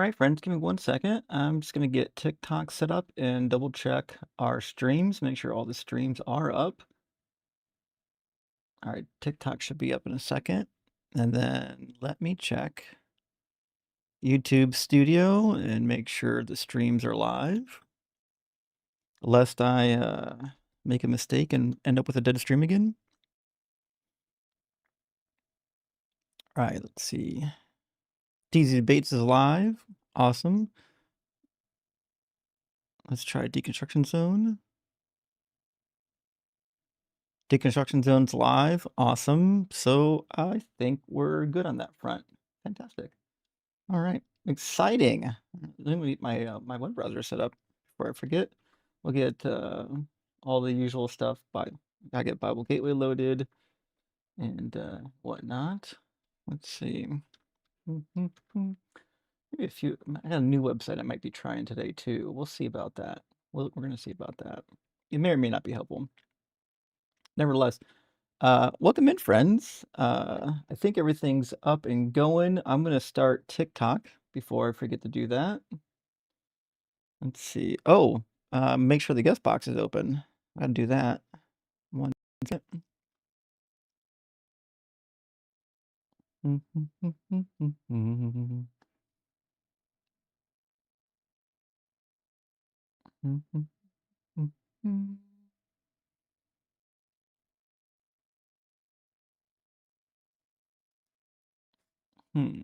right, friends, give me 1 second. I'm just gonna get TikTok set up and double check our streams, make sure all the streams are up. All right, TikTok should be up in a second. And then let me check YouTube Studio and make sure the streams are live, lest I make a mistake and end up with a dead stream again. All right, let's see. DZ Debates is live. Awesome. Let's try Deconstruction Zone. Deconstruction Zone's live. Awesome. So I think we're good on that front. Fantastic. All right. Exciting. Let me get my web browser set up before I forget. We'll get all the usual stuff. I get Bible Gateway loaded and whatnot. Let's see. Maybe a few. I got a new website I might be trying today too. We'll see about that. We're gonna see about that. It may or may not be helpful. Nevertheless, welcome in, friends. I think everything's up and going. I'm gonna start TikTok before I forget to do that. Let's see. Oh, make sure the guest box is open. I gotta do that. 1 second. Hmm.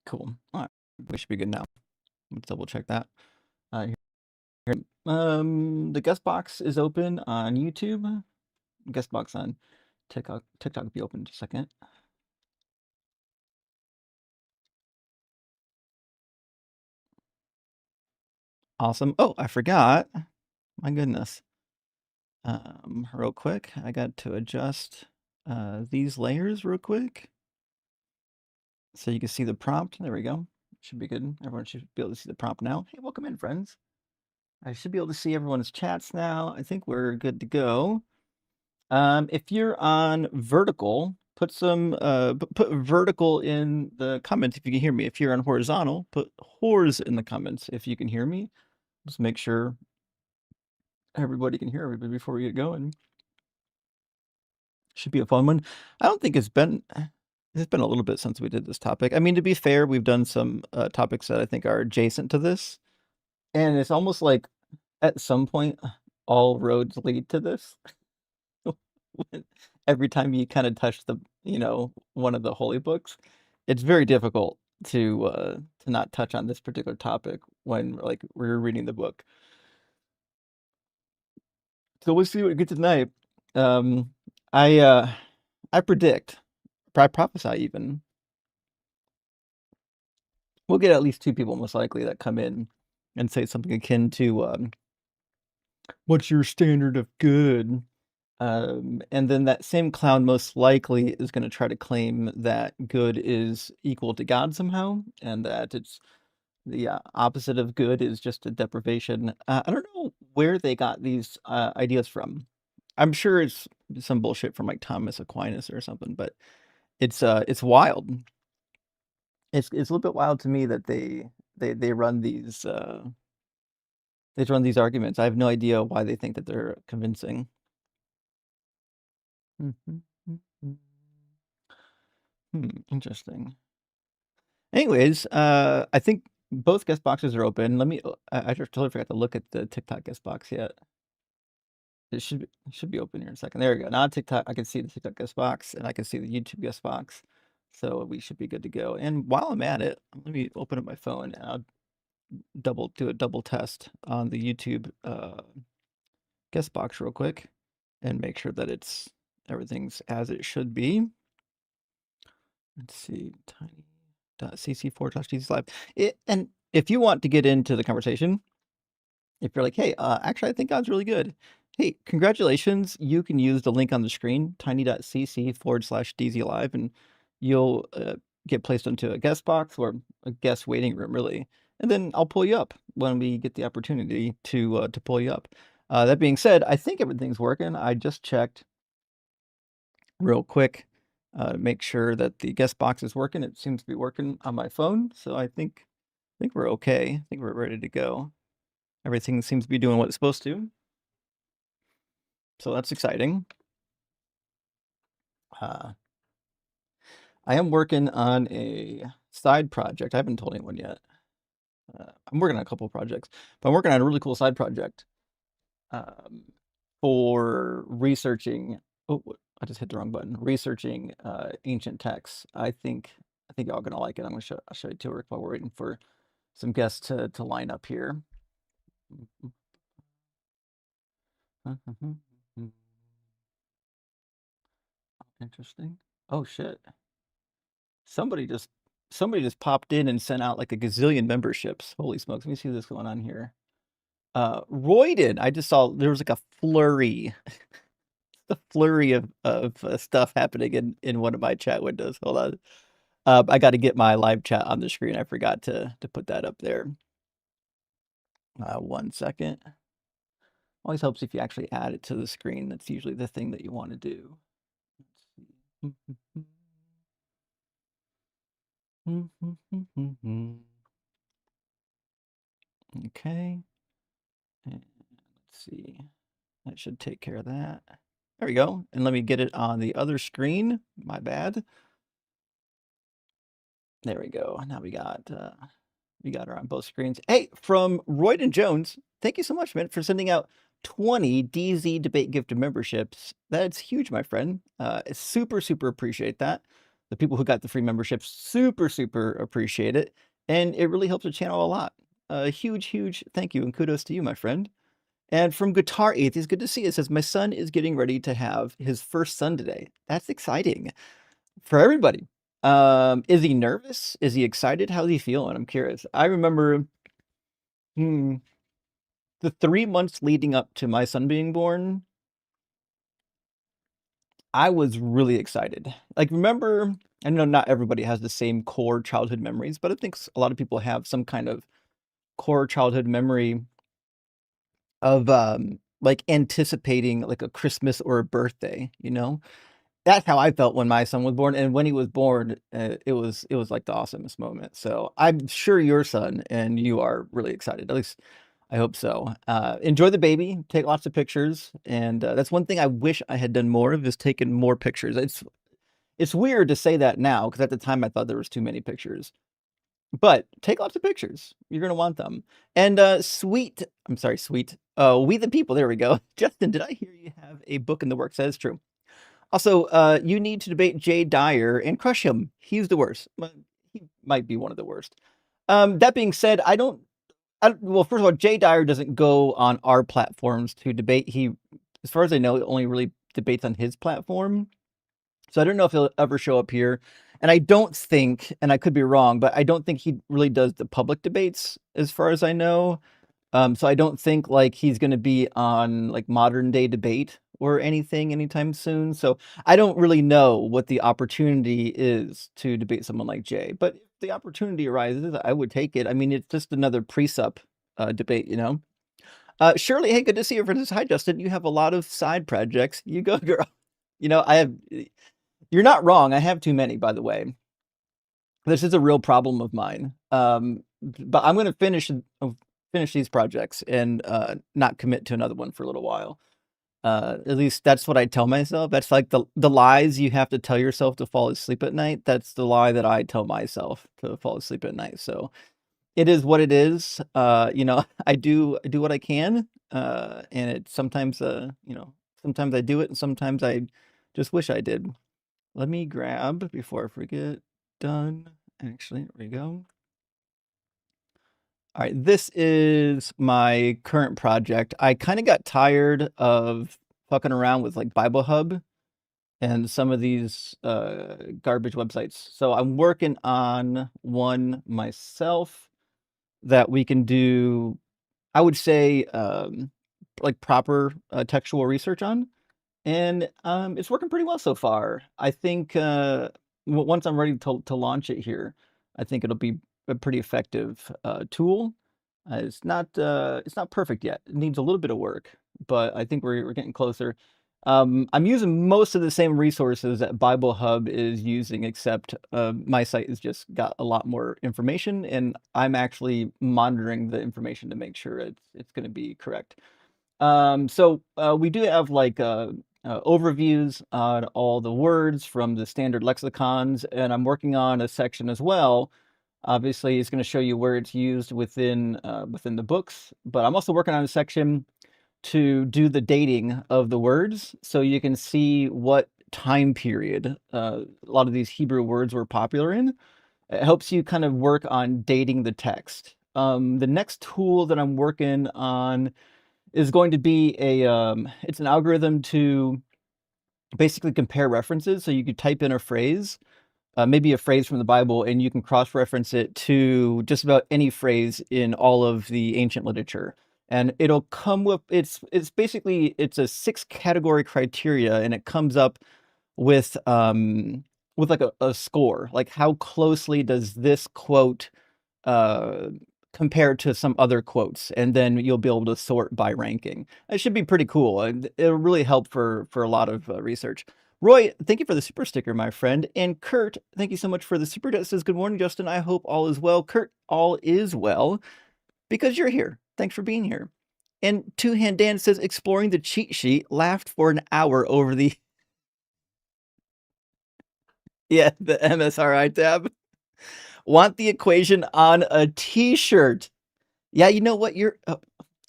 Cool. All right. We should be good now. Let's double check that. Here. The guest box is open on YouTube. Guest box on TikTok. TikTok will be open in a second. Awesome. Oh, I forgot. My goodness. Real quick, I got to adjust these layers real quick so you can see the prompt. There we go. Should be good. Everyone should be able to see the prompt now. Hey, welcome in, friends. I should be able to see everyone's chats now. I think we're good to go. If you're on vertical, put vertical in the comments if you can hear me. If you're on horizontal, put hors in the comments if you can hear me. Just make sure everybody can hear everybody before we get going. Should be a fun one. I don't think it's been a little bit since we did this topic. I mean, to be fair, we've done some topics that I think are adjacent to this, and it's almost like at some point all roads lead to this. Every time you kind of touch one of the holy books, it's very difficult to not touch on this particular topic when like we're reading the book. So we'll see what we get tonight. Um, I predict, I prophesy even, we'll get at least 2 people most likely that come in and say something akin to, "What's your standard of good?" And then that same clown most likely is gonna try to claim that good is equal to God somehow, and that it's the, opposite of good is just a deprivation. I don't know where they got these, ideas from. I'm sure it's some bullshit from, like, Thomas Aquinas or something, but it's wild. It's a little bit wild to me that they run these arguments. I have no idea why they think that they're convincing. Interesting. Anyways, I think both guest boxes are open. Let me I just totally forgot to look at the TikTok guest box yet. It should be open here in a second. There we go. Now on TikTok, I can see the TikTok guest box, and I can see the YouTube guest box. So we should be good to go. And while I'm at it, let me open up my phone, and I'll do a double test on the YouTube guest box real quick and make sure that everything's as it should be. Let's see, tiny.cc/live. And if you want to get into the conversation, if you're like, hey, actually, I think God's really good. Hey, congratulations. You can use the link on the screen, tiny.cc/dzlive, and you'll get placed into a guest box or a guest waiting room, really. and then I'll pull you up when we get the opportunity to pull you up. That being said, I think everything's working. I just checked real quick, make sure that the guest box is working. It seems to be working on my phone, so I think we're okay. I think we're ready to go. Everything seems to be doing what it's supposed to, so that's exciting. Uh, I am working on a side project. I haven't told anyone yet. I'm working on a couple of projects, but I'm working on a really cool side project um, for researching. Oh, I just hit the wrong button. Researching ancient texts. I think y'all gonna like it. I'll show you to work while we're waiting for some guests to line up here. Interesting. Oh shit. Somebody just somebody just popped in and sent out like a gazillion memberships. Holy smokes. Let me see what's going on here. Roy did. I just saw there was like a flurry, a flurry of stuff happening in one of my chat windows. Hold on. I got to get my live chat on the screen. I forgot to put that up there. 1 second. Always helps if you actually add it to the screen. That's usually the thing that you want to do. Okay. And let's see. That should take care of that. There we go. And let me get it on the other screen. My bad. There we go. Now we got her on both screens. Hey, from Royden Jones, thank you so much, man, for sending out 20 DZ debate gifted memberships. That's huge, my friend. Super, super appreciate that. The people who got the free memberships, super, super appreciate it. And it really helps the channel a lot. Huge, huge thank you and kudos to you, my friend. And from Guitar Atheist, good to see you. It says, my son is getting ready to have his first son today. That's exciting for everybody. Is he nervous? Is he excited? How's he feeling? I'm curious. I remember the 3 months leading up to my son being born, I was really excited. Like, remember, I know not everybody has the same core childhood memories, but I think a lot of people have some kind of core childhood memory of like anticipating like a Christmas or a birthday, you know? That's how I felt when my son was born, and when he was born, it was like the awesomest moment. So I'm sure your son and you are really excited. At least I hope so. Enjoy the baby, take lots of pictures, and that's one thing I wish I had done more of is taken more pictures. It's weird to say that now because at the time I thought there was too many pictures. But take lots of pictures. You're gonna want them. And I'm sorry, sweet. We the people. There we go. Justin, did I hear you have a book in the works? That is true. Also, you need to debate Jay Dyer and crush him. He's the worst. He might be one of the worst. That being said, well, first of all, Jay Dyer doesn't go on our platforms to debate. He, as far as I know, only really debates on his platform. So I don't know if he'll ever show up here. And I don't think, and I could be wrong, but I don't think he really does the public debates, as far as I know. So I don't think like he's going to be on like modern day debate or anything anytime soon. So I don't really know what the opportunity is to debate someone like Jay. But if the opportunity arises, I would take it. I mean, it's just another pre-sup debate, you know. Shirley, hey, good to see you, Francis. Hi, Justin. You have a lot of side projects. You go, girl. You know, I have. You're not wrong. I have too many, by the way. This is a real problem of mine. But I'm going to finish these projects and not commit to another one for a little while. At least that's what I tell myself. That's like the lies you have to tell yourself to fall asleep at night. That's the lie that I tell myself to fall asleep at night. So it is what it is. You know, I do what I can. And it sometimes you know, sometimes I do it and sometimes I just wish I did. Let me grab before I forget. Done. Actually, there we go. All right, this is my current project. I kind of got tired of fucking around with like Bible Hub and some of these garbage websites. So I'm working on one myself that we can do, I would say, like proper textual research on. And it's working pretty well so far. I think once I'm ready to launch it here, I think it'll be a pretty effective tool. It's not perfect yet. It needs a little bit of work, but I think we're getting closer. I'm using most of the same resources that Bible Hub is using, except my site has just got a lot more information, and I'm actually monitoring the information to make sure it's going to be correct. We do have like overviews on all the words from the standard lexicons, and I'm working on a section as well. Obviously, it's going to show you where it's used within the books, but I'm also working on a section to do the dating of the words, so you can see what time period a lot of these Hebrew words were popular in. It helps you kind of work on dating the text. The next tool that I'm working on is going to be it's an algorithm to basically compare references. So you could type in a phrase, maybe a phrase from the Bible, and you can cross-reference it to just about any phrase in all of the ancient literature. And it'll come with it's basically it's a 6 category criteria, and it comes up with like a score, like how closely does this quote uh, compared to some other quotes, and then you'll be able to sort by ranking. It should be pretty cool, and it'll really help for a lot of research. Roy, thank you for the super sticker, my friend. And Kurt, thank you so much for the super chat. Says, good morning, Justin. I hope all is well. Kurt, all is well because you're here. Thanks for being here. And Two Hand Dan says, exploring the cheat sheet, laughed for an hour over the yeah, the MSRI tab. Want the equation on a t-shirt. Yeah, you know what? You're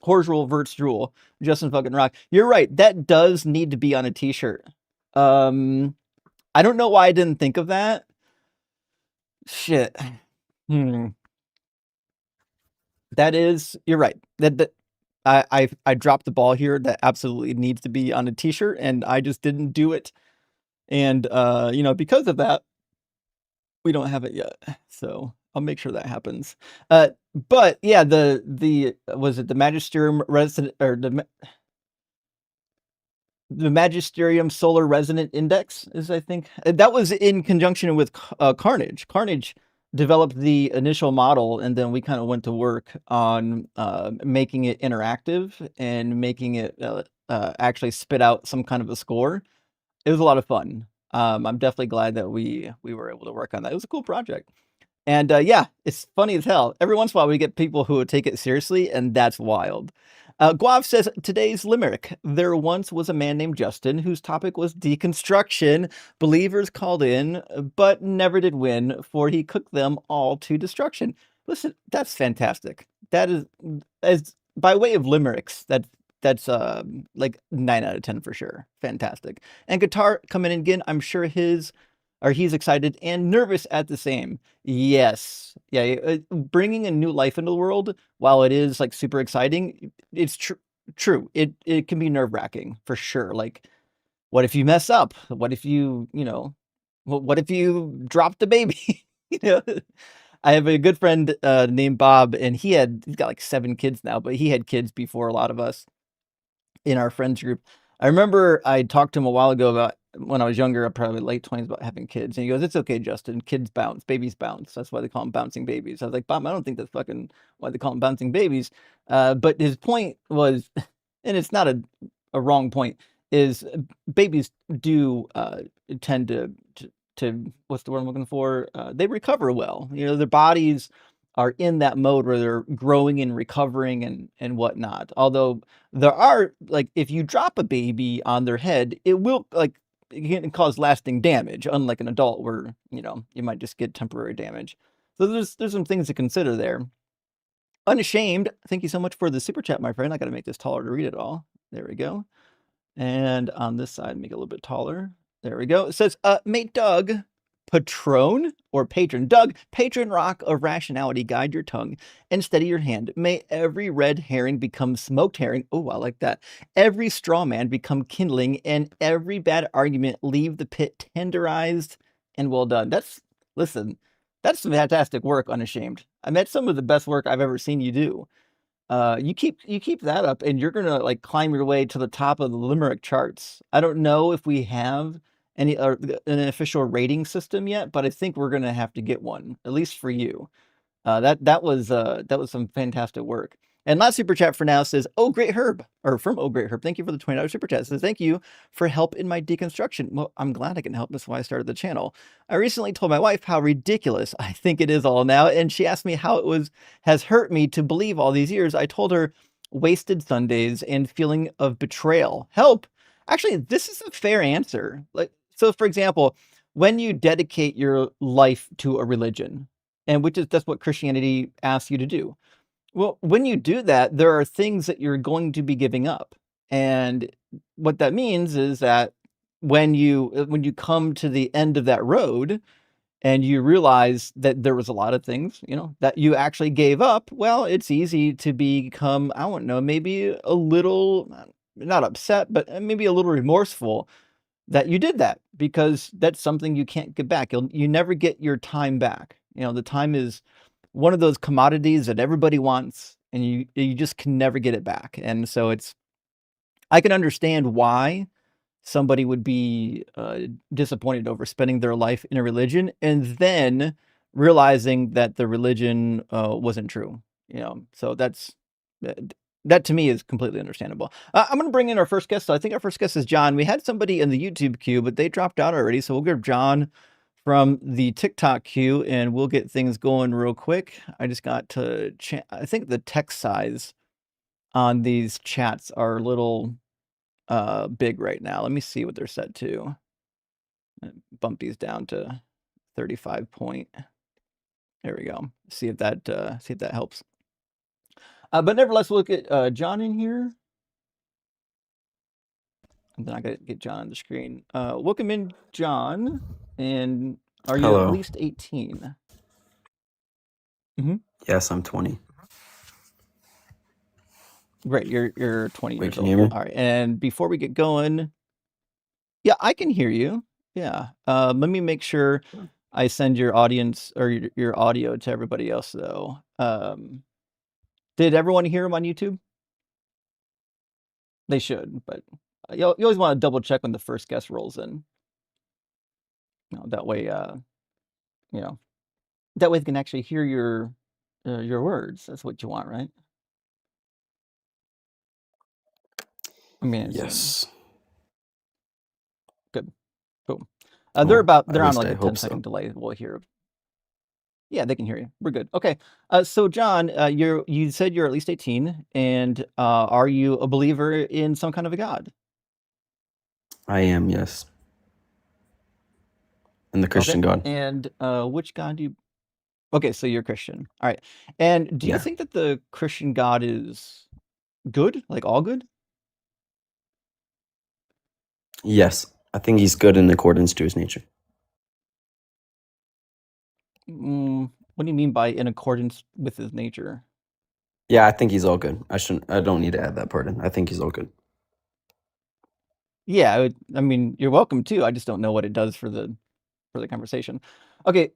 Horse Rule, Verts Rule, Justin fucking Rock. You're right. That does need to be on a t-shirt. I don't know why I didn't think of that. Shit. That is, you're right. I dropped the ball here. That absolutely needs to be on a t-shirt, and I just didn't do it. And because of that, we don't have it yet. So I'll make sure that happens. But yeah, the was it the Magisterium Resident or the Magisterium Solar Resonant Index is, I think, that was in conjunction with Carnage. Carnage developed the initial model, and then we kind of went to work on making it interactive and making it actually spit out some kind of a score. It was a lot of fun. I'm definitely glad that we were able to work on that. It was a cool project. And yeah, it's funny as hell. Every once in a while, we get people who take it seriously, and that's wild. Guav says, today's limerick. There once was a man named Justin whose topic was deconstruction. Believers called in, but never did win, for he cooked them all to destruction. Listen, that's fantastic. That is, as by way of limericks, that's like 9 out of 10 for sure. Fantastic. And Guitar coming in again, I'm sure he's excited and nervous at the same. Yes. Yeah, bringing a new life into the world, while it is like super exciting, it's true. It can be nerve-wracking for sure. Like, what if you mess up? What if what if you drop the baby? you know? I have a good friend named Bob, and he's got like 7 kids now, but he had kids before a lot of us in our friends group. I remember I talked to him a while ago about when I was younger, probably late 20s, about having kids. And he goes, it's okay, Justin. Kids bounce, babies bounce. That's why they call them bouncing babies. I was like, Bob, I don't think that's fucking why they call them bouncing babies. But his point was, and it's not a wrong point, is babies do tend to what's the word I'm looking for? They recover well. Their bodies are in that mode where they're growing and recovering and whatnot. Although there are, like, if you drop a baby on their head, it can cause lasting damage, unlike an adult where you might just get temporary damage. So there's some things to consider there. Unashamed, thank you so much for the super chat, my friend. I got to make this taller to read it all. There we go. And on this side, make it a little bit taller. There we go. It says, mate Doug, patron or patron. Doug, patron rock of rationality, guide your tongue and steady your hand. May every red herring become smoked herring. Oh, I like that. Every straw man become kindling, and every bad argument leave the pit tenderized and well done. Listen, that's some fantastic work, Unashamed. I mean, that's some of the best work I've ever seen you do. You keep that up, and you're gonna like climb your way to the top of the limerick charts. I don't know if we have an official rating system yet, but I think we're gonna have to get one, at least for you. That was some fantastic work. And last super chat for now says, "Oh Great Herb," or from Oh Great Herb. Thank you for the $20 super chat. It says, "Thank you for help in my deconstruction." Well, I'm glad I can help. That's why I started the channel. I recently told my wife how ridiculous I think it is all now, and she asked me how has hurt me to believe all these years. I told her wasted Sundays and feeling of betrayal. Help. Actually, this is a fair answer. Like, so for example, when you dedicate your life to a religion, and that's what Christianity asks you to do. Well, when you do that, there are things that you're going to be giving up. And what that means is that when you come to the end of that road and you realize that there was a lot of things, that you actually gave up, well, it's easy to become, I don't know, maybe a little not upset, but maybe a little remorseful that you did that, because that's something you can't get back. You never get your time back. The time is one of those commodities that everybody wants, and you just can never get it back. And so I can understand why somebody would be disappointed over spending their life in a religion and then realizing that the religion wasn't true. So that, that to me is completely understandable. I'm going to bring in our first guest. So I think our first guest is John. We had somebody in the YouTube queue, but they dropped out already. So we'll grab John from the TikTok queue and we'll get things going real quick. I just got to I think the text size on these chats are a little big right now. Let me see what they're set to. Bump these down to 35 point. There we go. See if that helps. But nevertheless, we'll look at John in here. And then I gotta get John on the screen. Welcome in, John. And are you Hello. at least 18? Mm-hmm. Yes, I'm 20. Great, you're 20 Wait, years can old. you hear me? All right, and before we get going, yeah, I can hear you. Yeah, let me make sure I send your audience or your audio to everybody else, though. Did everyone hear him on YouTube? They should, but you always want to double check when the first guest rolls in. That way, that way they can actually hear your words. That's what you want, right? I mean, Yes. good, cool. Well, at they're on least like I a 10 hope so. second delay. We'll hear. Yeah, they can hear you. We're good. Okay. So John, you said you're at least 18, and are you a believer in some kind of a God? I am, yes. In the Okay. Christian God. And which God do you? Okay, so you're Christian. All right. And do you Yeah. think that the Christian God is good, like all good? Yes. I think he's good in accordance to his nature. What do you mean by in accordance with his nature? Yeah, I think he's all good. I don't need to add that part in. I think he's all good. Yeah, I mean, you're welcome to. I just don't know what it does for the conversation. Okay,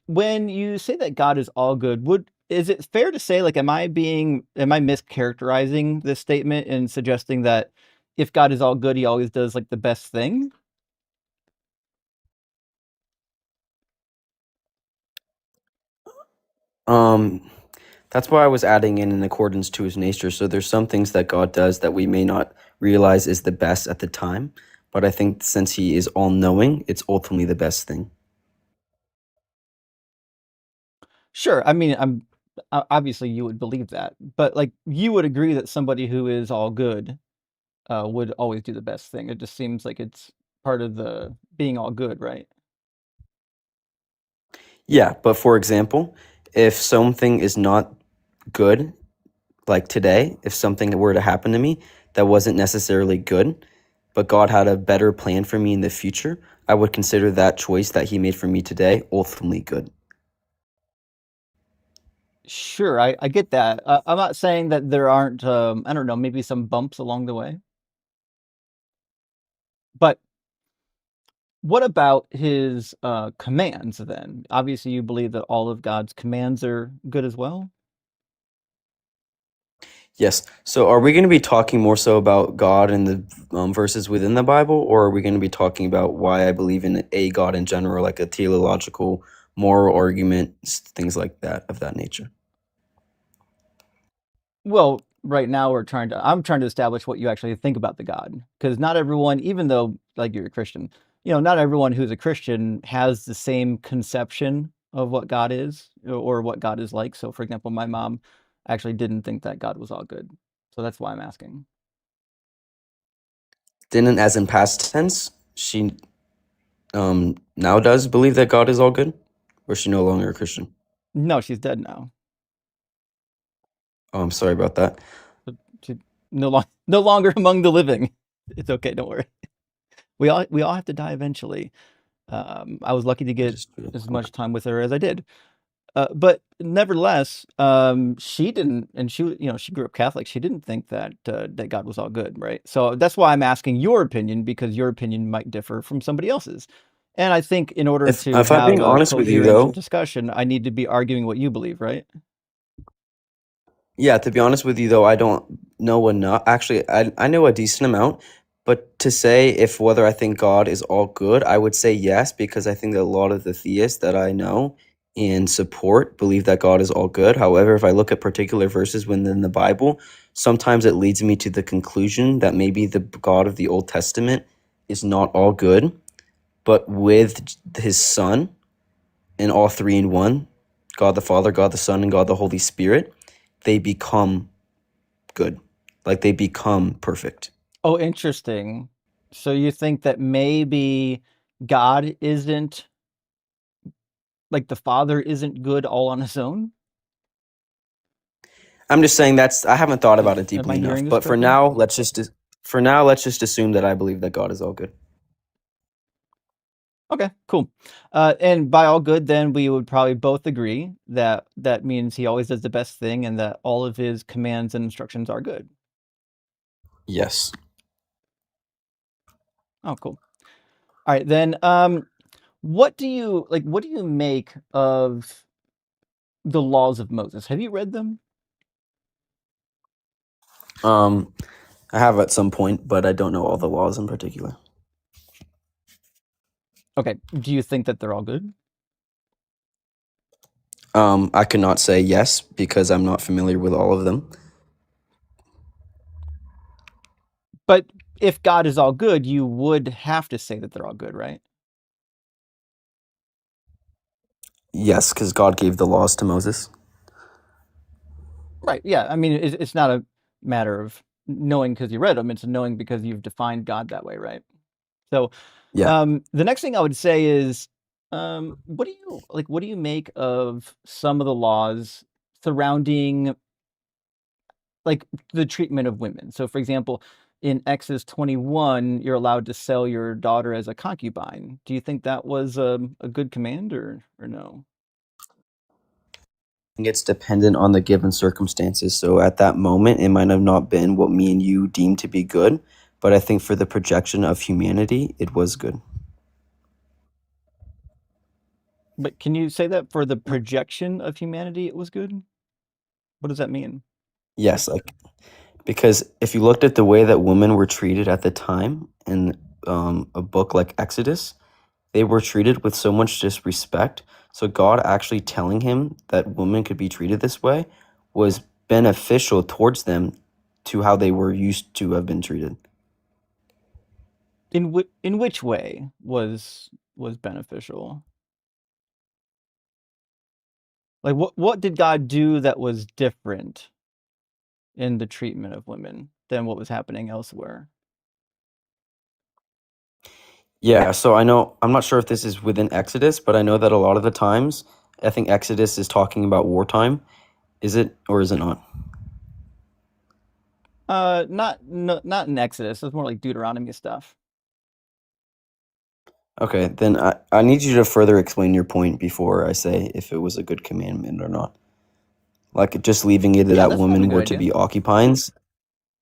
when you say that God is all good, is it fair to say, like, am I mischaracterizing this statement and suggesting that if God is all good, he always does like the best thing? That's why I was adding in accordance to his nature. So there's some things that God does that we may not realize is the best at the time, but I think since he is all knowing, it's ultimately the best thing. Sure. I mean, obviously you would believe that, but like you would agree that somebody who is all good would always do the best thing. It just seems like it's part of the being all good, right? Yeah, but for example, if something is not good, like today, if something were to happen to me that wasn't necessarily good, but God had a better plan for me in the future, I would consider that choice that he made for me today ultimately good. Sure, I get that. I'm not saying that there aren't, I don't know, maybe some bumps along the way. But what about his commands then? Obviously, you believe that all of God's commands are good as well? Yes. So are we going to be talking more so about God and the verses within the Bible, or are we going to be talking about why I believe in a God in general, like a teleological, moral arguments, things like that of that nature. Well, right now I'm trying to establish what you actually think about the God, because not everyone, even though like you're a Christian, not everyone who's a Christian has the same conception of what God is or what God is like. So, for example, my mom actually didn't think that God was all good. So that's why I'm asking. Didn't, as in past tense, she now does believe that God is all good, or is she no longer a Christian? No, she's dead now. Oh, I'm sorry about that. But she's no longer among the living. It's okay, don't worry. We all have to die eventually. I was lucky to That get is true. as Okay. much time with her as I did. But nevertheless, she didn't, and she grew up Catholic. She didn't think that God was all good, right? So that's why I'm asking your opinion, because your opinion might differ from somebody else's. And I think in order to If I'm have being a honest with you, coherent though, discussion, I need to be arguing what you believe, right? yeah, to be honest with you, though, I don't know enough. Actually, I know a decent amount, but to say if whether I think God is all good, I would say yes, because I think that a lot of the theists that I know and support believe that God is all good. However, if I look at particular verses within the Bible, sometimes it leads me to the conclusion that maybe the God of the Old Testament is not all good, but with his Son and all three in one, God the Father, God the Son, and God the Holy Spirit, they become good. Like they become perfect. Oh, interesting. So you think that maybe God isn't, like, the Father isn't good all on his own? I'm just saying that's I haven't thought about it Am deeply I hearing enough. this But correctly? for now let's just assume that I believe that God is all good. Okay, cool. And by all good, then we would probably both agree that that means he always does the best thing and that all of his commands and instructions are good. Yes. Oh, cool. All right, then what do you make of the laws of Moses? Have you read them? Um I have at some point, but I don't know all the laws in particular. Okay, do you think that they're all good? I cannot say yes because I'm not familiar with all of them. But if God is all good, you would have to say that they're all good, right? Yes, because God gave the laws to Moses. Right. Yeah. I mean, it's not a matter of knowing because you read them. It's knowing because you've defined God that way, right? So, Yeah. the next thing I would say is, what do you make of some of the laws surrounding, like, the treatment of women? So, for example, in Exodus 21, you're allowed to sell your daughter as a concubine. Do you think that was a good command or no? Think it's dependent on the given circumstances. So at that moment, it might have not been what me and you deemed to be good, but I think for the projection of humanity, it was good. But can you say that for the projection of humanity, it was good? What does that mean? Yes, like because if you looked at the way that women were treated at the time in a book like Exodus, they were treated with so much disrespect. So God actually telling him that women could be treated this way was beneficial towards them to how they were used to have been treated. In which way was beneficial? Like, what did God do that was different in the treatment of women than what was happening elsewhere? Yeah, so I know I'm not sure if this is within Exodus, but I know that a lot of the times I think Exodus is talking about wartime. Is it or is it not? Not no, not in Exodus. It's more like Deuteronomy stuff. Okay, then I need you to further explain your point before I say if it was a good commandment or not. Like just leaving it Yeah, that that's probably a women good were to idea. be occupants.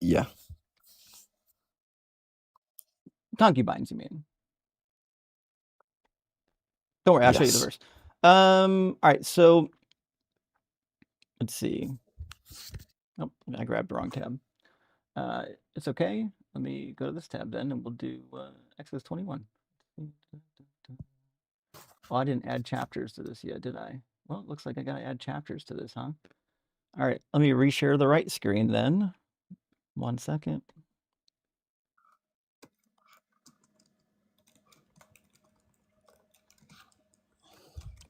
Yeah. Concubines, you mean? Don't worry, I'll show you the Yes. verse. All right, so let's see. Oh, I grabbed the wrong tab. Uh, it's okay. Let me go to this tab then, and we'll do Exodus 21. I didn't add chapters to this yet, did I? Well, it looks like I gotta add chapters to this, huh? All right, let me reshare the right screen then. 1 second.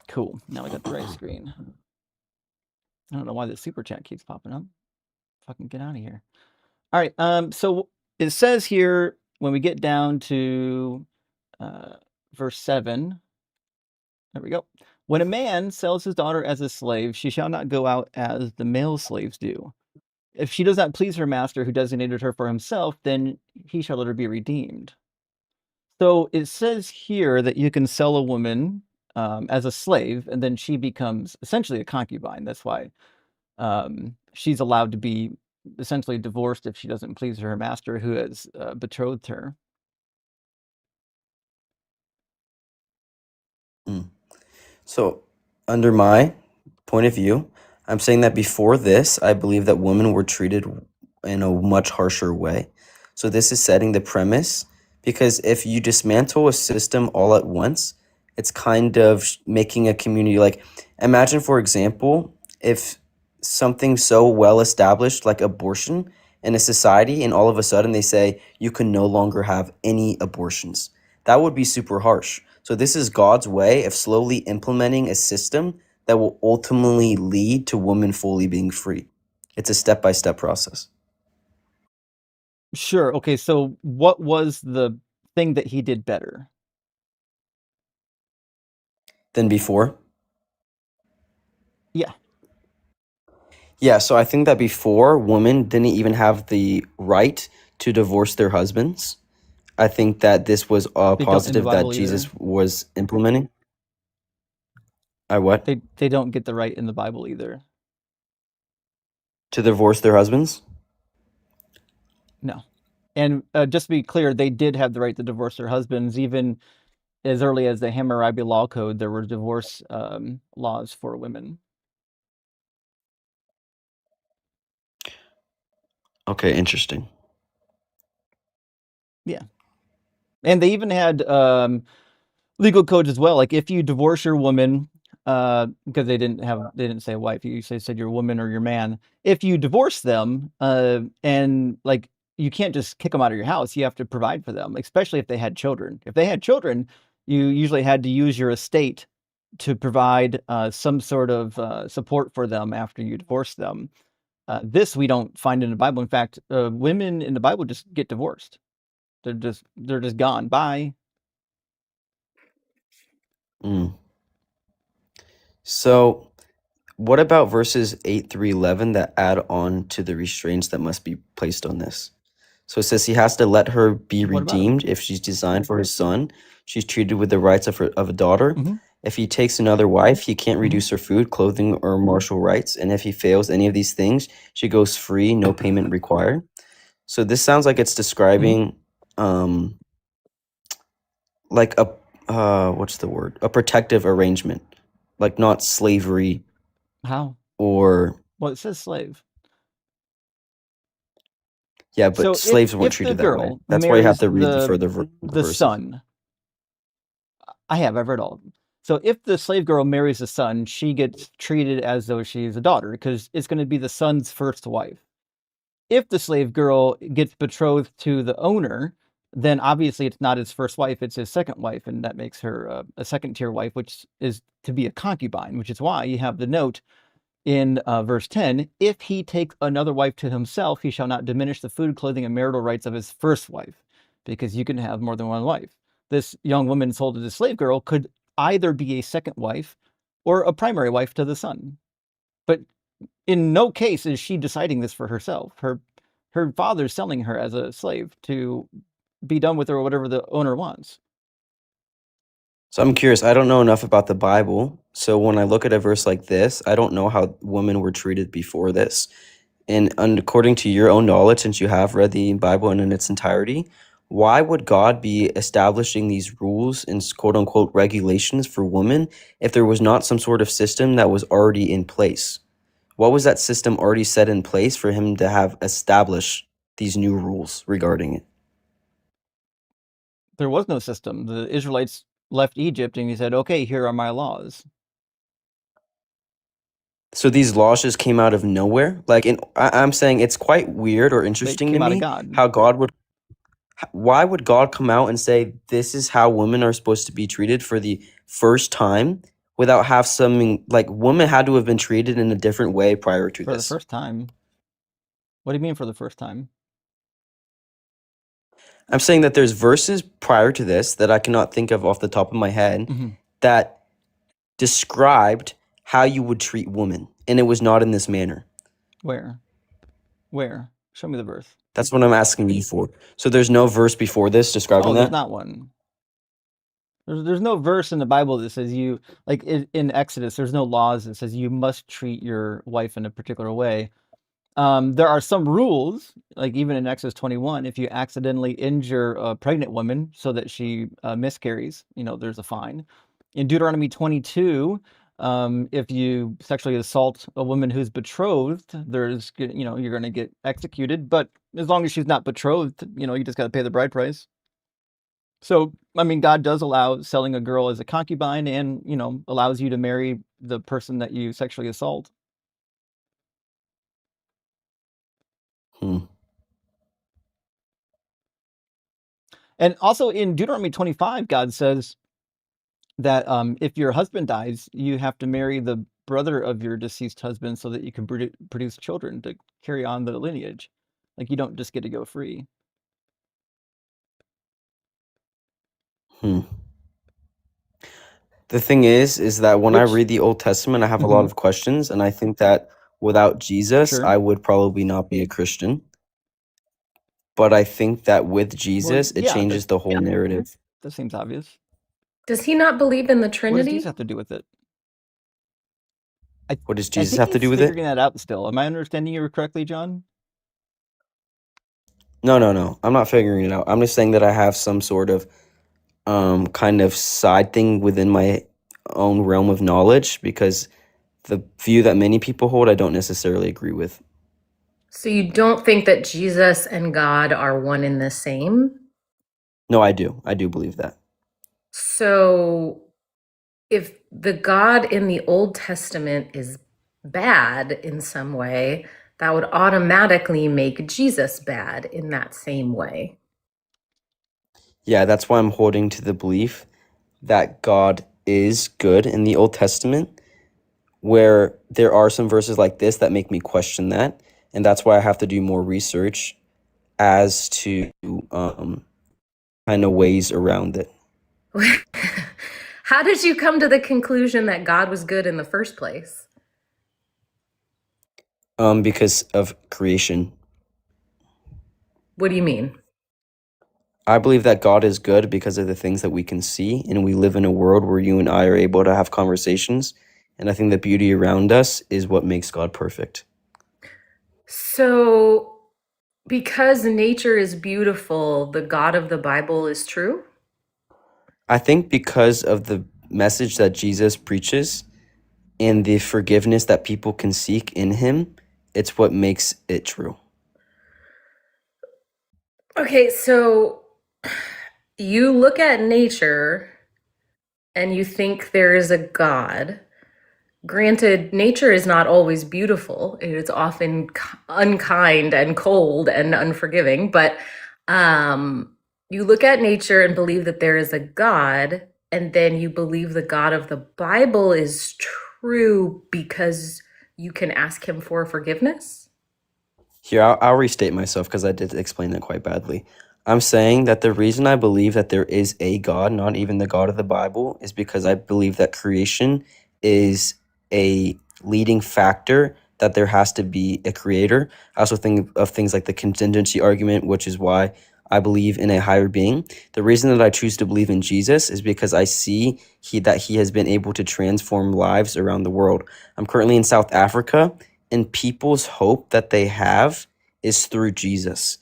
Cool. Now I got the right screen. I don't know why the super chat keeps popping up. Fucking get out of here. All right. So it says here when we get down to verse 7. There we go. When a man sells his daughter as a slave, she shall not go out as the male slaves do. If she does not please her master who designated her for himself, then he shall let her be redeemed. So it says here that you can sell a woman as a slave, and then she becomes essentially a concubine. That's why she's allowed to be essentially divorced if she doesn't please her master who has betrothed her. So, under my point of view, I'm saying that before this, I believe that women were treated in a much harsher way. So, this is setting the premise because if you dismantle a system all at once, it's kind of making a community like imagine, for example, if something so well established like abortion in a society, and all of a sudden they say you can no longer have any abortions. That would be super harsh. So this is God's way of slowly implementing a system that will ultimately lead to women fully being free. It's a step-by-step process. Sure. Okay. So what was the thing that he did better? Than before? Yeah. Yeah, so I think that before women didn't even have the right to divorce their husbands. I think that this was a They don't in the positive that Bible either. Jesus was implementing. I what? They don't get the right in the Bible either. To divorce their husbands? No. And just to be clear, they did have the right to divorce their husbands. Even as early as the Hammurabi Law Code, there were divorce laws for women. Okay, interesting. Yeah. And they even had legal codes as well. Like if you divorce your woman, because they didn't say wife, you said your woman or your man. If you divorce them, and like you can't just kick them out of your house, you have to provide for them, especially if they had children. If they had children, you usually had to use your estate to provide some sort of support for them after you divorce them. This we don't find in the Bible. In fact, women in the Bible just get divorced. They're just gone. Bye. Mm. So, what about verses 8 through 11 that add on to the restraints that must be placed on this? So it says he has to let her be What about redeemed if she's designed for his son. She's treated with the rights of a daughter. hmm If he takes another wife, he can't hmm reduce her food, clothing, or martial rights. And if he fails any of these things, she goes free, no payment required. So this sounds like it's hmm describing um like a what's the word? A protective arrangement. Like not slavery How? or Well, it says slave. yeah, but So slaves weren't if the treated that way. girl That's why you have marries to read the further the verses. son, I've read all of them. So if the slave girl marries the son, she gets treated as though she's a daughter because it's going to be the son's first wife. If the slave girl gets betrothed to the owner, then obviously it's not his first wife, it's his second wife, and that makes her a second tier wife, which is to be a concubine, which is why you have the note in verse 10, if he takes another wife to himself, he shall not diminish the food, clothing, and marital rights of his first wife, because you can have more than one wife. This young woman sold to the slave girl could either be a second wife or a primary wife to the son. But in no case is she deciding this for herself. Her father's selling her as a slave to be done with her or whatever the owner wants. So I'm curious, I don't know enough about the Bible. So when I look at a verse like this, I don't know how women were treated before this. And according to your own knowledge, since you have read the Bible in its entirety, why would God be establishing these rules and quote unquote regulations for women if there was not some sort of system that was already in place? What was that system already set in place for him to have established these new rules regarding it? There was no system. The Israelites left Egypt and he said, "Okay, here are my laws." So these laws just came out of nowhere. Like, I'm saying it's quite weird or They interesting to came out of me God. how God would. Why would God come out and say this is how women are supposed to be treated for the first time without have something like women had to have been treated in a different way prior to For the this? first time. What do you mean for the first time? I'm saying that there's verses prior to this that I cannot think of off the top of my head Hmm. that described how you would treat women, and it was not in this manner. Where? Where? Show me the verse. That's what I'm asking you for. So there's no verse before this describing Oh, there's that? not one. There's no verse in the Bible that says you, like in Exodus, there's no laws that says you must treat your wife in a particular way. There are some rules, like even in Exodus 21, if you accidentally injure a pregnant woman so that she miscarries, there's a fine. In Deuteronomy 22, if you sexually assault a woman who's betrothed, you're going to get executed. But as long as she's not betrothed, you just got to pay the bride price. So, I mean, God does allow selling a girl as a concubine and, allows you to marry the person that you sexually assault. Hmm. And also in Deuteronomy 25, God says that if your husband dies, you have to marry the brother of your deceased husband so that you can produce children to carry on the lineage. Like you don't just get to go free. Hmm. The thing is that when I Which, read the Old Testament, I have a lot mhm, of questions, and I think that without Jesus, sure. I would probably not be a Christian. But I think that with Well, Jesus, it yeah, changes the whole narrative. that seems obvious. Does he not believe in the What does Jesus Trinity? have to do with it? I What does I Jesus think have to do he's with it? figuring that out still. Am I understanding you correctly, John? No, no, no. I'm not figuring it out. I'm just saying that I have some sort of kind of side thing within my own realm of knowledge because the view that many people hold, I don't necessarily agree with. So you don't think that Jesus and God are one and the same? No, I do. I do believe that. So if the God in the Old Testament is bad in some way, that would automatically make Jesus bad in that same way. Yeah, that's why I'm holding to the belief that God is good in the Old Testament, where there are some verses like this that make me question that. And that's why I have to do more research as to kind of ways around it. How did you come to the conclusion that God was good in the first place? Because of creation. What do you mean? I believe that God is good because of the things that we can see, and we live in a world where you and I are able to have conversations. And I think the beauty around us is what makes God perfect. So, because nature is beautiful, the God of the Bible is true? I think because of the message that Jesus preaches and the forgiveness that people can seek in him, it's what makes it true. Okay, so you look at nature and you think there is a God. Granted, nature is not always beautiful. It is often unkind and cold and unforgiving, but you look at nature and believe that there is a God, and then you believe the God of the Bible is true because you can ask him for forgiveness? Here, I'll restate myself because I did explain that quite badly. I'm saying that the reason I believe that there is a God, not even the God of the Bible, is because I believe that creation is a leading factor, that there has to be a creator. I also think of things like the contingency argument, which is why I believe in a higher being. The reason that I choose to believe in Jesus is because I see that he has been able to transform lives around the world. I'm currently in South Africa, and people's hope that they have is through Jesus.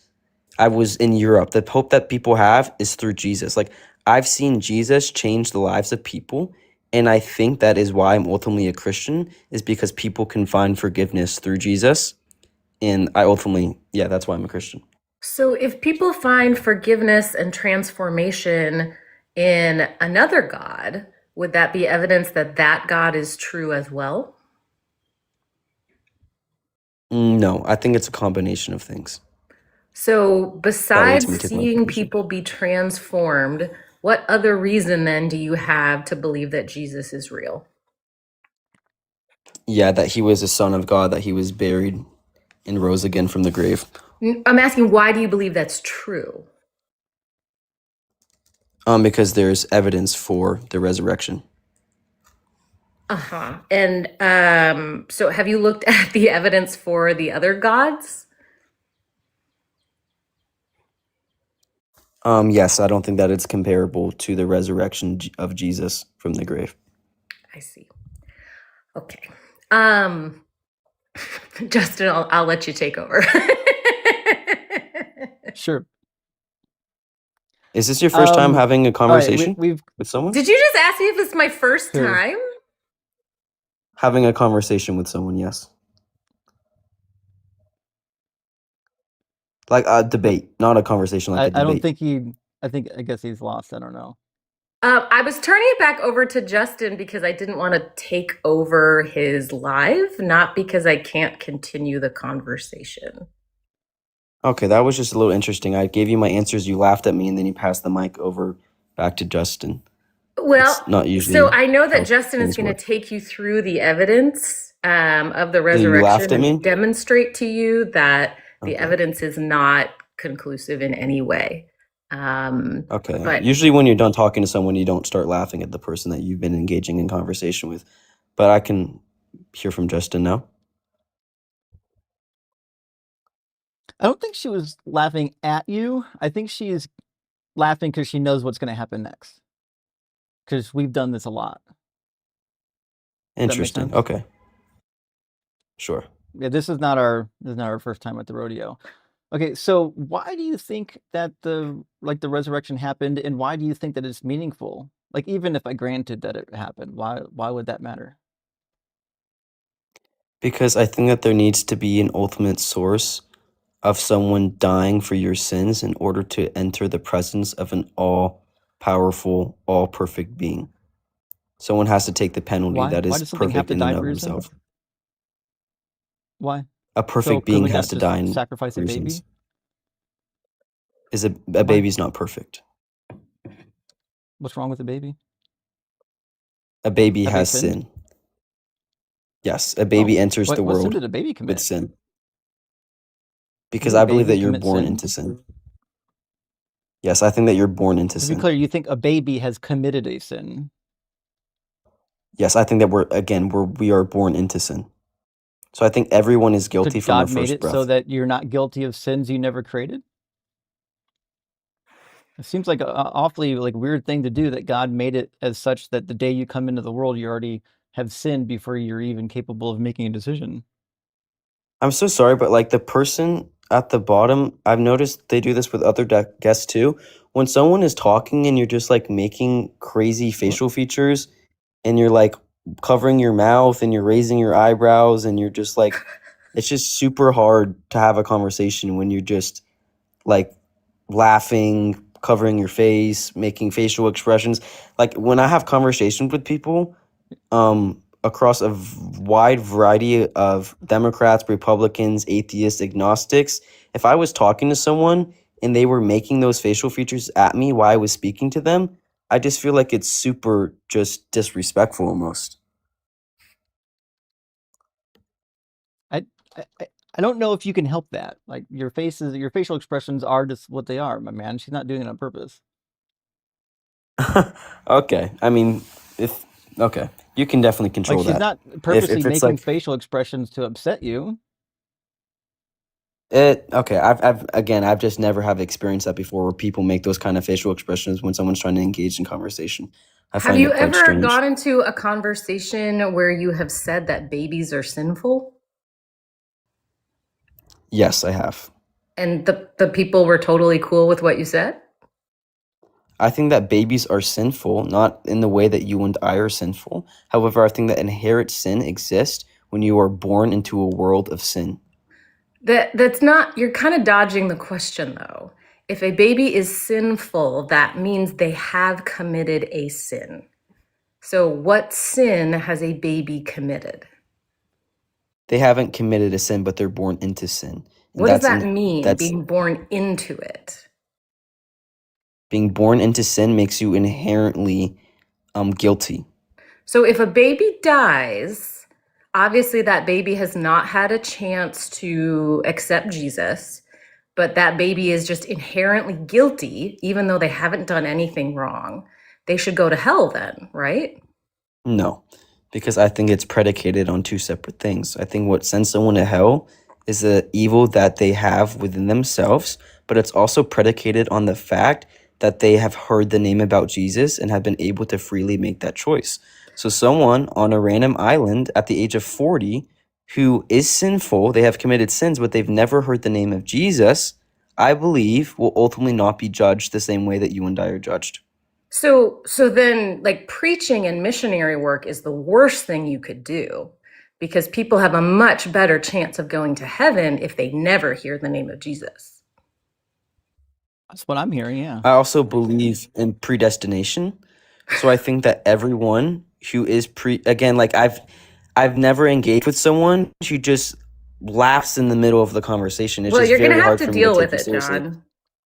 I was in Europe. The hope that people have is through Jesus. Like, I've seen Jesus change the lives of people, and I think that is why I'm ultimately a Christian, is because people can find forgiveness through Jesus. And I ultimately, yeah, that's why I'm a Christian. So, if people find forgiveness and transformation in another God, would that be evidence that that God is true as well? No, I think it's a combination of things So, that leads besides me to my seeing conclusion. people be transformed, what other reason then do you have to believe that Jesus is real? Yeah, that he was a son of God, that he was buried and rose again from the grave. I'm asking, why do you believe that's true? Because there's evidence for the resurrection. Uh-huh. And so have you looked at the evidence for the other gods? Yes, I don't think that it's comparable to the resurrection of Jesus from the grave. I see. Okay. Um Justin, I'll let you take over. Sure. Is this your first time having a All right, conversation we've with someone? Did you just ask me if it's my first Who? time? Having a conversation with someone, yes. Like a debate, not a conversation, like a I don't debate. think I guess he's lost. I don't know. I was turning it back over to Justin because I didn't want to take over his live, not because I can't continue the conversation. Okay, that was just a little interesting. I gave you my answers, you laughed at me, and then you passed the mic over back to Justin. Well, It's not usually so I know that how Justin is things going to work. take you through the evidence of the So you laughed resurrection at me? and demonstrate to you that the Okay. evidence is not conclusive in any way. Okay. But Usually when you're done talking to someone, you don't start laughing at the person that you've been engaging in conversation with. But I can hear from Justin now. I don't think she was laughing at you. I think she's laughing because she knows what's going to happen next. Because we've done this a lot. Does that make Interesting. sense? Okay. Sure. Yeah, this is not our first time at the rodeo. Okay, so why do you think that the resurrection happened, and why do you think that it's meaningful? Like, even if I granted that it happened, why would that matter? Because I think that there needs to be an ultimate source of someone dying for your sins in order to enter the presence of an all-powerful, all-perfect being. Someone has to take the penalty Why? that Why is does something have perfect to in and die of for your himself. sins? Why? A So perfect could being we has not to just die sacrifice for a your baby? sins. A Why? baby's not perfect. What's wrong with a baby? A baby Have they has sinned? sin. Yes, a baby Oh, enters the what sin world did a baby with commit? sin. Because Does a I believe that baby you're commit born sin? into sin. Yes, I think that you're born into To be sin. clear, you think a baby has committed a sin? Yes, I think that we are born into sin. So I think everyone is guilty Could from our God made first it so breath. that you're not guilty of sins you never created? It seems like a awfully weird thing to do, that God made it as such that the day you come into the world, you already have sinned before you're even capable of making a decision. I'm so sorry, but like the person at the bottom, I've noticed they do this with other guests too. When someone is talking and you're just like making crazy facial features and you're like covering your mouth and you're raising your eyebrows and you're just like, it's just super hard to have a conversation when you're just like laughing, covering your face, making facial expressions. Like when I have conversations with people, across a wide variety of Democrats, Republicans, atheists, agnostics, if I was talking to someone and they were making those facial features at me while I was speaking to them, I just feel like it's super just disrespectful almost. I I don't know if you can help that. Like, your facial expressions are just what they are, my man. She's not doing it on purpose. Okay. I mean, if okay, you can definitely Like, control she's that. not purposely If it's making like facial expressions to upset you. okay, I've just never have experienced that before where people make those kind of facial expressions when someone's trying to engage in conversation. I have find you it quite ever strange. got into a conversation where you have said that babies are sinful Yes, I have. and the people were totally cool with what you said? I think that babies are sinful, not in the way that you and I are sinful. However, I think that inherent sin exists when you are born into a world of sin. That's not, you're kind of dodging the question though. If a baby is sinful, that means they have committed a sin. So, what sin has a baby committed? They haven't committed a sin, but they're born into sin. And What does that mean, that's being born into it? being born into sin makes you inherently guilty. So, if a baby dies, obviously that baby has not had a chance to accept Jesus, but that baby is just inherently guilty, even though they haven't done anything wrong. They should go to hell then, right? No, because I think it's predicated on two separate things. I think what sends someone to hell is the evil that they have within themselves, but it's also predicated on the fact that they have heard the name about Jesus and have been able to freely make that choice. So someone on a random island at the age of 40 who is sinful, they have committed sins, but they've never heard the name of Jesus, I believe will ultimately not be judged the same way that you and I are judged. So then like preaching and missionary work is the worst thing you could do because people have a much better chance of going to heaven if they never hear the name of Jesus. That's what I'm hearing. Yeah. I also believe in predestination. So I think that everyone who is again, like I've never engaged with someone who just laughs in the middle of the conversation. It's Well, just you're going very to have hard to for me to deal take with you it, seriously. John.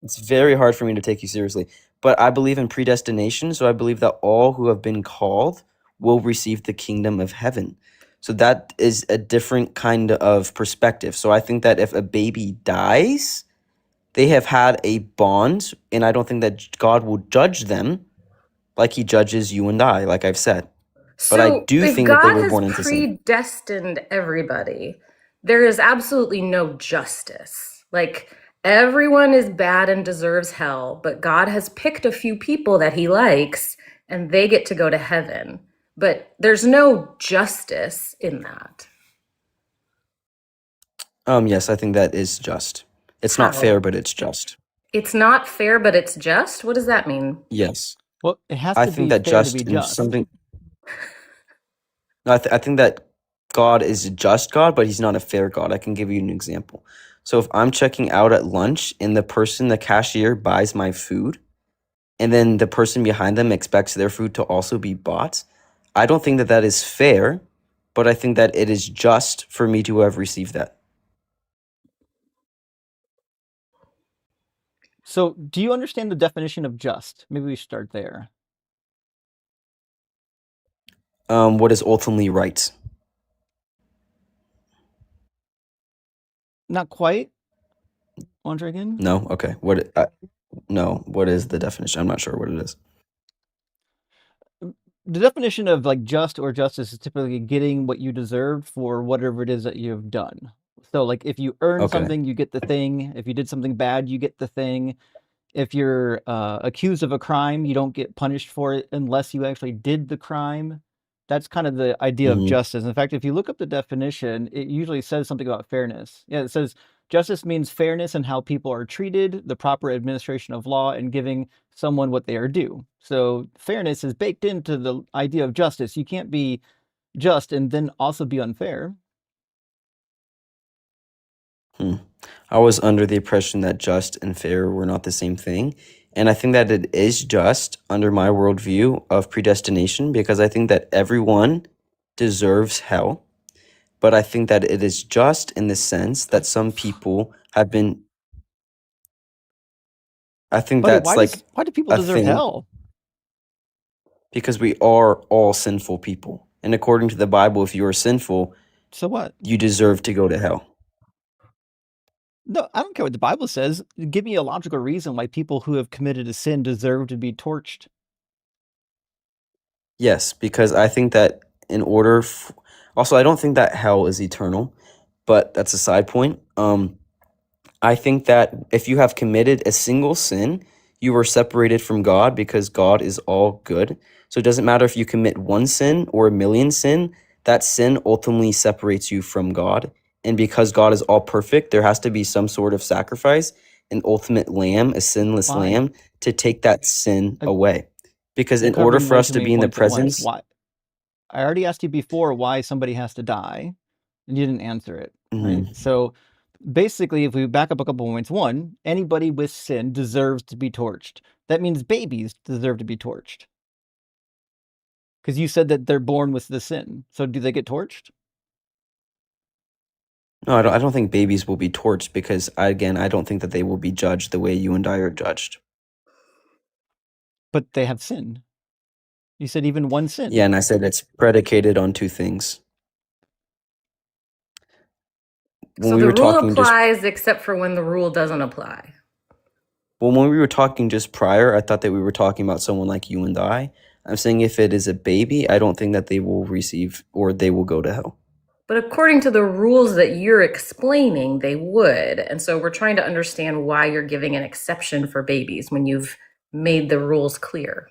It's very hard for me to take you seriously. But I believe in predestination, so I believe that all who have been called will receive the kingdom of heaven. So that is a different kind of perspective. So I think that if a baby dies, they have had a bond, and I don't think that God will judge them like he judges you and I, like I've said. But I So do if think that they God were has born into sin. predestined everybody, there is absolutely no justice. Like everyone is bad and deserves hell, but God has picked a few people that he likes and they get to go to heaven. But there's no justice in that. Yes, I think that is just. It's not How? fair, but it's just. It's not fair, but it's just? What does that mean? Yes. Well, it has I to think be that fair to just be in just. something. No, I think that God is a just God, but he's not a fair God. I can give you an example. So if I'm checking out at lunch and the cashier buys my food, and then the person behind them expects their food to also be bought, I don't think that that is fair, but I think that it is just for me to have received that. So, do you understand the definition of just? Maybe we start there. What is ultimately right? Not quite. Want to try again? No? Okay. No. What is the definition? I'm not sure what it is. The definition of like just or justice is typically getting what you deserved for whatever it is that you've done. So, like if you earn Okay. something, you get the thing. If you did something bad, you get the thing. If you're accused of a crime, you don't get punished for it unless you actually did the crime. That's kind of the idea of Mm-hmm. justice. In fact, if you look up the definition, it usually says something about fairness. Yeah, it says justice means fairness in how people are treated, the proper administration of law, and giving someone what they are due. So fairness is baked into the idea of justice. You can't be just and then also be unfair. I was under the impression that just and fair were not the same thing. And I think that it is just under my worldview of predestination because I think that everyone deserves hell. But I think that it is just in the sense that some people have been. I think But that's like why do people a deserve thing hell? because we are all sinful people. And according to the Bible, if you are sinful, So what? you deserve to go to hell. No, I don't care what the Bible says. Give me a logical reason why people who have committed a sin deserve to be torched. Yes, because I think that in order. Also, I don't think that hell is eternal, but that's a side point. I think that if you have committed a single sin, you are separated from God because God is all good. So it doesn't matter if you commit one sin or a million sin, that sin ultimately separates you from God. And because God is all perfect, there has to be some sort of sacrifice, an ultimate lamb, a sinless Why? lamb, to take that sin Uh, away. Because You're in order covering for way us too to many be in the points at once. presence, Why? I already asked you before why somebody has to die, and you didn't answer it. Right? Mhm. So basically, if we back up a couple points, one, anybody with sin deserves to be torched. That means babies deserve to be torched. Because you said that they're born with the sin. So do they get torched? No, I don't think babies will be torched because, again, I don't think that they will be judged the way you and I are judged. But they have sin. You said even one sin. Yeah, and I said it's predicated on two things. When So we the were rule talking applies except for when the rule doesn't apply. Well, when we were talking just prior, I thought that we were talking about someone like you and I. I'm saying if it is a baby, I don't think that they will receive or they will go to hell. But according to the rules that you're explaining, they would. And so we're trying to understand why you're giving an exception for babies when you've made the rules clear.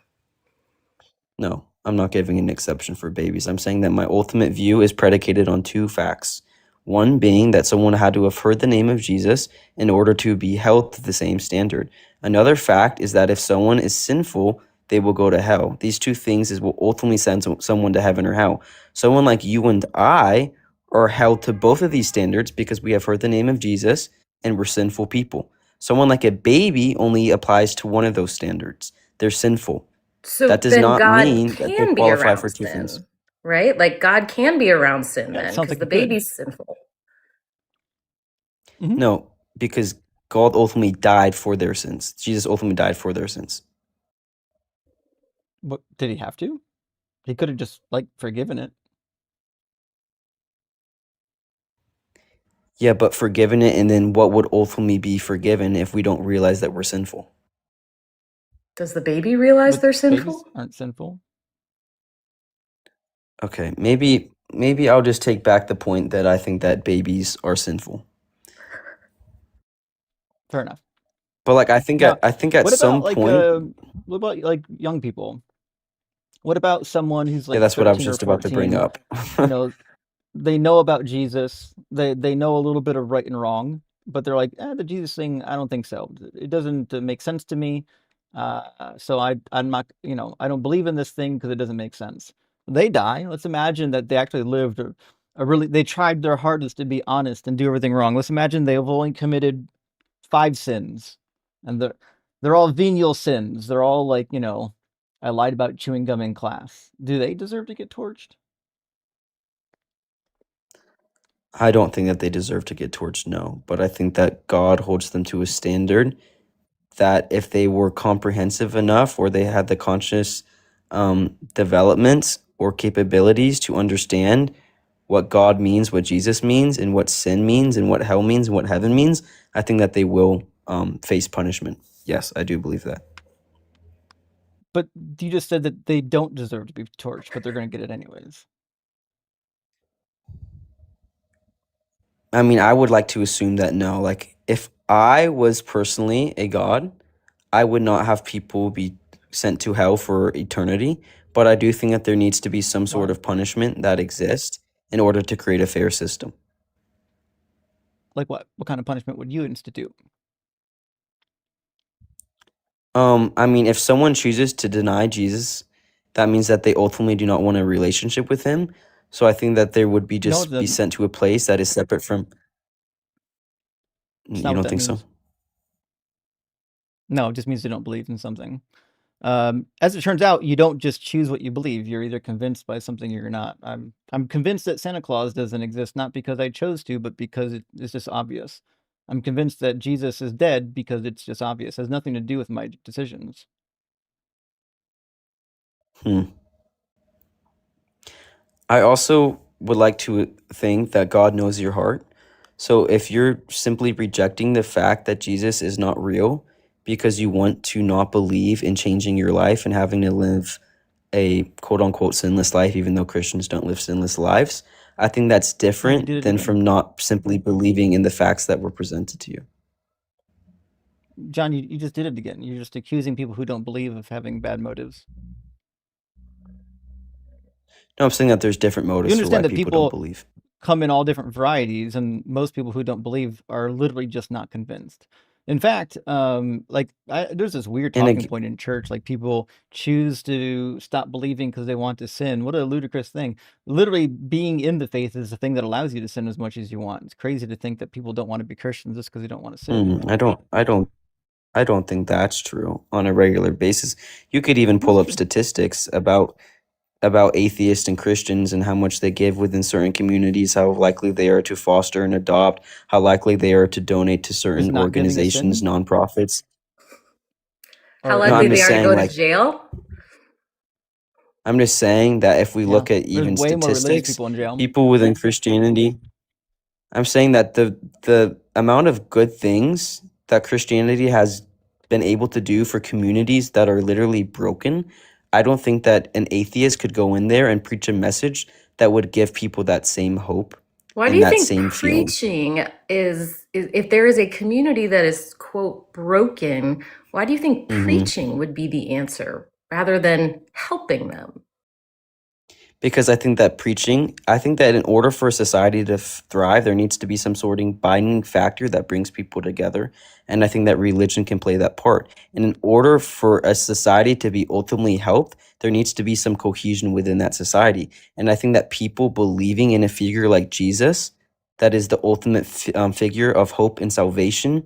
No, I'm not giving an exception for babies. I'm saying that my ultimate view is predicated on two facts. One being that someone had to have heard the name of Jesus in order to be held to the same standard. Another fact is that if someone is sinful, they will go to hell. These two things is will ultimately send someone to heaven or hell. Someone like you and I are held to both of these standards because we have heard the name of Jesus and we're sinful people. Someone like a baby only applies to one of those standards. They're sinful. So That does then not God mean that they can be qualify around for two sin, things. right? Like God can be around sin Yeah, it then sounds because like the it could. baby's sinful. Mhm. No, because God ultimately died for their sins. Jesus ultimately died for their sins. What, did he have to? He could have just like forgiven it. Yeah, but forgiven it, and then what would ultimately be forgiven if we don't realize that we're sinful? Does the baby realize But they're babies sinful? aren't sinful. Okay, maybe I'll just take back the point that I think that babies are sinful. Fair enough. But like Now, I think at what some about point, young people? What about someone who's yeah, like that's what I was 13 or just about to bring 14? up. You know, they know about Jesus. They know a little bit of right and wrong, but they're like, the Jesus thing, I don't think so. It doesn't make sense to me. So I'm not, I don't believe in this thing because it doesn't make sense. They die. Let's imagine that they actually lived they tried their hardest to be honest and do everything wrong. Let's imagine they've only committed 5 sins, and they're all venial sins. They're all like, I lied about chewing gum in class. Do they deserve to get torched? I don't think that they deserve to get torched, no. But I think that God holds them to a standard that if they were comprehensive enough or they had the conscious developments or capabilities to understand what God means, what Jesus means, and what sin means, and what hell means, and what heaven means, I think that they will face punishment. Yes, I do believe that. But you just said that they don't deserve to be torched, but they're going to get it anyways. I mean, I would like to assume that no. Like, if I was personally a God, I would not have people be sent to hell for eternity. But I do think that there needs to be some sort Why? of punishment that exists in order to create a fair system. Like what? What kind of punishment would you institute? I mean, if someone chooses to deny Jesus, that means that they ultimately do not want a relationship with him. So I think that there would be No, just be then sent to a place that is separate from. it's not You what don't that think so? means. No, it just means they don't believe in something. As it turns out, you don't just choose what you believe. You're either convinced by something or you're not. I'm convinced that Santa Claus doesn't exist, not because I chose to, but because it's just obvious. I'm convinced that Jesus is dead because it's just obvious. It has nothing to do with my decisions. Hmm. I also would like to think that God knows your heart. So if you're simply rejecting the fact that Jesus is not real because you want to not believe in changing your life and having to live a quote unquote sinless life, even though Christians don't live sinless lives, I think that's Oh, you did different it than again. from not simply believing in the facts that were presented to you. John, you just did it again. You're just accusing people who don't believe of having bad motives. No, I'm saying that there's different You motives for why understand that people don't people believe. come in all different varieties, and most people who don't believe are literally just not convinced. In fact, there's this weird And talking point in church, like people choose to stop believing because they want to sin. What a ludicrous thing. Literally being in the faith is the thing that allows you to sin as much as you want. It's crazy to think that people don't want to be Christians just because they don't want to sin. I don't think that's true on a regular basis. You could even pull up statistics about atheists and Christians and how much they give within certain communities, how likely they are to foster and adopt, how likely they are to donate to Is certain not giving a organizations, sin? nonprofits. How Or No, likely I'm they just are to saying, go to like, jail? I'm just saying that if we yeah, look at there's even way more religious statistics, people in jail. people within Christianity, I'm saying that the amount of good things that Christianity has been able to do for communities that are literally broken, I don't think that an atheist could go in there and preach a message that would give people that same hope Why do and you that think same feeling. preaching is if there is a community that is, quote, broken, why do you think hmm preaching would be the answer rather than helping them? Because I think that in order for a society to thrive, there needs to be some sort of binding factor that brings people together. And I think that religion can play that part. And in order for a society to be ultimately helped, there needs to be some cohesion within that society. And I think that people believing in a figure like Jesus, that is the ultimate figure of hope and salvation,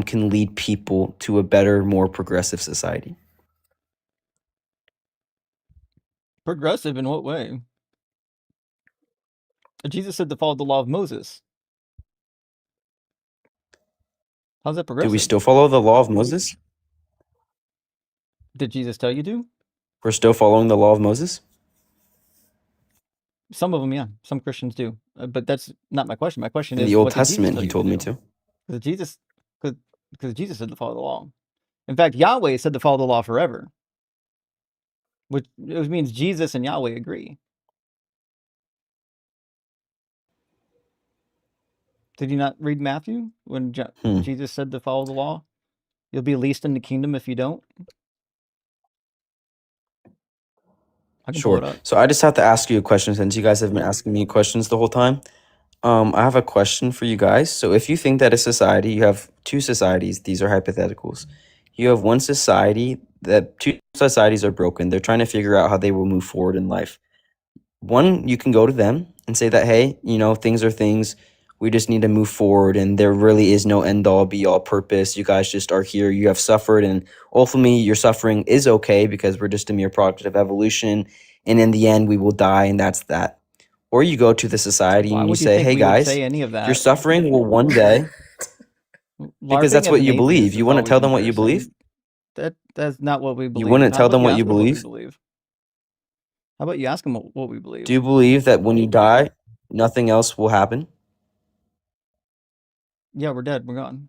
can lead people to a better, more progressive society. Progressive in what way? Jesus said to follow the law of Moses. How's that Do we progressive? still follow the law of Moses? Did Jesus tell you to? We're still following the law of Moses? Some of them, yeah. Some Christians do. But that's not my question. My question In the is, Old what did Jesus Testament, tell he you to told me do? to. Because Jesus said to follow the law. In fact, Yahweh said to follow the law forever, which means Jesus and Yahweh agree. Did you not read Matthew when Jesus said to follow the law? You'll be least in the kingdom if you don't. I can pull Sure. it up. So I just have to ask you a question since you guys have been asking me questions the whole time. I have a question for you guys. So if you think that a society, you have two societies, these are hypotheticals. You have one society that two societies are broken. They're trying to figure out how they will move forward in life. One, you can go to them and say that, hey, things are things. We just need to move forward, and there really is no end all be all purpose. You guys just are here. You have suffered, and ultimately, your suffering is okay because we're just a mere product of evolution. And in the end, we will die, and that's that. Or you go to the society Why and you would you say, think hey, we would guys, say any of your that? suffering will one day, because LARPing that's as what an you believe. atheist You is wouldn't always tell them what you believe? embarrassing. That's not what we You believe. wouldn't How tell about them you what you ask them what we believe? believe? How about you ask them what we Do believe? you believe that when you die, nothing else will happen? Yeah, we're dead. We're gone.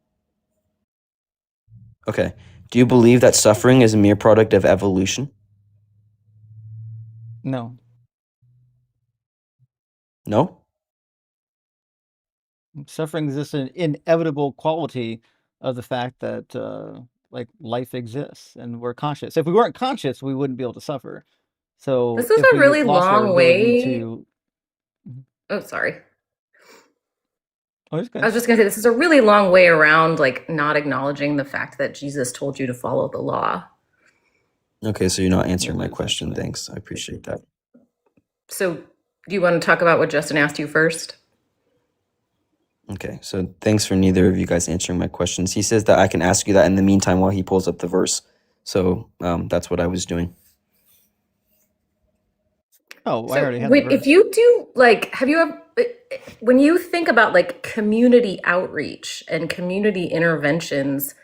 Okay. Do you believe that suffering is a mere product of evolution? No. No? Suffering is just an inevitable quality of the fact that life exists and we're conscious. If we weren't conscious, we wouldn't be able to suffer. So This is if a we really lost our long ability way. to Oh, sorry. Oh, it's I good. was just going to say, this is a really long way around, like, not acknowledging the fact that Jesus told you to follow the law. Okay, so you're not Yeah, answering it my is, question. actually. Thanks. I appreciate that. So, do you want to talk about what Justin asked you first? Okay, so thanks for neither of you guys answering my questions. He says that I can ask you that in the meantime while he pulls up the verse. So that's what I was doing. Oh, I So, already had the if verse. you do, like, have you ever, when you think about like community outreach and community interventions,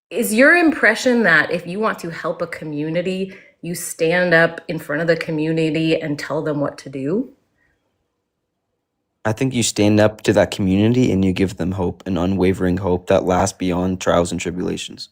is your impression that if you want to help a community, you stand up in front of the community and tell them what to do? I think you stand up to that community and you give them hope, an unwavering hope that lasts beyond trials and tribulations.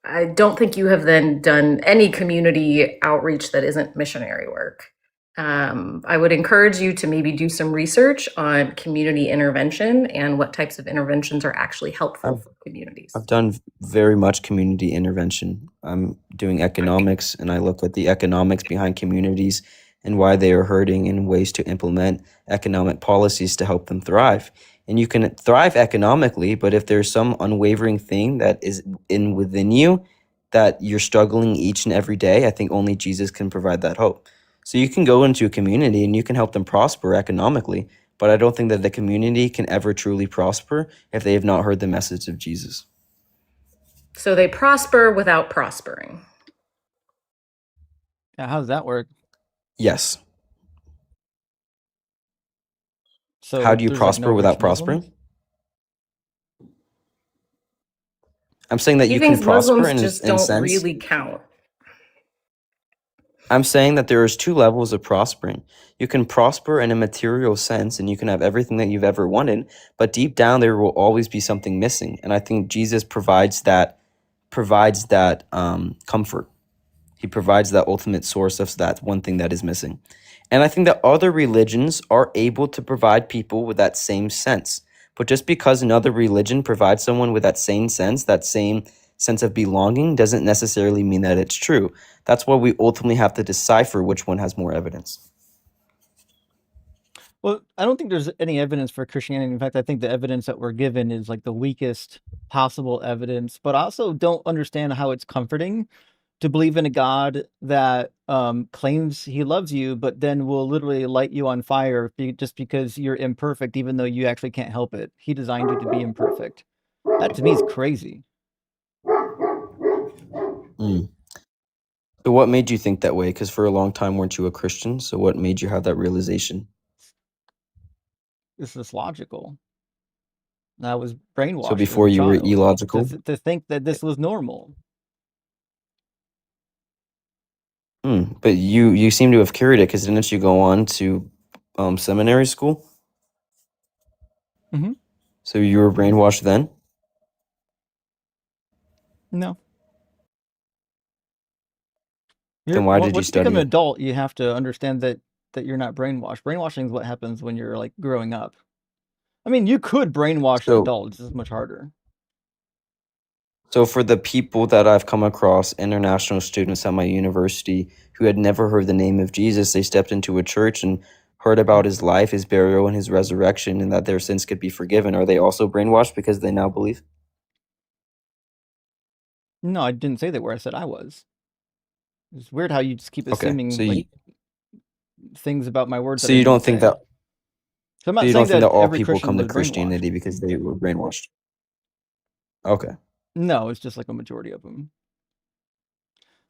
I don't think you have then done any community outreach that isn't missionary work. I would encourage you to maybe do some research on community intervention and what types of interventions are actually helpful for communities. I've done very much community intervention. I'm doing economics, and I look at the economics behind communities and why they are hurting and ways to implement economic policies to help them thrive. and you can thrive economically, but if there's some unwavering thing that is within you that you're struggling each and every day, I think only Jesus can provide that hope. So you can go into a community and you can help them prosper economically, but I don't think that the community can ever truly prosper if they have not heard the message of Jesus. So they prosper without prospering. Yeah, how does that work? Yes. So How do you there's like no prosper rich without Muslims? prospering? I'm saying that He you can thinks prosper Muslims just in a don't sense. really count. I'm saying that there is two levels of prospering. You can prosper in a material sense and you can have everything that you've ever wanted, but deep down there will always be something missing. And I think Jesus provides that comfort. He provides that ultimate source of that one thing that is missing. And I think that other religions are able to provide people with that same sense. But just because another religion provides someone with that same sense of belonging, doesn't necessarily mean that it's true. That's why we ultimately have to decipher which one has more evidence. Well, I don't think there's any evidence for Christianity. In fact, I think the evidence that we're given is like the weakest possible evidence, but I also don't understand how it's comforting to believe in a God that claims he loves you, but then will literally light you on fire just because you're imperfect, even though you actually can't help it. He designed you to be imperfect. That to me is crazy. Mm. So what made you think that way? Because for a long time, weren't you a Christian? So what made you have that realization? This is logical. I was So brainwashed as before a you were child illogical? to think that this was normal. But you seem to have cured it, because didn't you go on to seminary school? Hmm. So you were brainwashed then? No. Then why did you Once you become study an it? adult, you have to understand that you're not brainwashed. Brainwashing is what happens when you're like growing up. I mean, you could brainwash So adults. It's much harder. So for the people that I've come across, international students at my university who had never heard the name of Jesus, they stepped into a church and heard about his life, his burial, and his resurrection, and that their sins could be forgiven. Are they also brainwashed because they now believe? No, I didn't say they were. I said I was. It's weird how you just keep Okay, so assuming like things about my words that so I you didn't don't think say. that So I'm so not you don't saying think that that all every people Christian come to was brainwashed. Christianity because they were brainwashed? Okay, No, it's just like a majority of them.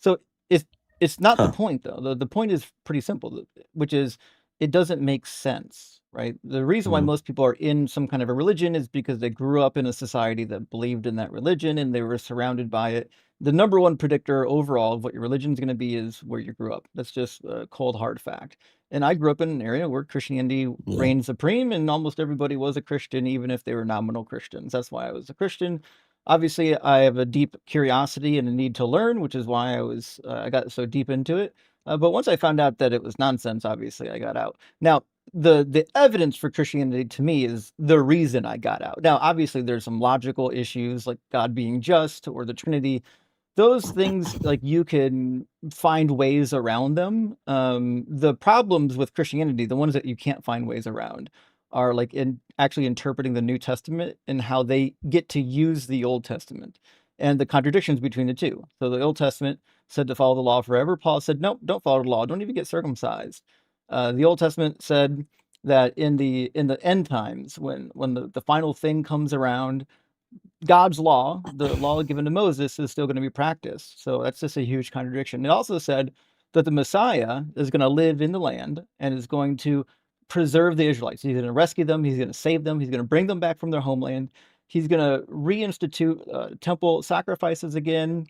So it's it's not the huh? point though. The point is pretty simple, which is it doesn't make sense, right? The reason why Hmm. most people are in some kind of a religion is because they grew up in a society that believed in that religion and they were surrounded by it. The number one predictor overall of what your religion is going to be is where you grew up. That's just a cold hard fact. And I grew up in an area where Christianity Yeah. reigned supreme, and almost everybody was a Christian, even if they were nominal Christians. That's why I was a Christian. Obviously, I have a deep curiosity and a need to learn, which is why I got so deep into it. But once I found out that it was nonsense, obviously I got out. Now, the evidence for Christianity to me is the reason I got out. Now, obviously, there's some logical issues like God being just or the Trinity. Those things, like, you can find ways around them. The problems with Christianity, the ones that you can't find ways around, are like in actually interpreting the New Testament and how they get to use the Old Testament and the contradictions between the two. So the Old Testament said to follow the law forever. Paul said, nope, don't follow the law. Don't even get circumcised. The Old Testament said that in the end times, when the final thing comes around, God's law, the law given to Moses, is still going to be practiced. So that's just a huge contradiction. It also said that the Messiah is going to live in the land and is going to preserve the Israelites. He's going to rescue them. He's going to save them. He's going to bring them back from their homeland. He's going to reinstitute temple sacrifices again,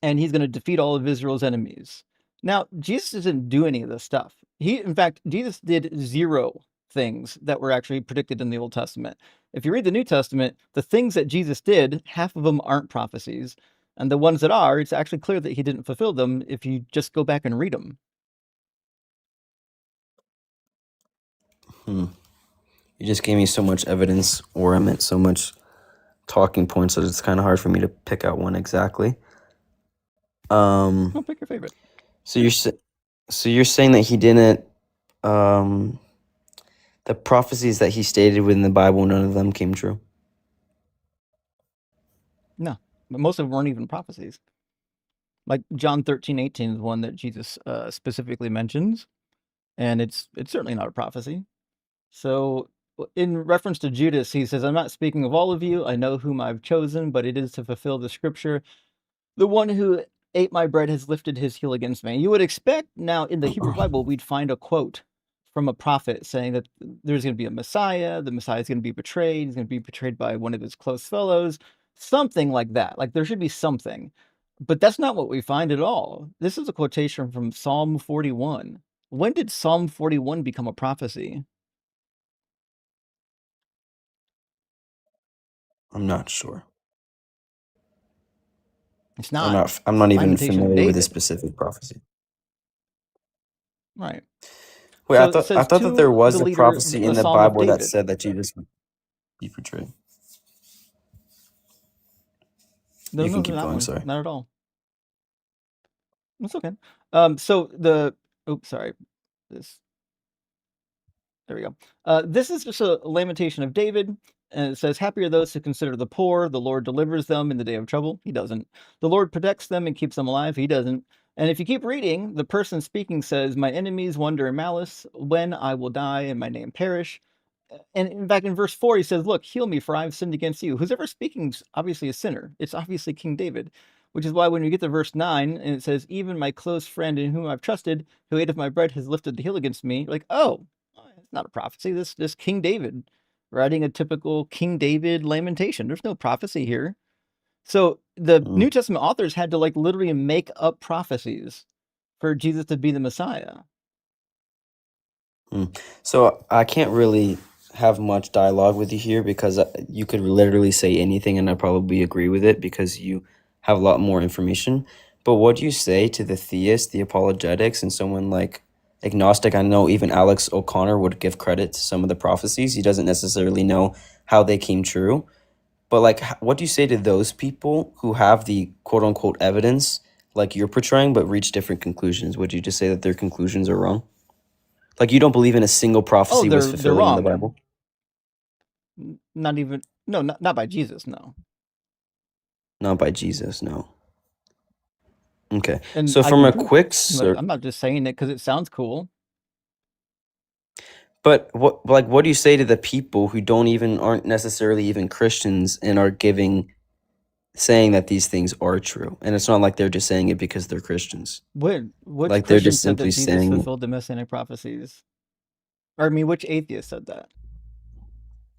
and he's going to defeat all of Israel's enemies. Now, Jesus didn't do any of this stuff. In fact, Jesus did zero things that were actually predicted in the Old Testament. If you read the New Testament, the things that Jesus did, half of them aren't prophecies. And the ones that are, it's actually clear that he didn't fulfill them if you just go back and read them. Hmm. You just gave me so much evidence, or I meant so much talking points, that it's kind of hard for me to pick out one exactly. Oh, pick your favorite. So you're saying that he didn't, that The prophecies that he stated within the Bible, none of them came true. No, but most of them weren't even prophecies. Like John 13:18 is one that Jesus specifically mentions, and it's certainly not a prophecy. So in reference to Judas, he says, "I'm not speaking of all of you. I know whom I've chosen, but it is to fulfill the scripture. The one who ate my bread has lifted his heel against me." You would expect now in the Hebrew Bible, we'd find a quote from a prophet saying that there's going to be a Messiah, the Messiah is going to be betrayed, he's going to be betrayed by one of his close fellows, something like that. Like there should be something. But that's not what we find at all. This is a quotation from Psalm 41. When did Psalm 41 become a prophecy? I'm not sure. It's I'm not. I'm not even Lamentation of familiar with a David. specific prophecy. Right. Wait, So it I says thought that there to was the a leader, prophecy a in the psalm of Bible that David. said that Jesus would be portrayed. No, You no, can no, keep not going, one. sorry. Not at all. It's okay. So the oops, sorry. This There we go. This is just a lamentation of David, and it says, "Happy are those who consider the poor. The Lord delivers them in the day of trouble." He doesn't. "The Lord protects them and keeps them alive." He doesn't. And if you keep reading, the person speaking says, "My enemies wonder in malice when I will die and my name perish." And in fact, in verse 4, he says, "Look, heal me, for I have sinned against you." Who's ever speaking is obviously a sinner. It's obviously King David, which is why when you get to verse 9 and it says, "Even my close friend in whom I've trusted, who ate of my bread, has lifted the heel against me," like, oh, it's not a prophecy. This King David writing a typical King David lamentation. There's no prophecy here. So the New Mm. Testament authors had to like literally make up prophecies for Jesus to be the Messiah. So I can't really have much dialogue with you here because you could literally say anything and I'd probably agree with it because you have a lot more information. But what do you say to the theists, the apologetics, and someone like agnostic? I know even Alex O'Connor would give credit to some of the prophecies. He doesn't necessarily know how they came true. But like, what do you say to those people who have the quote unquote evidence like you're portraying but reach different conclusions? Would you just say that their conclusions are wrong? Like you don't believe in a single Oh, prophecy was they're fulfilling in the wrong. Bible? Not even no, not by Jesus, no. Not by Jesus, no. Okay. And So I from can a prove quick it. Like, search, I'm not just saying it because it sounds cool. but what do you say to the people who aren't necessarily even Christians and are saying that these things are true? And it's not like they're just saying it because they're Christians. Which Like they're Christian just said that simply Jesus saying, fulfilled the messianic prophecies? Or I mean, which atheist said that?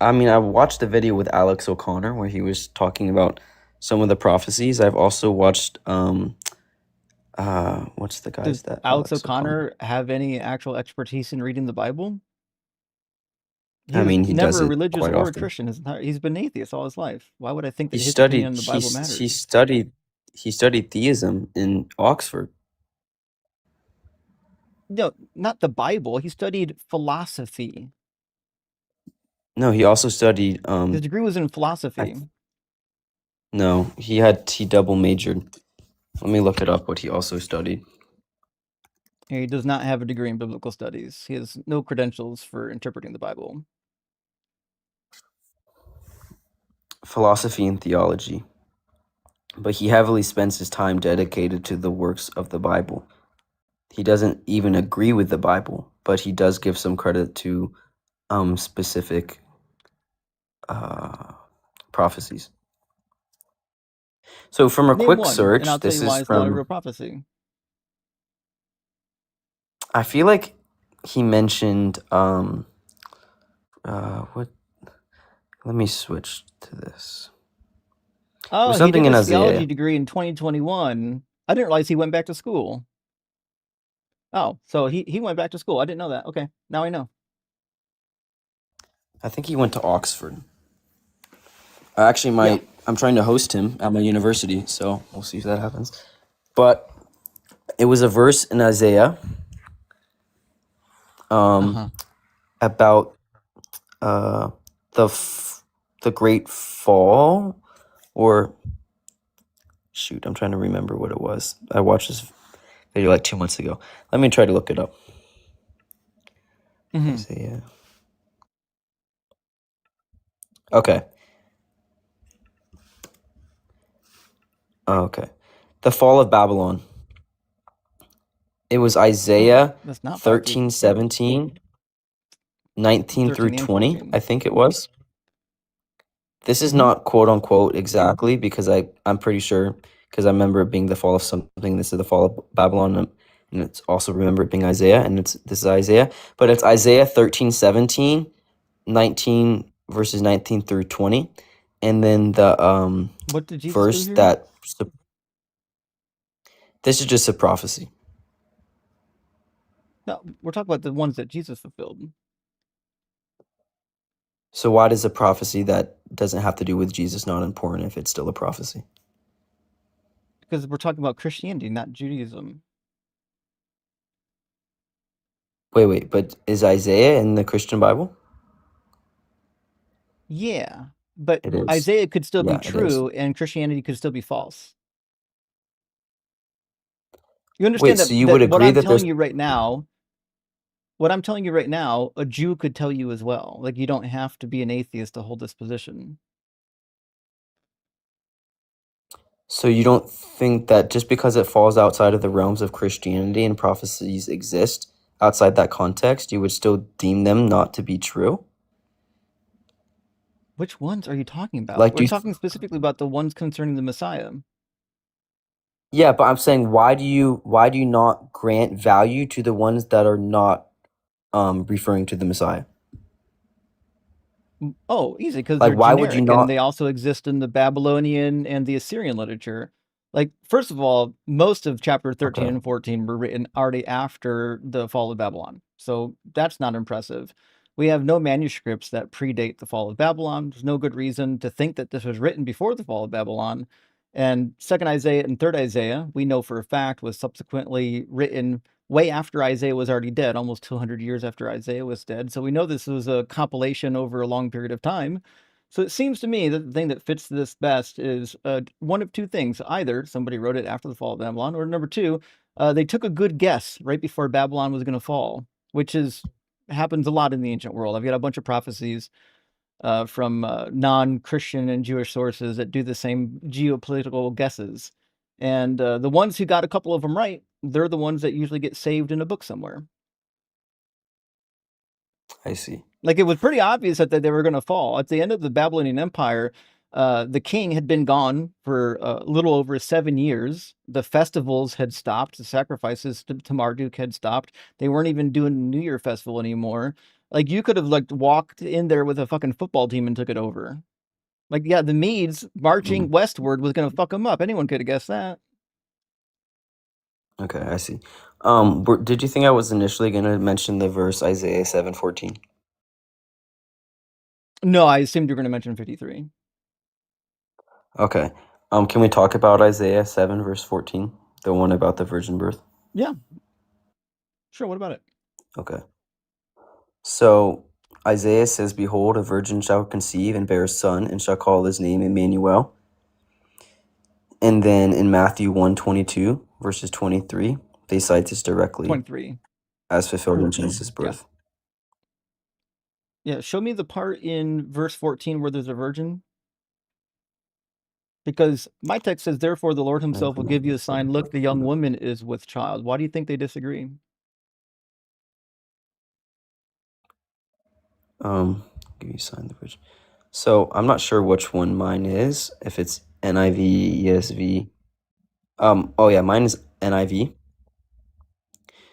I mean, I watched a video with Alex O'Connor where he was talking about some of the prophecies. I've also watched what's the guy's Does that Alex Alex O'Connor? O'Connor have any actual expertise in reading the Bible? He I was mean, he does never a it religious quite or a often. Christian. He's been atheist all his life. Why would I think He that his opinion studied on the he Bible s- he matters? studied he studied theism in Oxford. No, not the Bible. He studied philosophy. No, he also studied His degree was in I, philosophy. no, he double majored. Let me look it up what he also studied. He does not have a degree in biblical studies. He has no credentials for interpreting the Bible. Philosophy and theology. But he heavily spends his time dedicated to the works of the Bible. He doesn't even agree with the Bible, but he does give some credit to specific prophecies. So from a Name quick one, and I'll search, tell this you is why it's not a real from prophecy. I feel like he mentioned what let me switch to this. It Oh, was he something did in his theology Isaiah. degree in 2021. I didn't realize he went back to school. Oh, so he went back to school. I didn't know that. Okay, now I know. I think he went to Oxford. Actually, Yeah. I'm trying to host him at my university, so we'll see if that happens. But it was a verse in Isaiah Uh-huh. about uh, the great fall, or shoot, I'm trying to remember what it was. I watched this video like 2 months ago. Let me try to look it up. Mm-hmm. Isaiah. Okay. Okay. The fall of Babylon. It was Isaiah That's not prophecy. 13, 17, 19 through 13 and 20, 14. I think it was. This is Mm-hmm. not quote unquote exactly because I'm pretty sure because I remember it being the fall of something. This is the fall of Babylon, and it's also remember it being Isaiah, and this is Isaiah, but it's Isaiah 13, 17, 19 verses 19 through 20, and then the What did Jesus do verse here? that this is just a prophecy. No, we're talking about the ones that Jesus fulfilled. So why does a prophecy that doesn't have to do with Jesus not important if it's still a prophecy? Because we're talking about Christianity, not Judaism. Wait, but is Isaiah in the Christian Bible? Yeah, but It is. Isaiah could still be Yeah, it is. true and Christianity could still be false. You Wait, understand so you that would what agree I'm that there's telling you right now, a Jew could tell you as well. Like, you don't have to be an atheist to hold this position. so you don't think that just because it falls outside of the realms of Christianity and prophecies exist outside that context, you would still deem them not to be true? Which ones are you talking about? Like, We're talking specifically about the ones concerning the Messiah. yeah, but I'm saying why do you not grant value to the ones that are not referring to the Messiah? Oh, easy, because Like, they're why would you generic and not? they also exist in the Babylonian and the Assyrian literature. Like, first of all, most of chapter 13 Okay. and 14 were written already after the fall of Babylon. So that's not impressive. We have no manuscripts that predate the fall of Babylon. There's no good reason to think that this was written before the fall of Babylon. And second Isaiah and third Isaiah, we know for a fact, was subsequently written way after Isaiah was already dead, almost 200 years after Isaiah was dead. So we know this was a compilation over a long period of time. So it seems to me that the thing that fits this best is one of two things. Either somebody wrote it after the fall of Babylon, or number two, they took a good guess right before Babylon was going to fall, which happens a lot in the ancient world. I've got a bunch of prophecies from non-Christian and Jewish sources that do the same geopolitical guesses. And the ones who got a couple of them right, they're the ones that usually get saved in a book somewhere. I see. Like, it was pretty obvious that they were going to fall. At the end of the Babylonian Empire, the king had been gone for a little over 7 years. The festivals had stopped. The sacrifices to Marduk had stopped. They weren't even doing the New Year festival anymore. Like, you could have like walked in there with a fucking football team and took it over. Like, yeah, the Medes marching westward was going to fuck them up. Anyone could have guessed that. Okay, I see. Did you think I was initially going to mention the verse Isaiah 7:14? No, I assumed you were going to mention 53. Okay. Can we talk about Isaiah 7 verse 14, the one about the virgin birth? Yeah, sure. What about it? Okay. So Isaiah says, "Behold, a virgin shall conceive and bear a son, and shall call his name Emmanuel." And then in Matthew 1:22 verses 23, they cite this directly 23. as fulfilled in Jesus' Yeah. birth. Yeah, show me the part in verse 14 where there's a virgin. Because my text says, therefore, the Lord himself will give you a sign. Look, the young woman is with child. Why do you think they disagree? Give you a sign the virgin. So I'm not sure which one mine is, if it's NIV, ESV. Oh yeah, mine is NIV.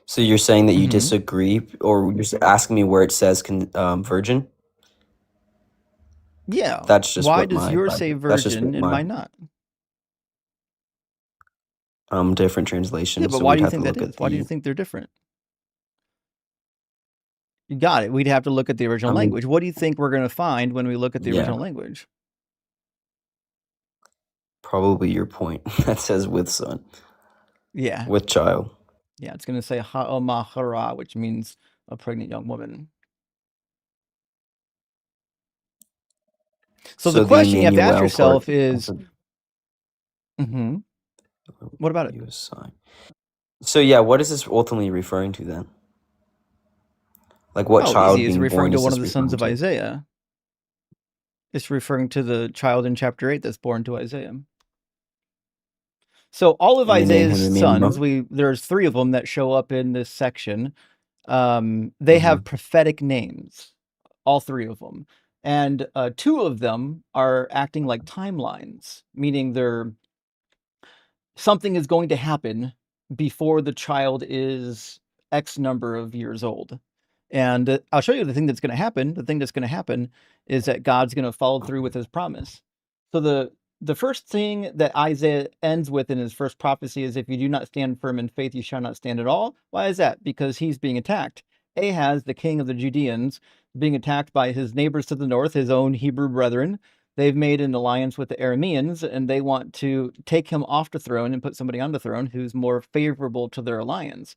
So you're saying that you disagree, or you're asking me where it says virgin? Yeah. That's just Why what does my yours say that's just what virgin and mine not? different Yeah, translation. but So why we'd do you have to think that look at is? Why do you the. think they're different? You got it. We'd have to look at the original I mean, language. What do you think we're going to find when we look at the yeah, original language? probably your point. That says with son, Yeah. with child. Yeah, it's going to say ha'omahara, which means a pregnant young woman. So the So the question you have to ask Emmanuel part. yourself is, what about it? You sign. So yeah, what is this ultimately referring to then? Like what Oh, child easy. It's being born referring to is one of this the sons referring of to? Isaiah. It's referring to the child in chapter 8 that's born to Isaiah. So all of And they name Isaiah's him sons, Emmanuel. there's 3 of them that show up in this section. They Mm-hmm. have prophetic names, all 3 of them. And 2 of them are acting like timelines, meaning something is going to happen before the child is X number of years old. And I'll show you the thing that's going to happen. The thing that's going to happen is that God's going to follow through with his promise. So the first thing that Isaiah ends with in his first prophecy is, if you do not stand firm in faith, you shall not stand at all. Why is that? Because he's being attacked. Ahaz, the king of the Judeans, being attacked by his neighbors to the north, his own Hebrew brethren. They've made an alliance with the Arameans, and they want to take him off the throne and put somebody on the throne who's more favorable to their alliance.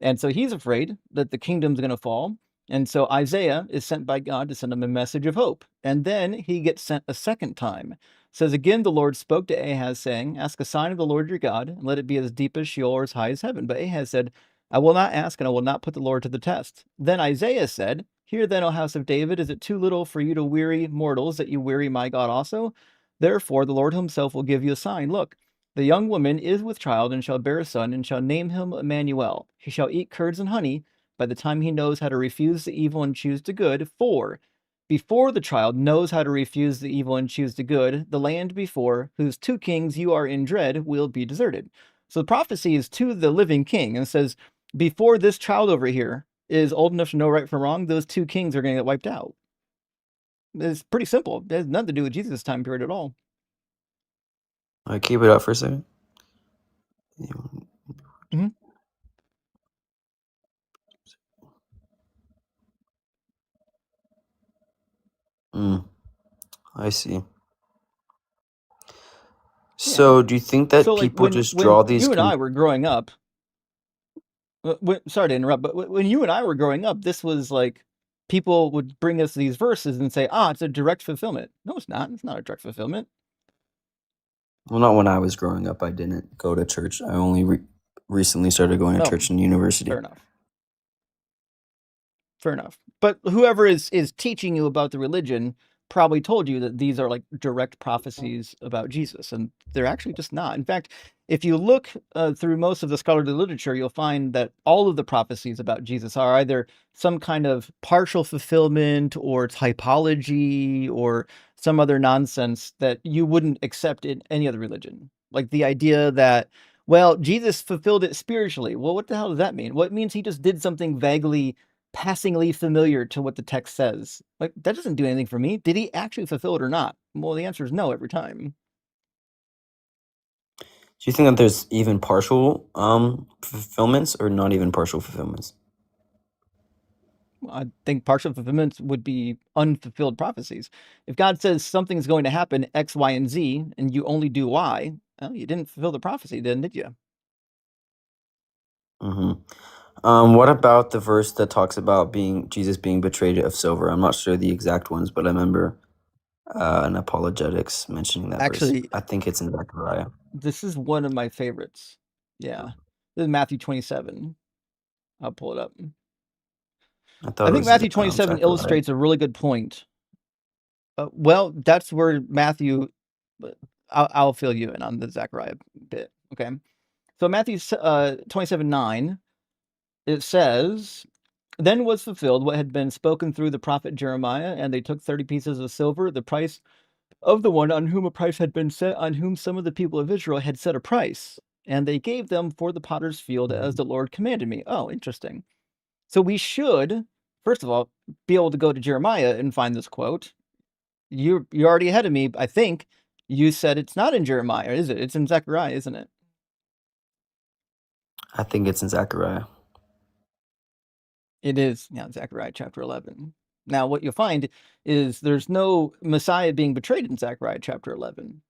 And so he's afraid that the kingdom's going to fall. And so Isaiah is sent by God to send him a message of hope. And then he gets sent a second time. It says, again, the Lord spoke to Ahaz, saying, ask a sign of the Lord your God, and let it be as deep as Sheol or as high as heaven. But Ahaz said, I will not ask, and I will not put the Lord to the test. Then Isaiah said, hear then, O house of David, is it too little for you to weary mortals, that you weary my God also? Therefore the Lord himself will give you a sign. Look, the young woman is with child, and shall bear a son, and shall name him Emmanuel. He shall eat curds and honey by the time he knows how to refuse the evil and choose the good. For before the child knows how to refuse the evil and choose the good, the land before whose 2 kings you are in dread will be deserted. So the prophecy is to the living king, and says, before this child over here is old enough to know right from wrong, those 2 kings are going to get wiped out. It's pretty simple. It has nothing to do with Jesus' time period at all. All right, keep it up for a second. Mm-hmm. I see. So, Yeah. do you think that So, like, people when just draw these? you and I were growing up, sorry to interrupt, but when you and I were growing up, this was like, people would bring us these verses and say, it's a direct fulfillment. No, it's not. It's not a direct fulfillment. Well, not when I was growing up. I didn't go to church. I only recently started going to church in university. Fair enough. Fair enough. But whoever is teaching you about the religion probably told you that these are like direct prophecies about Jesus, and they're actually just not. In fact, if you look through most of the scholarly literature, you'll find that all of the prophecies about Jesus are either some kind of partial fulfillment, or typology, or some other nonsense that you wouldn't accept in any other religion. Like the idea that, well, Jesus fulfilled it spiritually. Well, what the hell does that mean? Well, it means he just did something vaguely, passingly familiar to what the text says. Like, that doesn't do anything for me. Did he actually fulfill it or not? Well, the answer is no every time. Do you think that there's even partial fulfillments, or not even partial fulfillments? I think partial fulfillments would be unfulfilled prophecies. If God says something's going to happen X, Y, and Z, and you only do Y, well, you didn't fulfill the prophecy then, did you? What about the verse that talks about Jesus being betrayed of silver? I'm not sure the exact ones, but I remember in apologetics mentioning that Actually, verse. I think it's in Zechariah. this is one of my favorites. Yeah. This is Matthew 27. I'll pull it up. I think Matthew 27 Zechariah. illustrates a really good point. Well, that's where Matthew, I'll fill you in on the Zechariah bit. Okay. So Matthew 27:9, it says, then was fulfilled what had been spoken through the prophet Jeremiah, and they took 30 pieces of silver, the price of the one on whom a price had been set, on whom some of the people of Israel had set a price, and they gave them for the potter's field as the Lord commanded me. Oh, interesting. So we should, first of all, be able to go to Jeremiah and find this quote. You're already ahead of me. I think you said it's not in Jeremiah, is it? It's in Zechariah, isn't it? I think it's in Zechariah. It is. Yeah, Zechariah chapter 11. Now, what you'll find is there's no Messiah being betrayed in Zechariah chapter 11.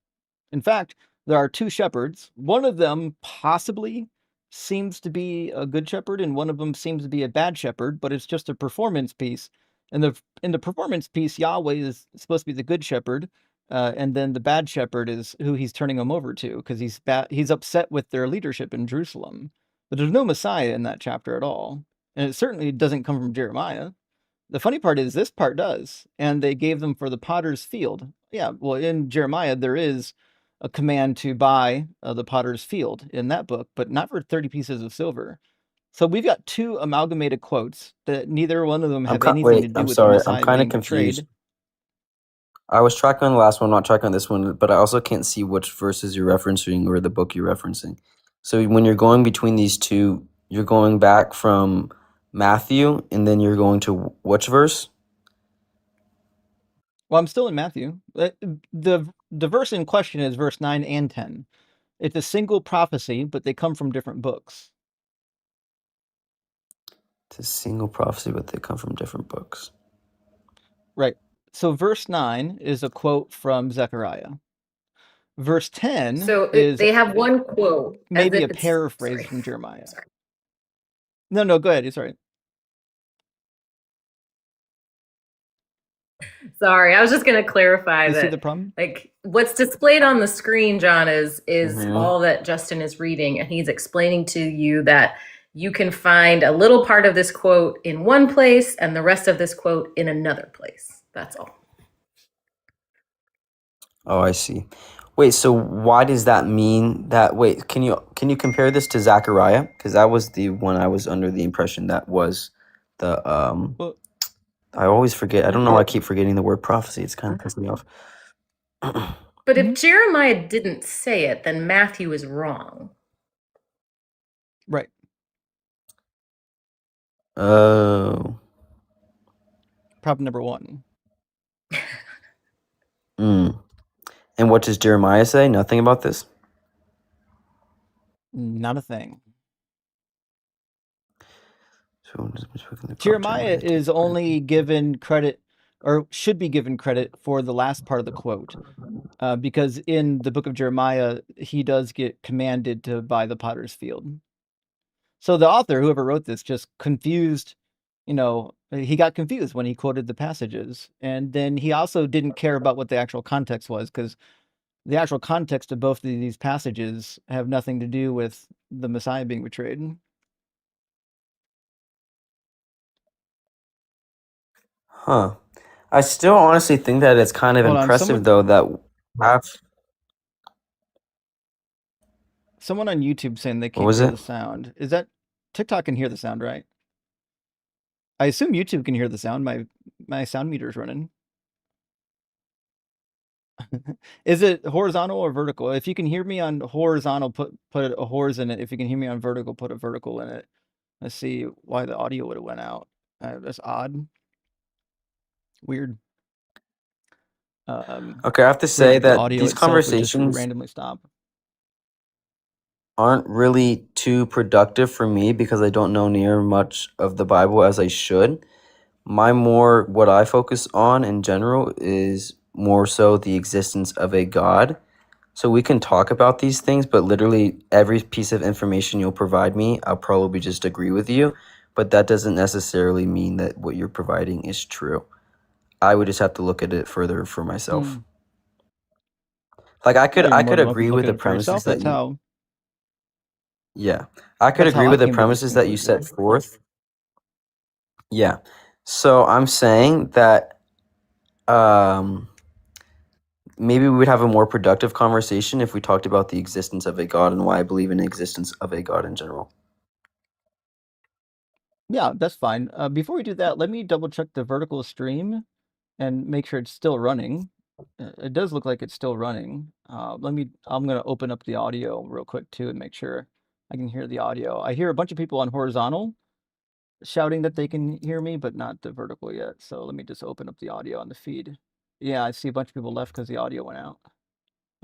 In fact, there are 2 shepherds. One of them possibly seems to be a good shepherd, and one of them seems to be a bad shepherd, but it's just a performance piece. And in the performance piece, Yahweh is supposed to be the good shepherd, and then the bad shepherd is who he's turning them over to, because he's upset with their leadership in Jerusalem. But there's no Messiah in that chapter at all, and it certainly doesn't come from Jeremiah. The funny part is this part does, and they gave them for the potter's field. Yeah, well, in Jeremiah there is a command to buy the potter's field in that book, but not for 30 pieces of silver. So we've got two amalgamated quotes that neither one of them have anything to do I'm with the sorry. I'm Messiah kind of being confused. betrayed. I was tracking on the last one, not tracking on this one, but I also can't see which verses you're referencing or the book you're referencing. So when you're going between these two, you're going back from Matthew and then you're going to which verse? Well, I'm still in Matthew. The verse in question is verse 9 and 10. It's a single prophecy, but they come from different books. It's a single prophecy, but they come from different books. Right. So verse 9 is a quote from Zechariah. Verse 10 So is they have one quote as maybe if a it's paraphrase sorry. from Jeremiah. Sorry. No, go ahead. It's all right. Sorry, I was just going to clarify You see that the problem? like what's displayed on the screen, John, is Mhm. all that Justin is reading, and he's explaining to you that you can find a little part of this quote in one place and the rest of this quote in another place. That's all. Oh, I see. Wait, so why does that mean that? Wait, can you compare this to Zechariah? Because that was the one I was under the impression that was the Well, I always forget. I don't know why I well, keep forgetting the word prophecy. It's kind of pissing me off. But Mhm. if Jeremiah didn't say it, then Matthew is wrong. Right. Oh. Problem number one. Mm. And what does Jeremiah say? Nothing about this? Not a thing. So Jeremiah is only given credit, or should be given credit, for the last part of the quote. Because in the book of Jeremiah, he does get commanded to buy the potter's field. So the author, whoever wrote this, just confused, he got confused when he quoted the passages. And then he also didn't care about what the actual context was, because the actual context of both of these passages have nothing to do with the Messiah being betrayed. Huh. I still honestly think that it's kind of Hold on, impressive though that have someone on YouTube saying they what can't was hear it? the sound. Is that TikTok can hear the sound, right? I assume YouTube can hear the sound. My sound meter is running. Is it horizontal or vertical? If you can hear me on horizontal, put a horiz in it. If you can hear me on vertical, put a vertical in it. Let's see why the audio would have went out. That's odd. Weird. Okay, I have to Weird say that the that audio these itself would just conversations randomly stop. aren't really too productive for me because I don't know near much of the Bible as I should. What I focus on in general is more so the existence of a God. So we can talk about these things, but literally every piece of information you'll provide me, I'll probably just agree with you. But that doesn't necessarily mean that what you're providing is true. I would just have to look at it further for myself. Like Oh, you're I more could than welcome agree to look with at the it for premises yourself. that you yeah. I could That's how agree I with the came to this premises that you set conclusion. forth. Yeah. So I'm saying that um maybe we would have a more productive conversation if we talked about the existence of a God and why I believe in the existence of a God in general. Yeah, that's fine. Before we do that, let me double check the vertical stream and make sure it's still running. It does look like it's still running. I'm gonna open up the audio real quick too and make sure I can hear the audio. I hear a bunch of people on horizontal shouting that they can hear me, but not the vertical yet. So let me just open up the audio on the feed. Yeah, I see a bunch of people left because the audio went out.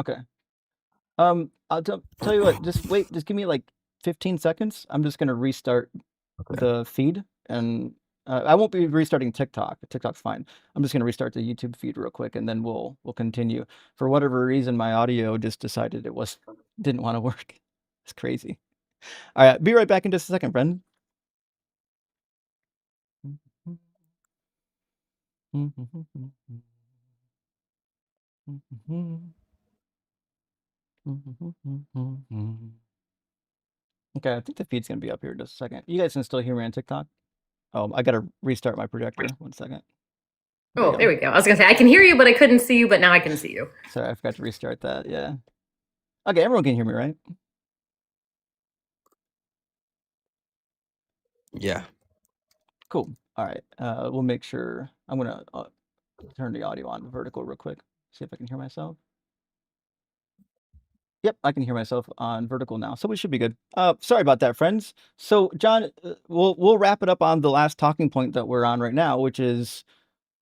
Okay. I'll tell you what, just wait, just give me like 15 seconds. I'm just gonna restart Okay. the feed, and I won't be restarting TikTok. TikTok's fine. I'm just gonna restart the YouTube feed real quick, and then we'll continue. For whatever reason, my audio just decided didn't want to work. It's crazy. All right, be right back in just a second, friend. Okay, I think the feed's gonna be up here in just a second. You guys can still hear me on TikTok? Oh, I gotta restart my projector. 1 second. Oh, there we go. I was gonna say I can hear you, but I couldn't see you. But now I can see you. Sorry, I forgot to restart that. Yeah. Okay, everyone can hear me, right? Yeah. Cool. All right. We'll make sure. I'm gonna turn the audio on vertical real quick. See if I can hear myself. Yep, I can hear myself on vertical now, so we should be good. Sorry about that, friends. So, John, we'll wrap it up on the last talking point that we're on right now, which is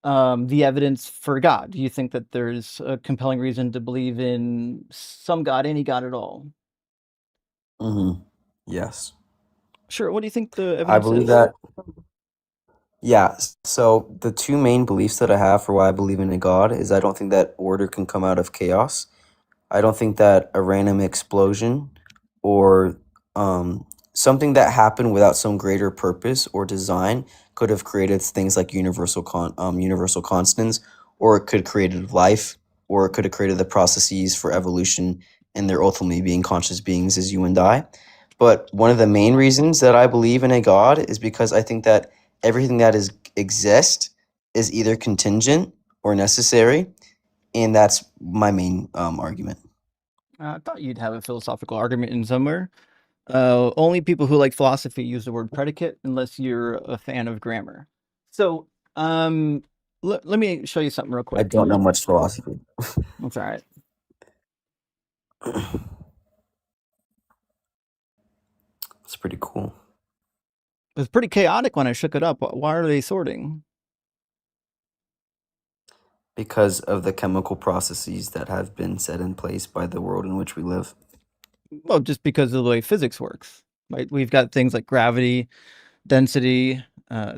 the evidence for God. Do you think that there's a compelling reason to believe in some God, any God at all? Yes. Sure. What do you think the I evidence believe is? that. Yeah. So the two main beliefs that I have for why I believe in a God is I don't think that order can come out of chaos. I don't think that a random explosion or something that happened without some greater purpose or design could have created things like universal constants, or it could created life, or it could have created the processes for evolution, and they're ultimately being conscious beings as you and I. But one of the main reasons that I believe in a God is because I think that everything that exists is either contingent or necessary, and that's my main argument. I thought you'd have a philosophical argument in somewhere. Only people who like philosophy use the word predicate unless you're a fan of grammar. So, let me show you something real I quick. don't know much philosophy. That's all right. It's pretty cool. It was pretty chaotic when I shook it up. Why are they sorting? Because of the chemical processes that have been set in place by the world in which we live. Well, just because of the way physics works, right? We've got things like gravity, density,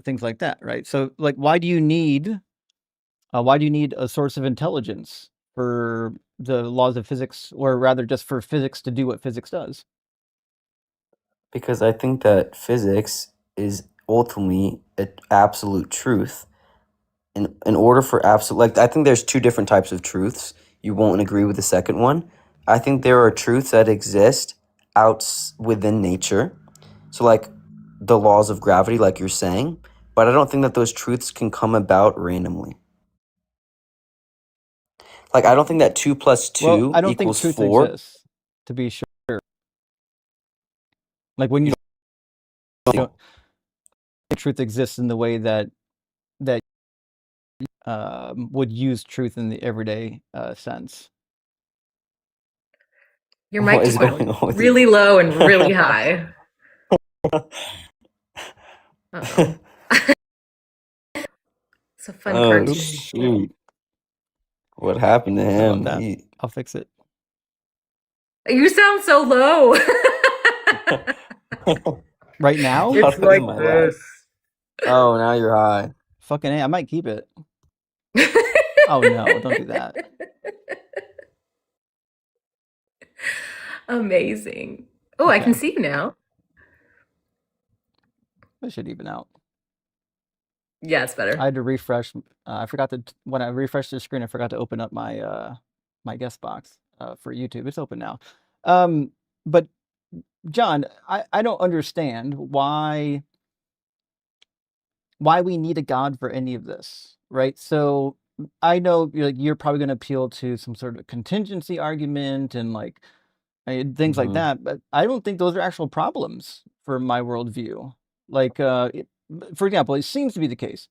things like that, right? So, like, why do you need a source of intelligence for the laws of physics, or rather, just for physics to do what physics does? Because I think that physics is ultimately an absolute truth. In order for absolute, like, I think there's two different types of truths. You won't agree with the second one. I think there are truths that exist within nature. So, like, the laws of gravity, like you're saying, but I don't think that those truths can come about randomly. Like, I don't think that 2 plus Well, 2 I don't think equals truth 4. exists, to be sure. Like when you don't think truth exists in the way that that would use truth in the everyday sense. Your What mic is just went going on with you? really low and really high. Uh-oh. It's a fun Oh, cartoon. shoot. What happened to How about him? that? I'll fix it. You sound so low. Right now? How It's do I like do my life? this. Oh, now you're high. Fucking A, I might keep it. Oh no, don't do that. Amazing. Oh, I can Okay. see you now. That should even out. Yeah, it's I better. had to refresh. I forgot to when I refreshed the screen. I forgot to open up my my guest box for YouTube. It's open now. But John, I don't understand why we need a God for any of this, right? So I know you're probably going to appeal to some sort of contingency argument and like things like Hmm. that, but I don't think those are actual problems for my worldview. Like, for example, it seems to be the case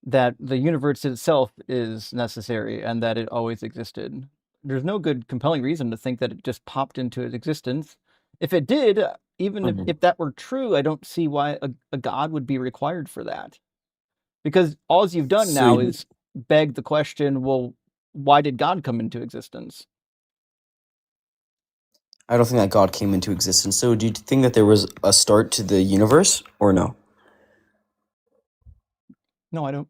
that the universe itself is necessary and that it always existed. There's no good compelling reason to think that it just popped into existence. If it did, even Hmm. if that were true, I don't see why a god would be required for that. Because all you've done So now you, is beg the question, well, why did God come into existence? I don't think that God came into existence. So do you think that there was a start to the universe or no? No, I don't.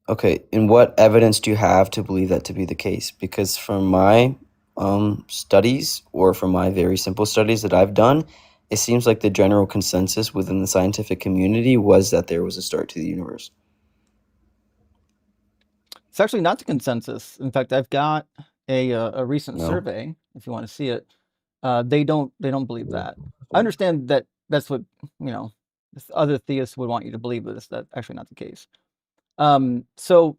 Okay, and what evidence do you have to believe that to be the case? Because from my studies, or from my very simple studies that I've done, it seems like the general consensus within the scientific community was that there was a start to the universe. It's actually not the consensus. In fact, I've got a recent No? survey. If you want to see it, they don't believe that. I understand that that's what you know. other theists would want you to believe this. That's actually not the case. So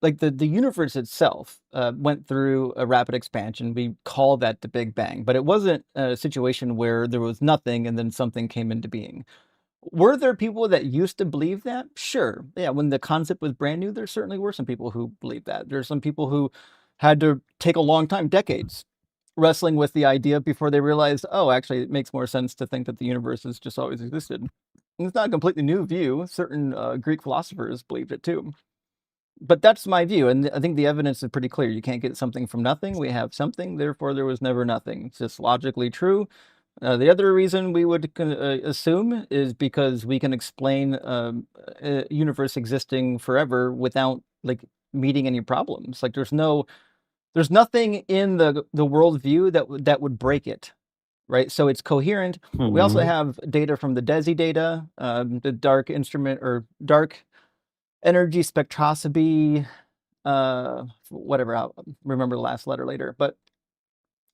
like the universe itself went through a rapid expansion. We call that the Big Bang, but it wasn't a situation where there was nothing and then something came into being. Were there people that used to believe that? Sure. Yeah, when the concept was brand new, there certainly were some people who believed that. There's some people who had to take a long time, decades, wrestling with the idea before they realized, oh, actually, it makes more sense to think that the universe has just always existed. And it's not a completely new view. Certain Greek philosophers believed it too. But that's my view, and I think the evidence is pretty clear. You can't get something from nothing. We have something, therefore there was never nothing. It's just logically true. The other reason we would assume is because we can explain a universe existing forever without like meeting any problems. Like there's nothing in the worldview that would break it, right? So it's coherent. We also have data from the DESI data, the dark instrument or dark energy spectroscopy, whatever. I'll remember the last letter later, but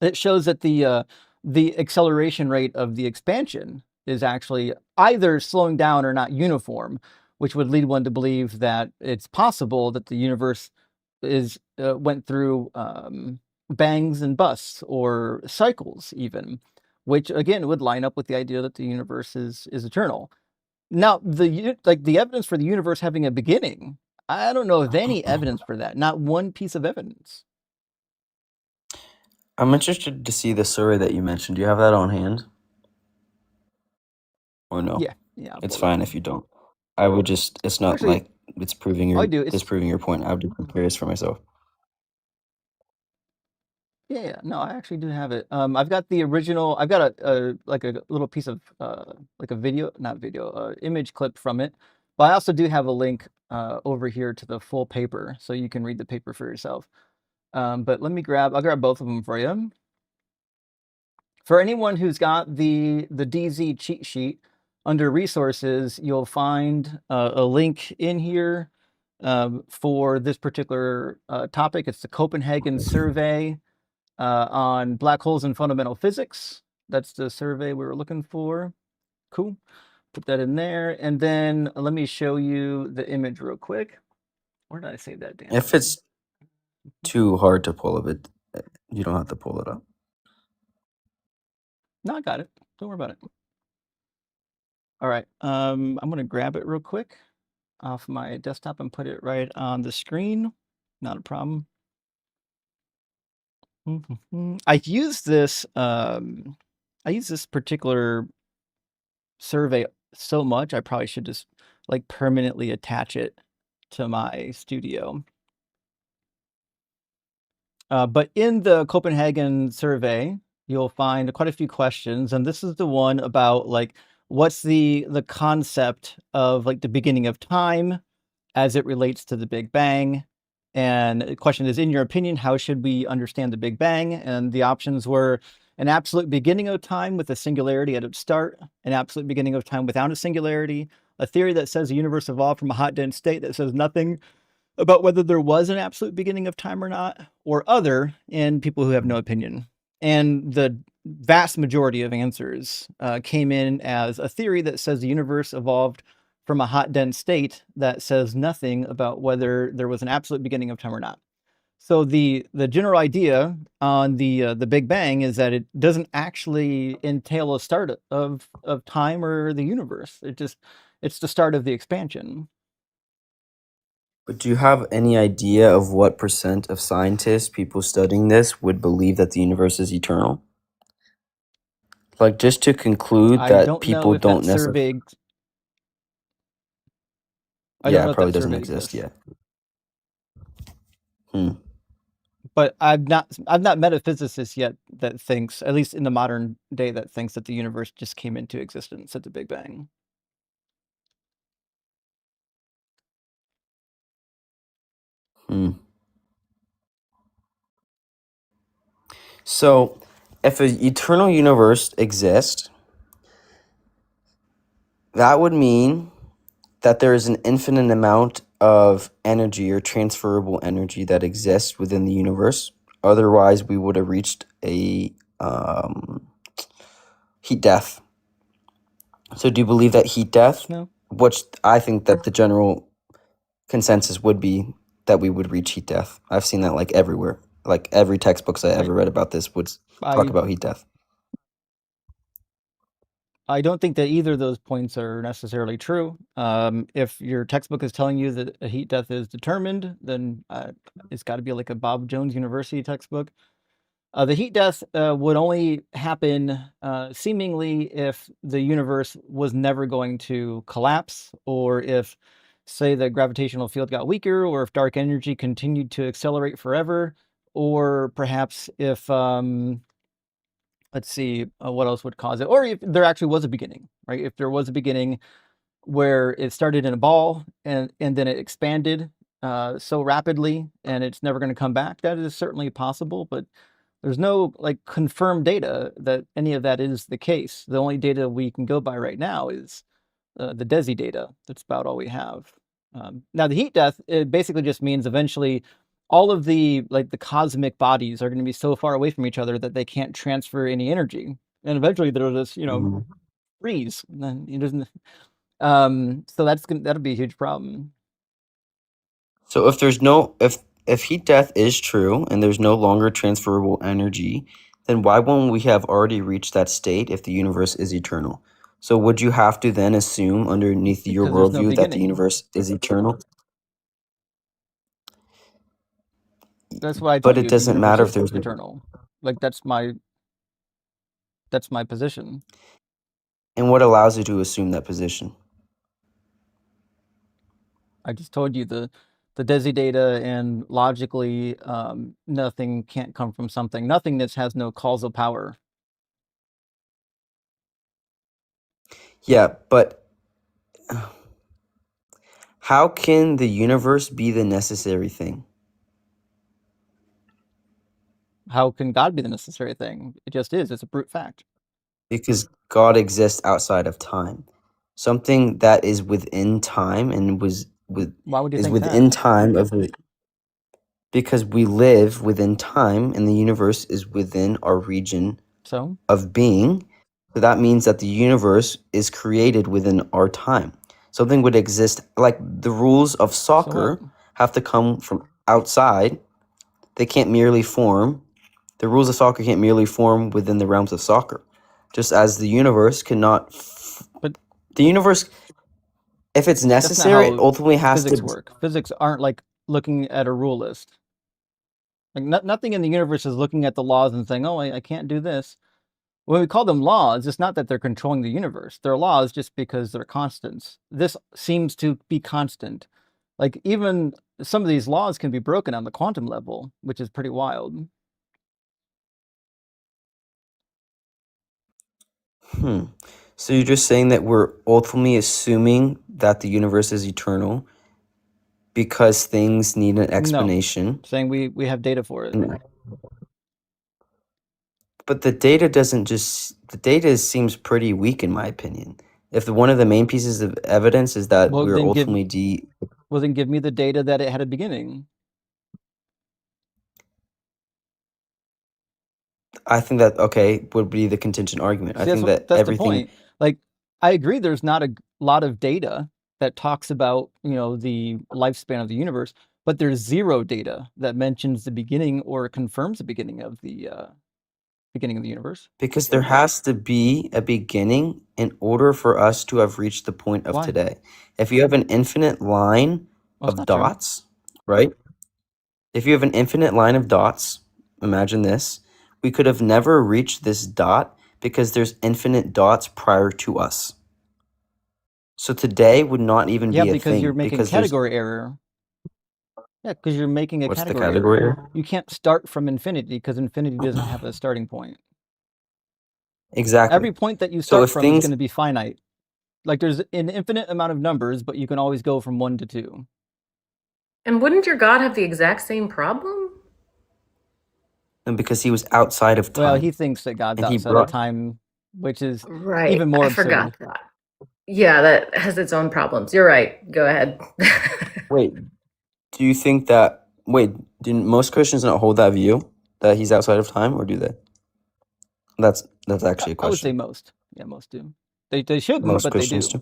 it shows that the acceleration rate of the expansion is actually either slowing down or not uniform, which would lead one to believe that it's possible that the universe is went through bangs and busts or cycles even, which again would line up with the idea that the universe is eternal. Now, the evidence for the universe having a beginning, I don't know of any evidence for that. Not one piece of evidence. I'm interested to see the survey that you mentioned. Do you have that on hand? Or no? Yeah, It's pull it fine up. if you don't. I would just, it's not Actually, like it's proving I your do. It's disproving your point. I would just be curious for myself. yeah. No, I actually do have it. I've got the original. I've got a like a little piece of like a video, not video, image clip from it. But I also do have a link over here to the full paper, so you can read the paper for yourself. But I'll grab both of them for you. For anyone who's got the DZ cheat sheet, under resources, you'll find a link in here for this particular topic. It's the Copenhagen survey on black holes and fundamental physics. That's the survey we were looking for. Cool. Put that in there. And then let me show you the image real quick. Where did I save that damn If thing? it's too hard to pull up, you don't have to pull it up. No, I got it. Don't worry about it. All right. I'm going to grab it real quick off my desktop and put it right on the screen. Not a problem. I use this particular survey so much, I probably should just like permanently attach it to my studio. But in the Copenhagen survey, you'll find quite a few questions, and this is the one about like what's the concept of like the beginning of time as it relates to the Big Bang. And the question is, in your opinion, how should we understand the Big Bang? And the options were an absolute beginning of time with a singularity at its start, an absolute beginning of time without a singularity, a theory that says the universe evolved from a hot, dense state that says nothing about whether there was an absolute beginning of time or not, or other, and people who have no opinion. And the vast majority of answers came in as a theory that says the universe evolved from a hot, dense state that says nothing about whether there was an absolute beginning of time or not. So the general idea on the Big Bang is that it doesn't actually entail a start of time or the universe. It's the start of the expansion. But do you have any idea of what % of scientists, people studying this, would believe that the universe is eternal? Like, just to conclude I that don't people know if don't that necessarily. survey. I don't Yeah, know it if probably that doesn't survey exist exists. yet. But I've not met a physicist yet that thinks, at least in the modern day, that thinks that the universe just came into existence at the Big Bang. So, if an eternal universe exists, that would mean that there is an infinite amount of energy or transferable energy that exists within the universe. Otherwise, we would have reached a heat death. So do you believe that heat death, No. which I think that the general consensus would be that we would reach heat death. I've seen that like everywhere. Like every textbooks I ever read about this would talk I about heat death. I don't think that either of those points are necessarily true. If your textbook is telling you that a heat death is determined, then it's got to be like a Bob Jones University textbook. The heat death would only happen seemingly if the universe was never going to collapse, or if, say, the gravitational field got weaker, or if dark energy continued to accelerate forever, or perhaps if let's see, what else would cause it? Or if there actually was a beginning, right? If there was a beginning where it started in a ball and then it expanded so rapidly and it's never going to come back, that is certainly possible. But there's no like confirmed data that any of that is the case. The only data we can go by right now is the DESI data. That's about all we have. Now, the heat death, it basically just means eventually all of the like the cosmic bodies are going to be so far away from each other that they can't transfer any energy, and eventually they'll just Mhm. freeze. And then it doesn't. So that'll be a huge problem. So if there's no if heat death is true and there's no longer transferable energy, then why won't we have already reached that state if the universe is eternal? So would you have to then assume underneath your Because there's no worldview that the beginning. universe is eternal? That's what I But told it you. The doesn't universe matter if is there's eternal. Like that's my position. and what allows you to assume that position? I just told you the DESI data, and logically, nothing can't come from something. Nothingness has no causal power. Yeah, but how can the universe be the necessary thing? How can God be the necessary thing? It just is. It's a brute fact. Because God exists outside of time. Something that is within time and Why would you is think within that? time of the because we live within time and the universe is within our region So, of being. So that means that the universe is created within our time. Something would exist like the rules of so what? soccer have to come from outside. They can't merely form. The rules of soccer can't merely form within the realms of soccer. Just as the universe cannot But the universe, if it's that's not necessary, it how ultimately has physics to. work. Physics aren't like looking at a rule list. Like nothing in the universe is looking at the laws and saying, "Oh, I can't do this." When we call them laws, it's not that they're controlling the universe. They're laws just because they're constants. This seems to be constant. Like even some of these laws can be broken on the quantum level, which is pretty wild. Hmm. So you're just saying that we're ultimately assuming that the universe is eternal because things need an No, explanation. saying we have data for it. And- But the data seems pretty weak in my opinion. If one of the main pieces of evidence is that Well, we're then give ultimately well then give me the data that it had a beginning. I think that okay would be the contingent argument. I See, think that that's the everything point. Like, I agree. There's not a lot of data that talks about the lifespan of the universe, but there's zero data that mentions the beginning or confirms the beginning of the universe. because there has to be a beginning in order for us to have reached the point of Why? today. If you have an infinite line Well, it's of not true. dots, right? If you have an infinite line of dots, imagine this, we could have never reached this dot because there's infinite dots prior to us. So today would not even Yeah, be a because you're thing making because there's category error. Yeah, because you're making a what's the category error. category? You can't start from infinity because infinity doesn't have a starting point. Exactly. Every point that you So start if from is going things to be finite. Like there's an infinite amount of numbers, but you can always go from 1 to 2. And wouldn't your God have the exact same problem? and because he was outside of Well, time he thinks that God's and he outside of brought time, which is Right. even more I absurd. forgot that. Yeah, that has its own problems. You're right. Go ahead. Wait, do you think that do most Christians not hold that view that he's outside of time or do they? That's actually a I would say question. most. Yeah, most do. They shouldn't, Most but they Christians do. do.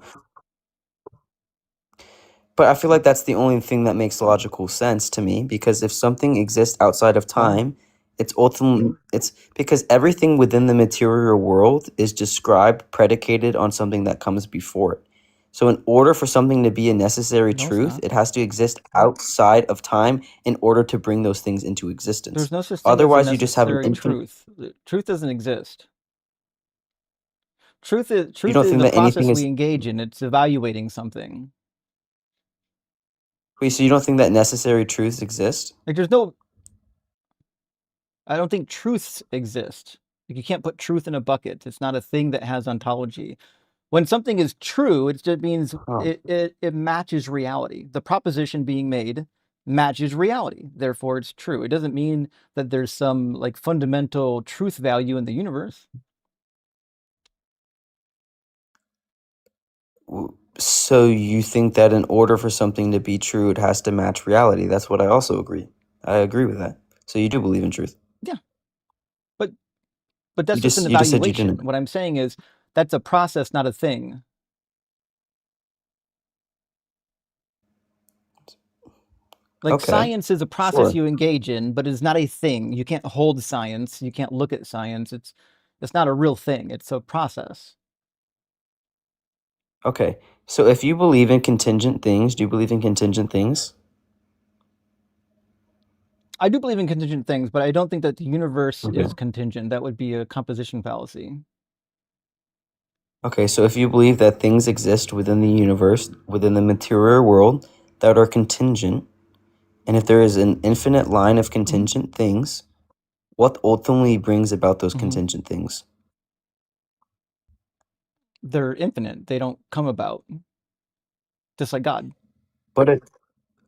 But I feel like that's the only thing that makes logical sense to me, because if something exists outside of Why? time, it's ultimately it's because everything within the material world is described predicated on something that comes before it. So in order for something to be a necessary No, it's truth, not. it has to exist outside of time in order to bring those things into existence. There's no such thing as a Otherwise, you just have an necessary infinite. truth. Truth doesn't exist. Truth You is don't think a that anything process we is. engage in. It's evaluating something. Wait, so you don't think that necessary truths exist? Like there's no. I don't think truths exist. Like you can't put truth in a bucket. It's not a thing that has ontology. When something is true, it just means Oh. it matches reality. The proposition being made matches reality. Therefore, it's true. It doesn't mean that there's some like fundamental truth value in the universe. So you think that in order for something to be true, it has to match reality? That's what I also agree. I agree with that. So you do believe in truth. Yeah, but that's You just an just said you didn't. evaluation. What I'm saying is that's a process, not a thing. Like Okay, science is a process sure. you engage in, but it's not a thing. You can't hold science. You can't look at science. It's not a real thing. It's a process. Okay. So if you believe in contingent things, do you believe in contingent things? I do believe in contingent things, but I don't think that the universe Okay. is contingent. That would be a composition fallacy. Okay, so if you believe that things exist within the universe, within the material world, that are contingent, and if there is an infinite line of contingent things, what ultimately brings about those contingent things? They're infinite. They don't come about. Just like God. But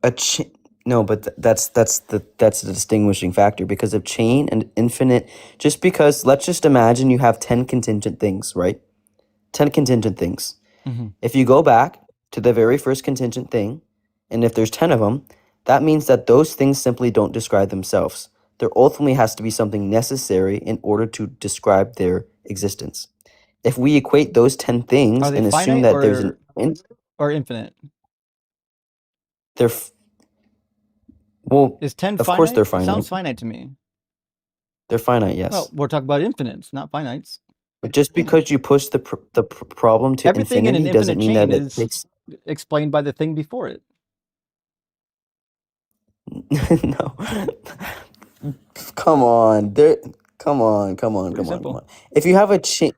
a chain. No, but that's the distinguishing factor, because of chain and infinite. Just because, let's just imagine you have 10 contingent things, right? 10 contingent things. Mm-hmm. If you go back to the very first contingent thing, and if there's 10 of them, that means that those things simply don't describe themselves. There ultimately has to be something necessary in order to describe their existence. If we equate those 10 things Are they and assume finite that there's an or infinite? they're well, Is 10 of course finite? they're It finite. sounds finite to me. They're finite, yes. Well, we're talking about infinites, not finites. But just because you push the problem to Everything in an infinity doesn't infinite mean that chain it is takes. explained by the thing before it. No. Come on. Come on. Pretty simple. If you have a chain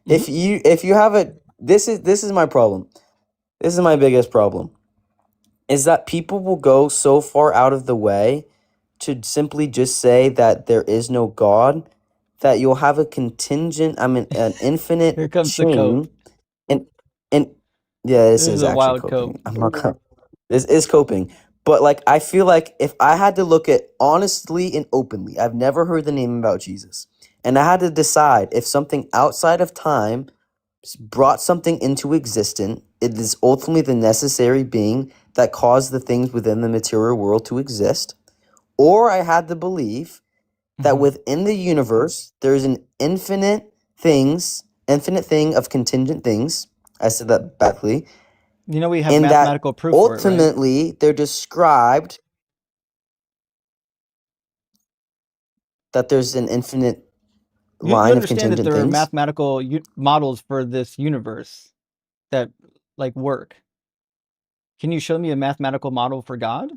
if you have a this is my problem. This is my biggest problem. Is that people will go so far out of the way to simply just say that there is no God, that you'll have a contingent, an infinite Here comes the chain. cope. And yeah, this This is is a actually wild coping. cope. I'm not gonna, this is coping. But like, I feel like if I had to look at honestly and openly, I've never heard the name about Jesus, and I had to decide if something outside of time brought something into existence, it is ultimately the necessary being that caused the things within the material world to exist, or I had to believe that within the universe there is an infinite thing of contingent things. I said that badly. You know we have In that mathematical proof for it, right? ultimately they're described that there's an infinite You line of understand that contingent there are things. mathematical models for this universe that like work. Can you show me a mathematical model for God?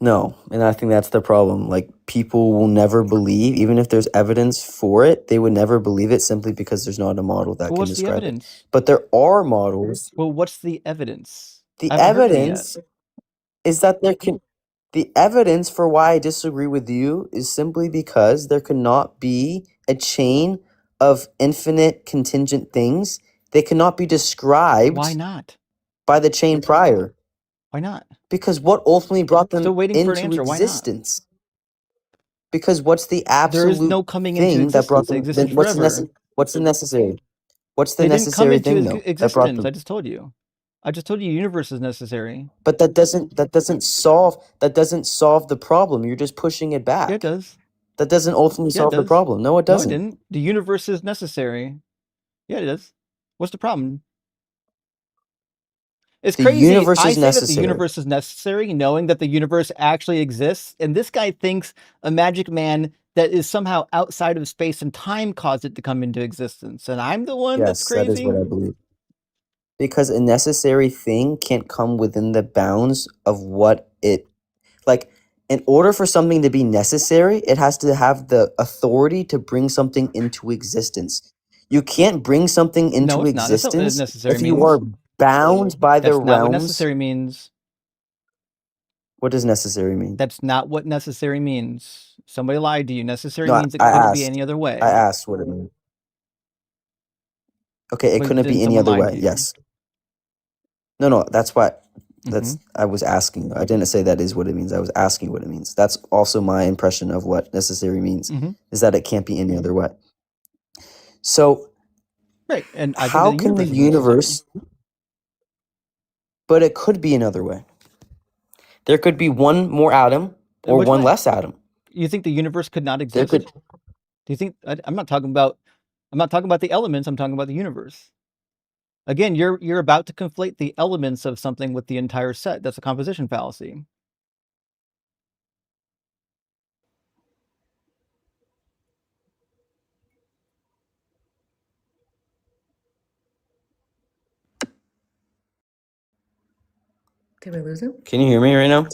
No, and I think that's the problem. Like, people will never believe, even if there's evidence for it, they would never believe it simply because there's not a model that Well, can what's the describe it. evidence? But there are models. Well, what's the evidence? The I haven't heard any yet. evidence is that the evidence for why I disagree with you is simply because there cannot be a chain of infinite contingent things. They cannot be Why described not? by the chain prior. Why not? Because what ultimately brought them Still waiting for an into answer. Why not? existence? Because what's the There is no absolute coming into thing that brought existence. They them? Then existed forever. what's the necessary? What's the They didn't come necessary into thing though that brought existence. them? I just told you. I just told you universe is necessary. But that doesn't solve the problem. You're just pushing it Yeah, it back. does. That doesn't ultimately Yeah, it solve the does. problem. No, it No, it doesn't. didn't. The universe is necessary. Yeah, it is. What's the problem? It's The crazy. universe I is say that the necessary. universe is necessary, knowing that the universe actually exists, and this guy thinks a magic man that is somehow outside of space and time caused it to come into existence, and I'm the one that's Yes, that is crazy? what I believe. Because a necessary thing can't come within the bounds of what it like. In order for something to be necessary, it has to have the authority to bring something into existence. You can't bring something No, into it's not. That's not what existence necessary if you are means. bound by the That's not what realms. necessary means. What does necessary mean? That's not what necessary means. Somebody lied to you. Necessary No, means it I couldn't be asked. any other I way. asked what it means. Okay, it But couldn't then be any someone other lied way. to you. Yes. No, that's why. hmm I was asking. I didn't say that is what it means. I was asking what it means. That's also my impression of what necessary means, hmm is that it can't be any other way. So Right. And I think that how the can the universe is necessary. universe? But it could be another way. There could be one more atom In or which one way? less atom. You think the universe could not There exist? could. Do you think I'm not talking about the elements, I'm talking about the universe. Again, you're about to conflate the elements of something with the entire set. That's a composition fallacy. Did we lose him? Can you hear me right now?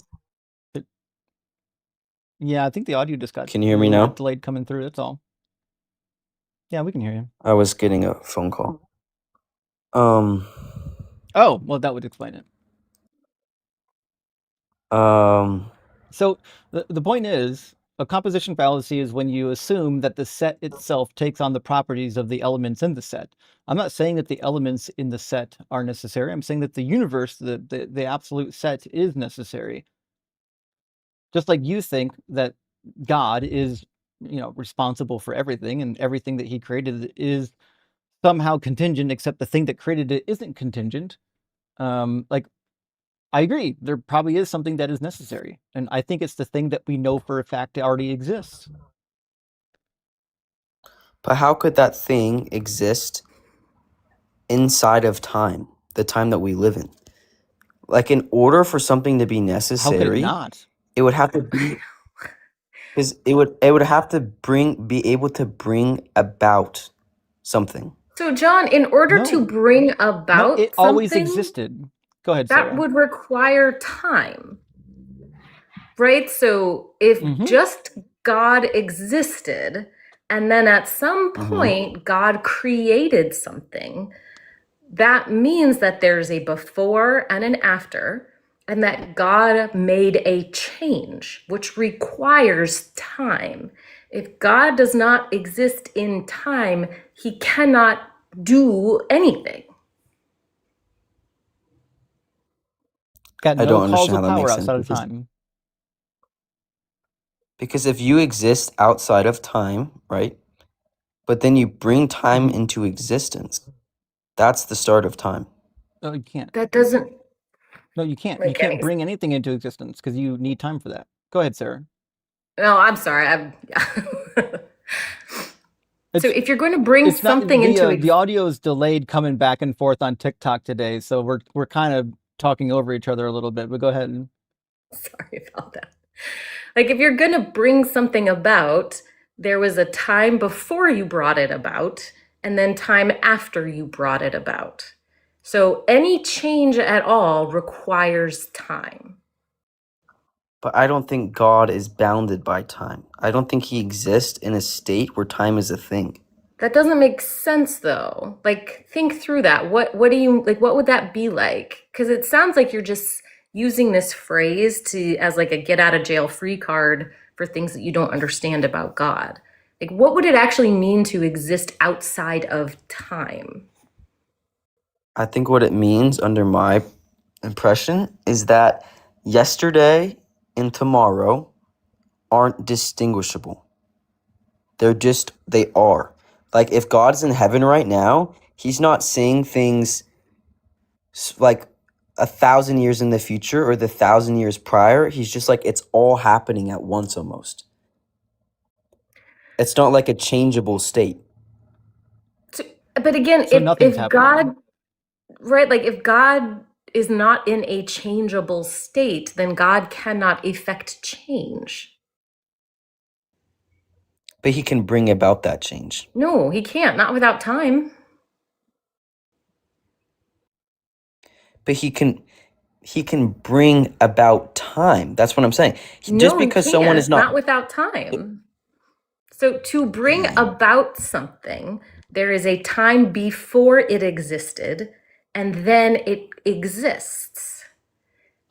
Yeah, I think the audio just got Can you a hear me little now? bit delayed coming through, that's all. Yeah, we can hear you. I was getting a phone call. Um. Oh, well, that would explain it. So the point is, a composition fallacy is when you assume that the set itself takes on the properties of the elements in the set. I'm not saying that the elements in the set are necessary. I'm saying that the universe, the absolute set, is necessary. Just like you think that God is, responsible for everything, and everything that He created is somehow contingent, except the thing that created it isn't contingent. Like, I agree. There probably is something that is necessary, and I think it's the thing that we know for a fact already exists. But how could that thing exist inside of time, the time that we live in? Like, in order for something to be How could it necessary, not? it would have to be, because it would have to be able to bring about something. So, John, in order to No, bring no, about it always something, existed. Go ahead, that Sarah. would require time, right? So, if hmm just God existed, and then at some point God created something, that means that there's a before and an after, and that God made a change, which requires time. If God does not exist in time, he cannot do anything. Got I no don't understand causal how that power makes sense outside of time. because if you exist outside of time, right? But then you bring time Mhm. into existence. That's the start of time. No, you can't. That doesn't No, you can't. You make can't any sense. bring anything into existence because you need time for that. Go ahead, Sarah. No, I'm sorry. So It's if you're going to bring it's not something into the audio is delayed coming back and forth on TikTok today, so we're kind of talking over each other a little bit. But go ahead. sorry about that. Like if you're going to bring something about, there was a time before you brought it about and then time after you brought it about. So any change at all requires time. But I don't think God is bounded by time. I don't think he exists in a state where time is a thing. That doesn't make sense though. Like think through that. What do you like what would that be like? Cuz it sounds like you're just using this phrase to as like a get out of jail free card for things that you don't understand about God. Like what would it actually mean to exist outside of time? I think what it means, under my impression, is that yesterday and tomorrow aren't distinguishable. They are. Like, if God's in heaven right now, he's not saying things like 1,000 years in the future or the 1,000 years prior. He's just like, it's all happening at once almost. It's not like a changeable state. But again, So nothing's if happening. God, right, like if God is not in a changeable state, then God cannot effect change. But he can bring about that change. No, he can't, not without time. But he can bring about time. That's what I'm saying. Just No, he because someone is can't, not not without time. So to bring about something, there is a time before it existed, and then it exists.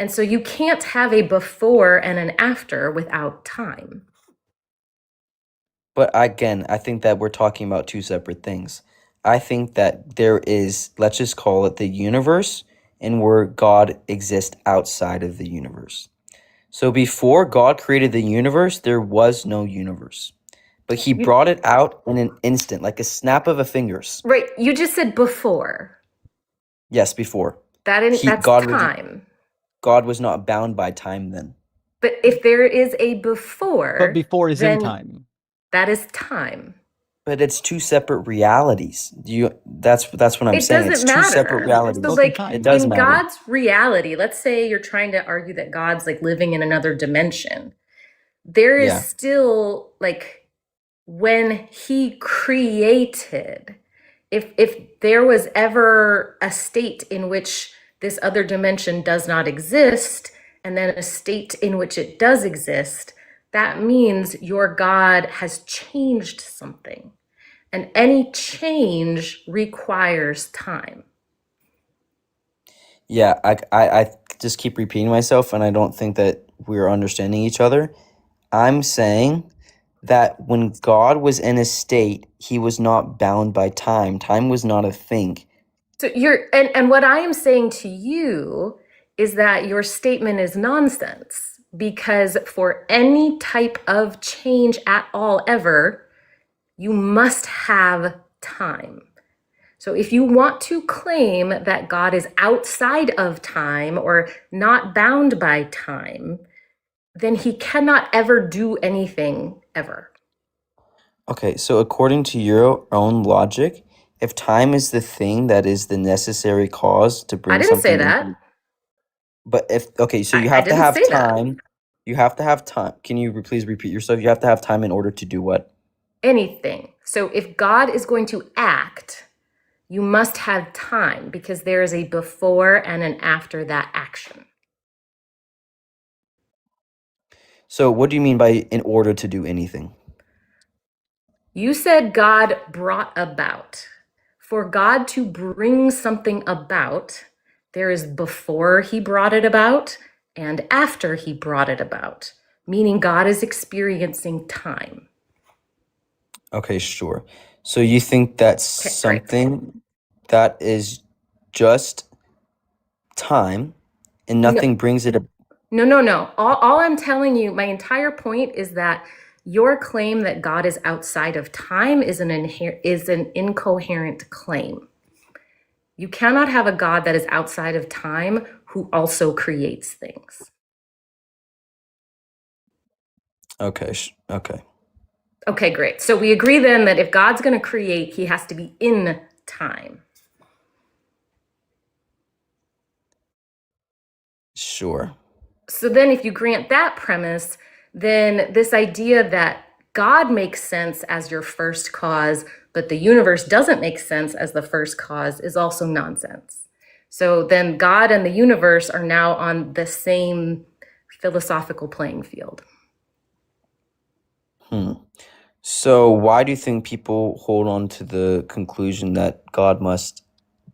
And so you can't have a before and an after without time. But again, I think that we're talking about two separate things. I think that there is, let's just call it the universe, and where God exists outside of the universe. So before God created the universe, there was no universe. But he You, brought it out in an instant, like a snap of a fingers. right, you just said before. Yes, before. That's God time. was not bound by time then. But if there is a But before, before is in then time. that is time. But it's two separate realities. That's what I'm It saying. It's doesn't two separate matter. realities. So, Both in like, time. It does in matter. God's reality, let's say you're trying to argue that God's like living in another dimension. There is Yeah. still like when he created, if there was ever a state in which this other dimension does not exist, and then a state in which it does exist, that means your God has changed something. And any change requires time. Yeah, I just keep repeating myself, and I don't think that we're understanding each other. I'm saying that when God was in a state, he was not bound by time. Time was not a thing. So and what I am saying to you is that your statement is nonsense, because for any type of change at all ever, you must have time. So if you want to claim that God is outside of time or not bound by time, then he cannot ever do anything ever. Okay, so according to your own logic, if time is the thing that is the necessary cause to I bring didn't say something that. into, but if okay, so you I have to didn't have say that. time. You have to have time. Can you please repeat yourself? You have to have time in order to do what? Anything. So if God is going to act, you must have time because there is a before and an after that action. So what do you mean by in order to do anything? You said God brought about. For God to bring something about, there is before he brought it about and after he brought it about, meaning God is experiencing time. Okay, sure. So you think that's Okay, great. something that is just time and No, nothing brings it no. All I'm telling you, my entire point is that your claim that God is outside of time is an incoherent claim. You cannot have a God that is outside of time who also creates things. Okay, okay. Okay, great. So we agree then that if God's going to create, he has to be in time. Sure. So then if you grant that premise, then this idea that God makes sense as your first cause, but the universe doesn't make sense as the first cause is also nonsense. So then God and the universe are now on the same philosophical playing field. So why do you think people hold on to the conclusion that God must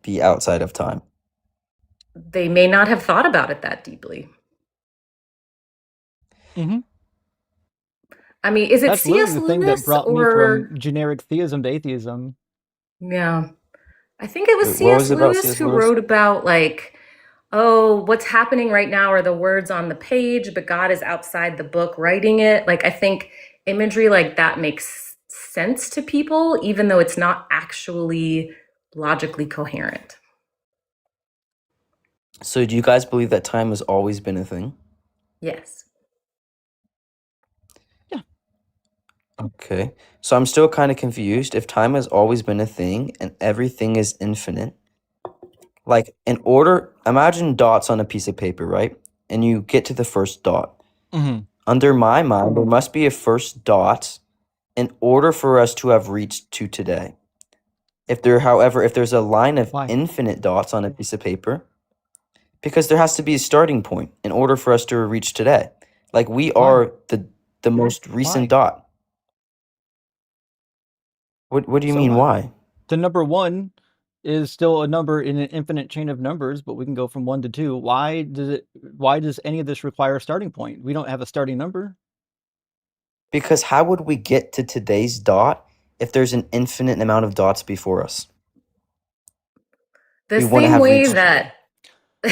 be outside of time? They may not have thought about it that deeply. Mm-hmm. I mean, is it That's literally C.S. the thing that Lewis brought me or from generic theism to atheism. yeah. I think it was Wait, what C.S. was it about Lewis C.S. who Lewis? wrote about like, oh, what's happening right now are the words on the page, but God is outside the book writing it. Like, I think imagery like that makes sense to people, even though it's not actually logically coherent. So do you guys believe that time has always been a thing? Yes. Yeah. Okay. So I'm still kind of confused. If time has always been a thing and everything is infinite, like in order, imagine dots on a piece of paper, right? And you get to the first dot. Hmm. Under my mind, there must be a first dot in order for us to have reached to today. However, if there's a line of Why? infinite dots on a piece of paper, because there has to be a starting point in order for us to reach today. Like we Why? are the most recent Why? dot. What do you So mean why? the number 1 is still a number in an infinite chain of numbers, but we can go from 1 to 2. Why does any of this require a starting point? We don't have a starting number. Because how would we get to today's dot if there's an infinite amount of dots before us? The We wouldn't same have way reached. that,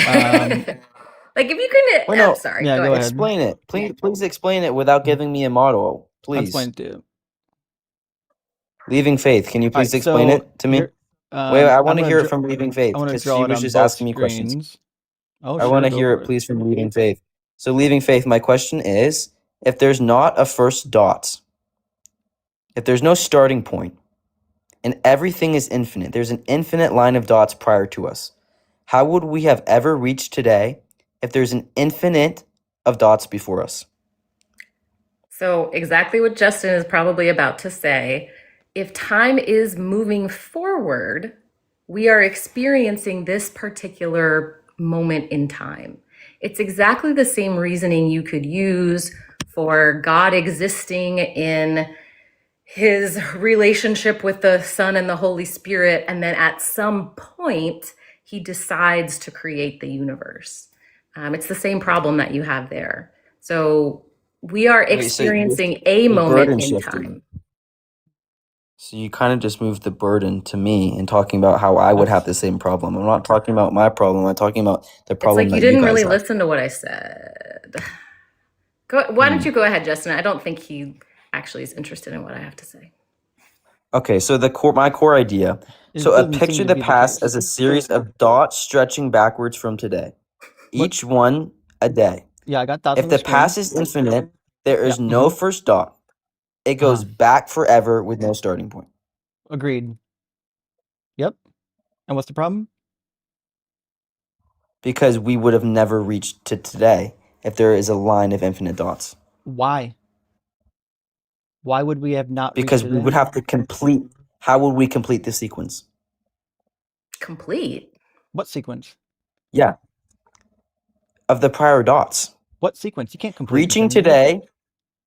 Um, like, if you can, Wait, I'm no. sorry, yeah, go go ahead. ahead. Explain it. Please explain it without giving me a model. I'll Please. explain it to you. Leaving Faith, can you All please right, explain so it to me? here, Wait, I I'm want to gonna hear it dr- from Leaving Faith I want to because draw she it was on just both asking me questions. screens. Oh, I sure, want to go hear for it, please, from Leaving Faith. So, Leaving Faith, my question is, if there's not a first dot, if there's no starting point, and everything is infinite, there's an infinite line of dots prior to us, how would we have ever reached today if there's an infinite of dots before us? So, exactly what Justin is probably about to say. If time is moving forward, we are experiencing this particular moment in time. It's exactly the same reasoning you could use for God existing in his relationship with the Son and the Holy Spirit, and then at some point, he decides to create the universe. It's the same problem that you have there. So we are Wait, so experiencing a the moment burden in shifted. time. So you kind of just moved the burden to me and talking about how I would have the same problem. I'm not talking about my problem. I'm talking about the It's problem like you that you didn't guys really have. listen to what I said. Why don't you go ahead, Justin? I don't think he actually is interested in what I have to say. Okay, so my core idea. It So doesn't seem picture to the be the past case. as a series of dots stretching backwards from today. What? Each one a day. Yeah, I got dots If on the the screen. past is infinite, there Yeah. is no first dot. It goes back forever with no starting point. Agreed. Yep. And what's the problem? Because we would have never reached to today if there is a line of infinite dots. Why? Why would we have not reached Because we would today? have to complete. How would we complete the sequence? Complete. What sequence? Yeah. Of the prior dots. What sequence? You can't complete Reaching infinity.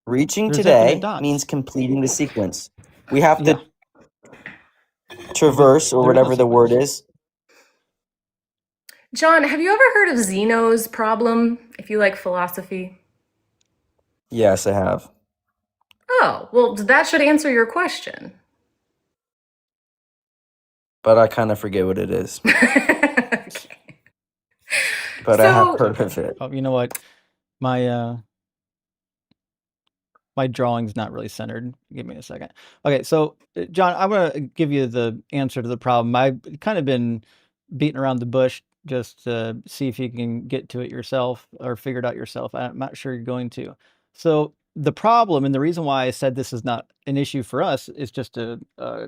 Reaching There's infinite today dots. means completing the sequence. We have Yeah. to traverse, or There is no whatever the word sequence. is. John, have you ever heard of Zeno's problem, if you like philosophy? Yes, I have. Oh, well, that should answer your question. But I kind of forget what it is. Okay. But I have So, heard of it. Oh, you know what? My my drawing's not really centered. Give me a second. Okay, so John, I'm gonna give you the answer to the problem. I've kind of been beating around the bush just to see if you can get to it yourself or figure it out yourself. I'm not sure you're going to. So the problem and the reason why I said this is not an issue for us is just a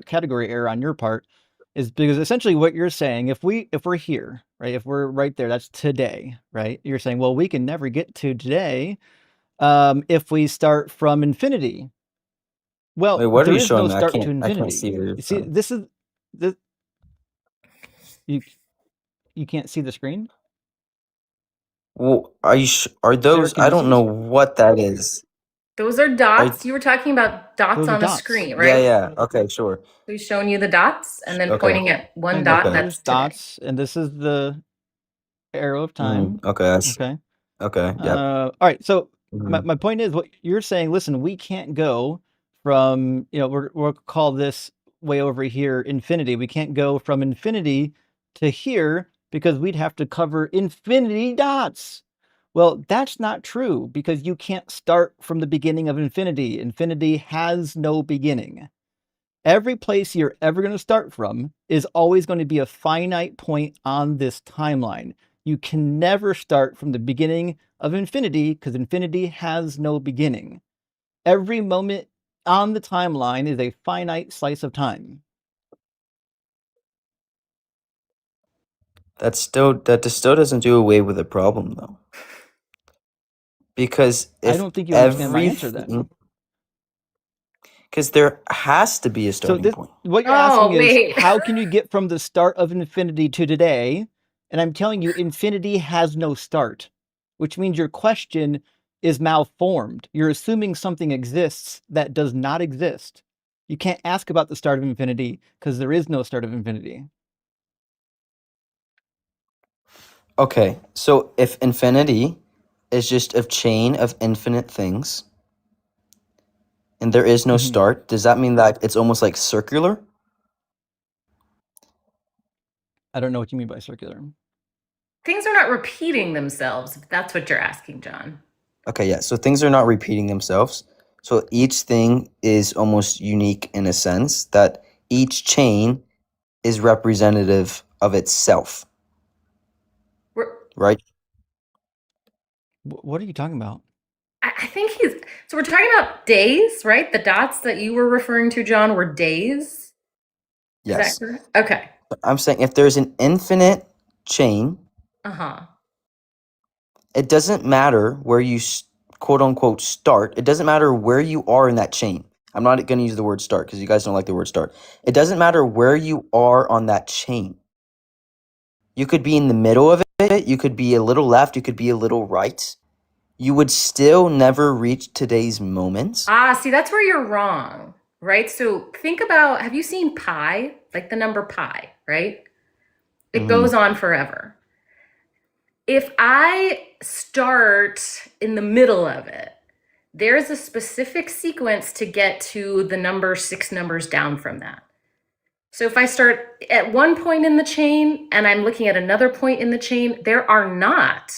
category error on your part, is because essentially what you're saying, if we're here, right, if we're right there, that's today, right? You're saying, well, we can never get to today if we start from infinity. Well, Wait, what are there you is showing no me? start to I can't infinity. see what you're You see, showing. this is the you can't see the screen. Well, are Sarah, those? can I you see don't this? know what that is. those are dots. You were talking about dots Those are on a dots. screen, Yeah, right? yeah. Okay, sure. So he's showing you the dots and then Okay. pointing at one And dot Okay. there's that's today. dots, and this is the arrow of time. Okay. Okay. Okay. Yep. All right. So Mhm. my point is, what you're saying. Listen, we can't go from we'll call this way over here infinity. We can't go from infinity to here because we'd have to cover infinity dots. Well, that's not true because you can't start from the beginning of infinity. Infinity has no beginning. Every place you're ever going to start from is always going to be a finite point on this timeline. You can never start from the beginning of infinity because infinity has no beginning. Every moment on the timeline is a finite slice of time. That still doesn't do away with the problem though. Because I if don't think you understand my answer then. everything, because there has to be a So starting point. what you're Oh, asking is, wait. how can you get from the start of infinity to today? And I'm telling you, infinity has no start, which means your question is malformed. You're assuming something exists that does not exist. You can't ask about the start of infinity because there is no start of infinity. Okay, so if infinity is just a chain of infinite things and there is no Mhm. start, does that mean that it's almost like circular? I don't know what you mean by circular. Things are not repeating themselves, if that's what you're asking, John. Okay, yeah, so things are not repeating themselves. So each thing is almost unique in a sense that each chain is representative of itself, We're, right? What are you talking about? I think so we're talking about days, right? The dots that you were referring to, John, were days. Is that Yes. correct? Okay. I'm saying if there's an infinite chain, Uh-huh. it doesn't matter where you quote unquote start. It doesn't matter where you are in that chain. I'm not going to use the word start because you guys don't like the word start. It doesn't matter where you are on that chain. You could be in the middle of it. You could be a little left. You could be a little right. You would still never reach today's moments. See, that's where you're wrong, right? So think about, have you seen pi? Like the number pi, right? It goes on forever. If I start in the middle of it, there's a specific sequence to get to the number 6 numbers down from that. So if I start at one point in the chain and I'm looking at another point in the chain, there are not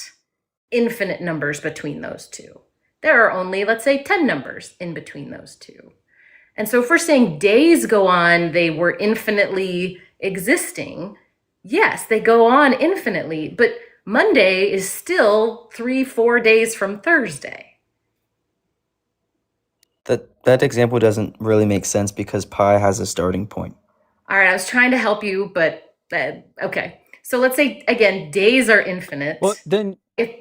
infinite numbers between those two. There are only, let's say, 10 numbers in between those two. And so if we're saying days go on, they were infinitely existing, yes, they go on infinitely, but Monday is still 3-4 days from Thursday. That example doesn't really make sense because pi has a starting point. All right, I was trying to help you, but okay. So let's say again, days are infinite. Well, then If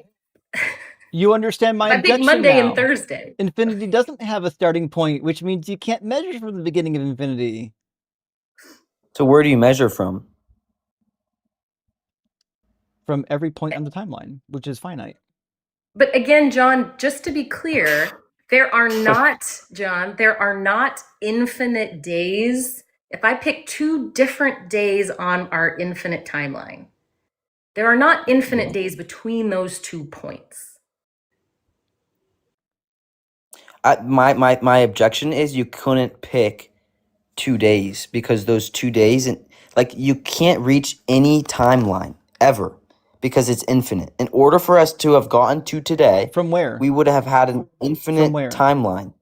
you understand my I pick objection Monday now. and Thursday. Infinity doesn't have a starting point, which means you can't measure from the beginning of infinity. So where do you measure from? From every point on the timeline, which is finite. But again, John, just to be clear, there are not, John, there are not infinite days. If I pick 2 different days on our infinite timeline, there are not infinite days between those 2 points. My objection is you couldn't pick 2 days because those 2 days and like you can't reach any timeline ever because it's infinite. In order for us to have gotten to today, From where? we would have had an infinite where? timeline.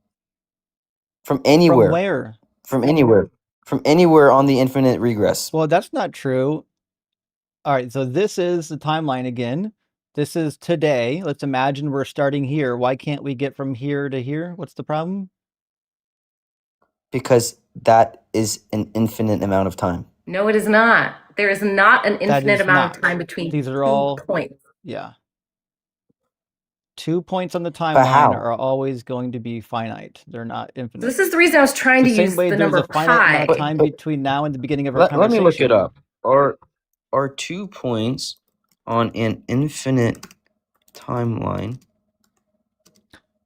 From anywhere. From where? From anywhere. From anywhere on the infinite regress. Well, that's not true. All right, so this is the timeline again. This is today. Let's imagine we're starting here. Why can't we get from here to here? What's the problem? Because that is an infinite amount of time. No, it is not. There is not an infinite is amount of not. time between These are 2 all- points. Yeah. 2 points on the how? timeline are always going to be finite. They're not infinite. This is the reason I was trying The to same use way the there's number a finite amount pi. of time between now and the beginning of our Let conversation. me look it up. Are 2 points on an infinite timeline?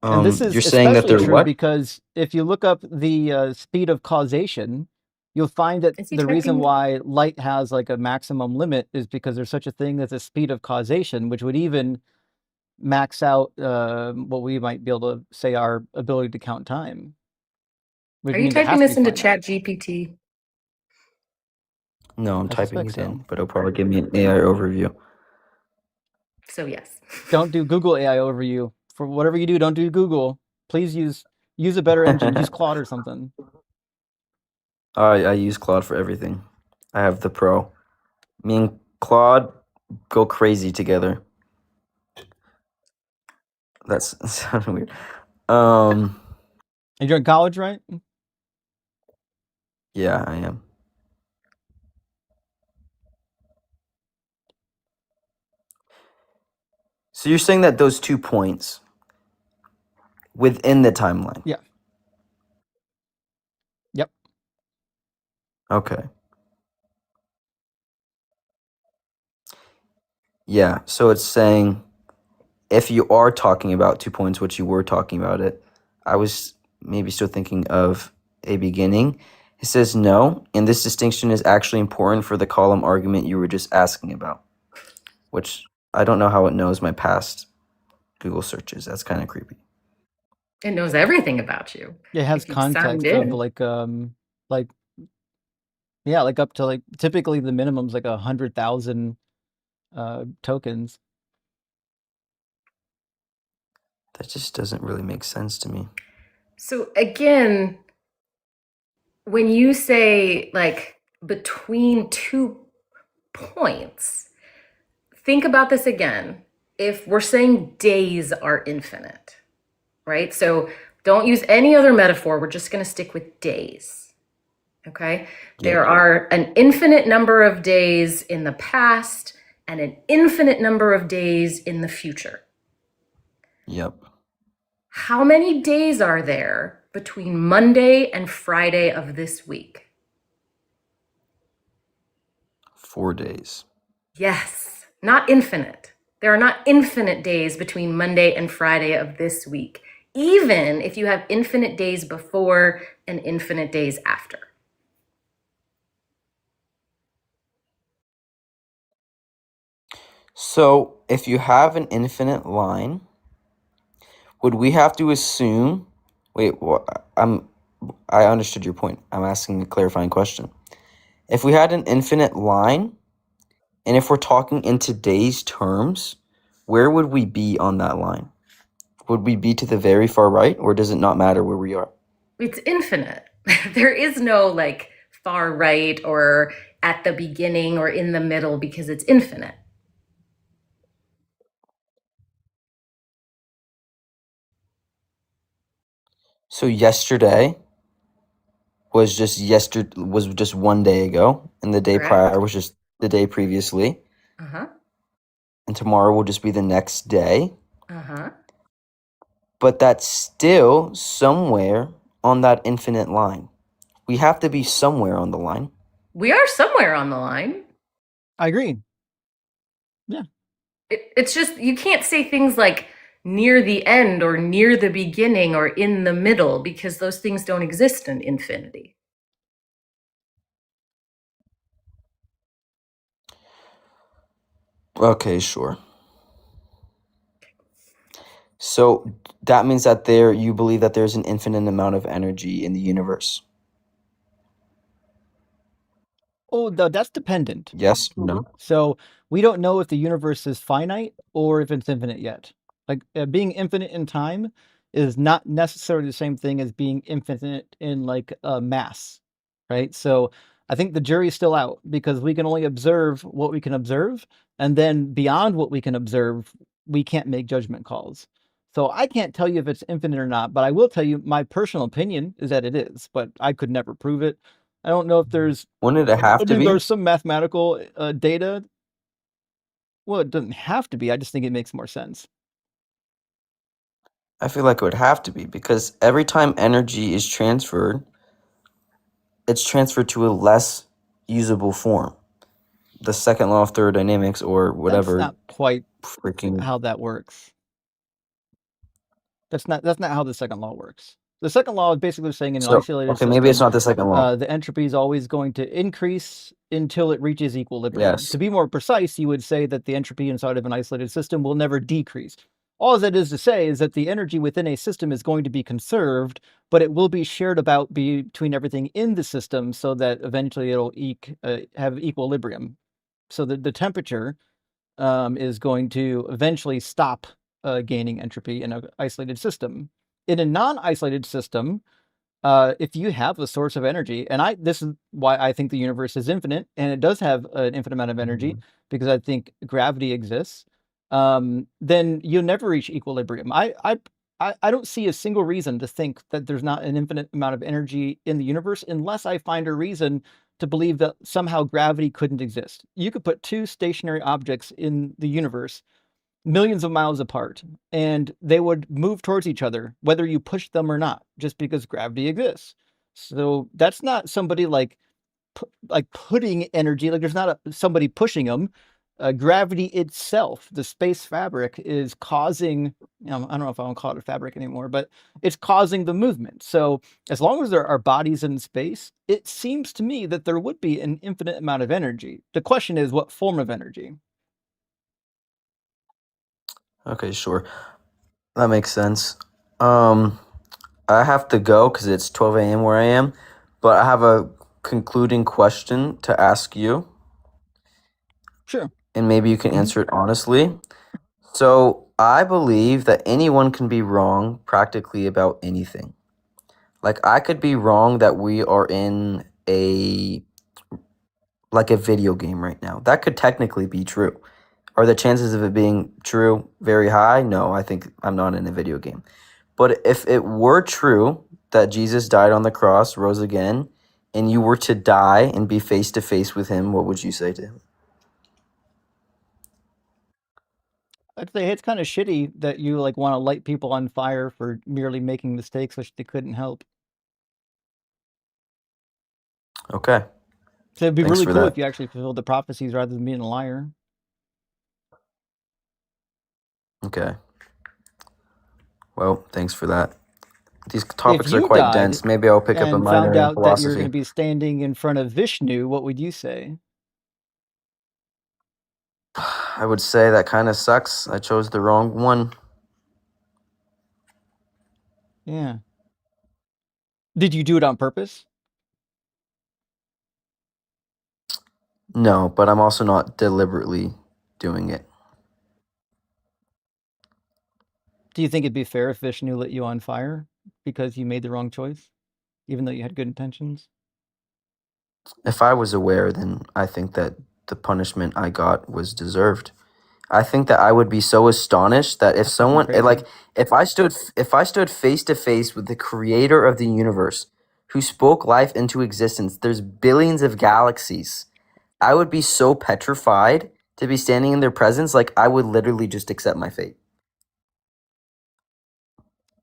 And this is you're saying that especially they're true what? because if you look up the speed of causation, you'll find that Is he the reason typing? why light has like a maximum limit is because there's such a thing as a speed of causation, which would even max out what we might be able to say our ability to count time. Are you typing this into Chat GPT? No, I'm I typing it suspect in, so. but it'll probably give me an AI overview. So yes. Don't do Google AI overview. For whatever you do, don't do Google. Please use a better engine. Use Claude or something. I use Claude for everything. I have the Pro. Me and Claude go crazy together. That's sounding weird. And you're in college, right? Yeah, I am. So you're saying that those 2 points within the timeline. Yeah. Yep. Okay. Yeah. So it's saying if you are talking about 2 points, which you were talking about it, I was maybe still thinking of a beginning. It says no, and this distinction is actually important for the column argument you were just asking about, which I don't know how it knows my past Google searches. That's kind of creepy. It knows everything about you It has if you've signed context of in. like yeah, like up to like typically the minimum's like 100,000 tokens. That just doesn't really make sense to me. So again, when you say like between 2 points, think about this again. If we're saying days are infinite, right? So don't use any other metaphor. We're just going to stick with days. Okay. There Yep. are an infinite number of days in the past and an infinite number of days in the future. Yep. How many days are there between Monday and Friday of this week? 4 days. Yes, not infinite. There are not infinite days between Monday and Friday of this week, even if you have infinite days before and infinite days after. So if you have an infinite line, would we have to assume? Wait, I understood your point. I'm asking a clarifying question. If we had an infinite line, and if we're talking in today's terms, where would we be on that line? Would we be to the very far right, or does it not matter where we are? It's infinite. There is no like far right or at the beginning or in the middle because it's infinite. So yesterday was just 1 day ago, and the day Correct? prior was just the day previously, Uh-huh. and tomorrow will just be the next day. Uh-huh. But that's still somewhere on that infinite line. We have to be somewhere on the line. We are somewhere on the line. I agree. Yeah. It's just you can't say things like near the end or near the beginning or in the middle because those things don't exist in infinity. Okay, sure. So that means that you believe that there's an infinite amount of energy in the universe. Oh, that's dependent. Yes? No? So we don't know if the universe is finite or if it's infinite yet. Like being infinite in time is not necessarily the same thing as being infinite in like mass, right? So I think the jury's still out because we can only observe what we can observe, and then beyond what we can observe, we can't make judgment calls. So I can't tell you if it's infinite or not, but I will tell you my personal opinion is that it is, but I could never prove it. I don't know if there's Wouldn't it have I to mean, be? there's some mathematical data. Well, it doesn't have to be. I just think it makes more sense. I feel like it would have to be because every time energy is transferred, it's transferred to a less usable form. The second law of thermodynamics or That's whatever not quite freaking. how that works. That's not how the second law works. The second law is basically saying in an So, isolated okay, maybe it's system, not the second law. the entropy is always going to increase until it reaches equilibrium. Yes. To be more precise, you would say that the entropy inside of an isolated system will never decrease. All that is to say is that the energy within a system is going to be conserved, but it will be shared about between everything in the system so that eventually it'll have equilibrium. So the temperature is going to eventually stop gaining entropy in an isolated system. In a non-isolated system, if you have a source of energy, and this is why I think the universe is infinite, and it does have an infinite amount of energy because I think gravity exists. Then you'll never reach equilibrium. I don't see a single reason to think that there's not an infinite amount of energy in the universe unless I find a reason to believe that somehow gravity couldn't exist. You could put two stationary objects in the universe millions of miles apart, and they would move towards each other, whether you push them or not, just because gravity exists. So that's not somebody like putting energy, like there's not somebody pushing them. Gravity itself, the space fabric, is causing, I don't know if I want to call it a fabric anymore, but it's causing the movement. So as long as there are bodies in space, it seems to me that there would be an infinite amount of energy. The question is, what form of energy? Okay, sure. That makes sense. I have to go because it's 12 a.m. where I am, but I have a concluding question to ask you, Sure. and maybe you can Mhm. answer it honestly. So, I believe that anyone can be wrong practically about anything. Like, I could be wrong that we are in a video game right now. That could technically be true. Are the chances of it being true very high? No, I think I'm not in a video game. But if it were true that Jesus died on the cross, rose again, and you were to die and be face to face with him, what would you say to him? I'd say it's kind of shitty that you like want to light people on fire for merely making mistakes which they couldn't help. Okay, So it'd be thanks really for cool if that. you actually fulfilled the prophecies rather than being a liar. Okay, well, thanks for that. These If topics are you quite died dense. Maybe I'll pick up a and minor found in out that you're going to philosophy. be standing in front of Vishnu, what would you say? I would say that kind of sucks. I chose the wrong one. Yeah. Did you do it on purpose? No, but I'm also not deliberately doing it. Do you think it'd be fair if Vishnu lit you on fire because you made the wrong choice, even though you had good intentions? If I was aware, then I think that the punishment I got was deserved. I think that I would be so astonished that if That's fucking someone crazy. if I stood face to face with the creator of the universe who spoke life into existence, there's billions of galaxies. I would be so petrified to be standing in their presence, like I would literally just accept my fate.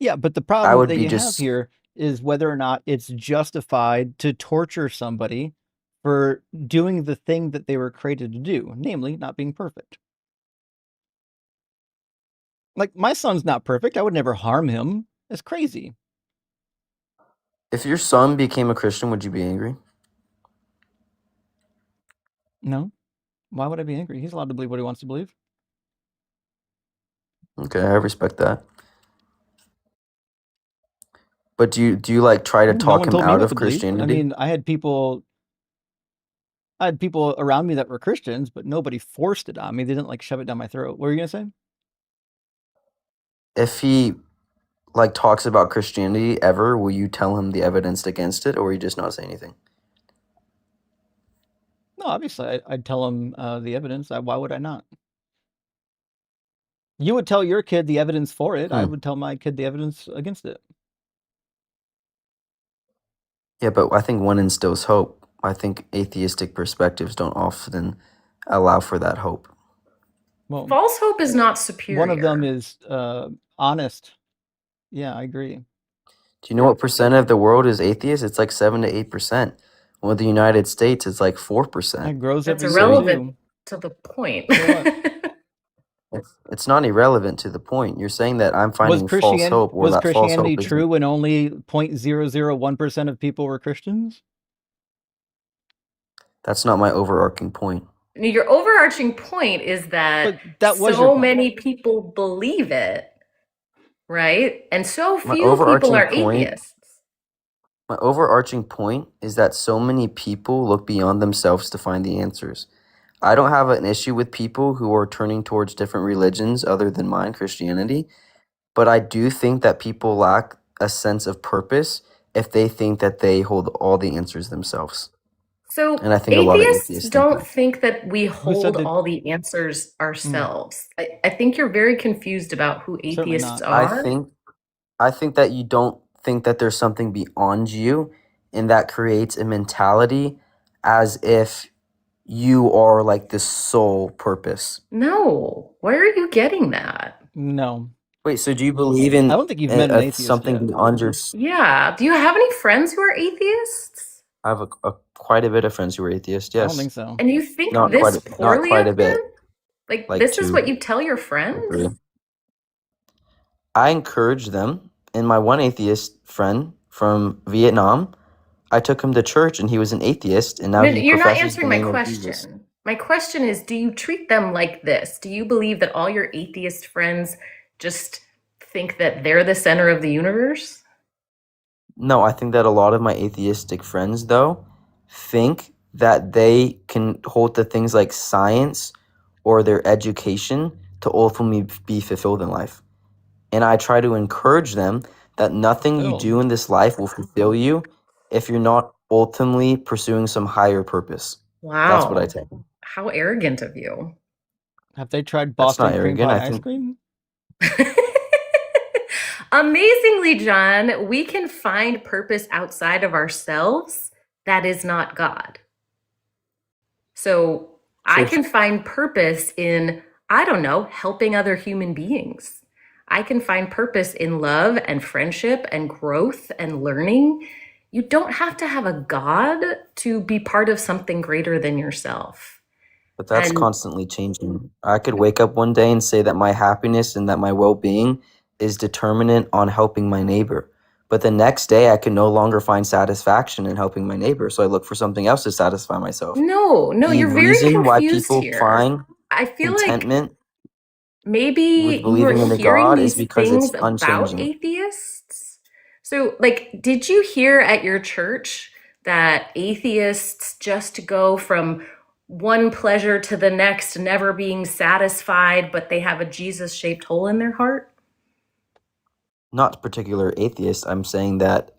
Yeah, but the I problem would that be you have just here is whether or not it's justified to torture somebody for doing the thing that they were created to do, namely not being perfect. Like, my son's not perfect. I would never harm him. That's crazy. if your son became a Christian, would you be angry? No. Why would I be angry? He's allowed to believe what he wants to believe. Okay, I respect that. But do you like try to No talk one him told me out what of to believe. I Christianity? mean, I had people around me that were Christians, but nobody forced it on me. They didn't like shove it down my throat. What were you gonna say? If he like talks about Christianity ever, will you tell him the evidence against it, or will you just not say anything? No, obviously I'd tell him the evidence. Why would I not? You would tell your kid the evidence for it. I Hmm. would tell my kid the evidence against it. Yeah, but I think one instills hope. I think atheistic perspectives don't often allow for that hope. Well, False hope is not one of them superior. is honest. Yeah, I agree. Do you know what percent of the world is atheist? It's like 7 to 8%. Well, the United States, it's like 4%. It grows That's every year So irrelevant too. to the point. So what? it's not irrelevant to the point. You're saying that I'm finding false hope, or Was that false Christianity hope isn't. true when only 0.001% of people were Christians? That's not my overarching point. Your overarching point is that But that was your so point. many people believe it, right? And so My few people overarching are point atheists. My overarching point is that so many people look beyond themselves to find the answers. I don't have an issue with people who are turning towards different religions other than mine, Christianity, but I do think that people lack a sense of purpose if they think that they hold all the answers themselves. So And I think a lot of atheists atheists think don't that. think that we Who said hold that? all the answers Mm, ourselves. I think you're very confused about who certainly atheists not. I are. think I think that you don't think that there's something beyond you, and that creates a mentality as if you are like the sole purpose. No. Where are you getting that? No. Wait, so do you believe I in don't think you've met an atheist something yet. beyond your? Yeah. Do you have any friends who are atheists? I have quite a bit of friends who are atheists. I don't Yes, think so. And you think not this not poorly quite of a bit, them? Like, like this is what 2 you tell your or 3. friends? I encourage them, and my one atheist friend from Vietnam, I took him to church, and he was an atheist, and now No, he you're not professes the answering my name of Jesus. question. My question is, do you treat them like this? Do you believe that all your atheist friends just think that they're the center of the universe? No, I think that a lot of my atheistic friends, though, think that they can hold to things like science or their education to ultimately be fulfilled in life. And I try to encourage them that nothing you do in this life will fulfill you if you're not ultimately pursuing some higher purpose. That's what I Wow. tell them. How arrogant of you. Have they tried That's not Boston cream arrogant. pie I ice think cream? Amazingly, John, we can find purpose outside of ourselves that is not God. So I so. can find purpose in, I don't know, helping other human beings. I can find purpose in love and friendship and growth and learning. You don't have to have a God to be part of something greater than yourself. But that's And constantly changing. I could wake up one day and say that my happiness and that my well-being is determinant on helping my neighbor. But the next day I can no longer find satisfaction in helping my neighbor, so I look for something else to satisfy myself. no, The you're very reason why confused people here. find I feel like contentment maybe with you are believing in a hearing God is these because it's things about unchanging. atheists. So, like, did you hear at your church that atheists just go from one pleasure to the next, never being satisfied, but they have a Jesus shaped hole in their heart? Not particular atheist. I'm saying that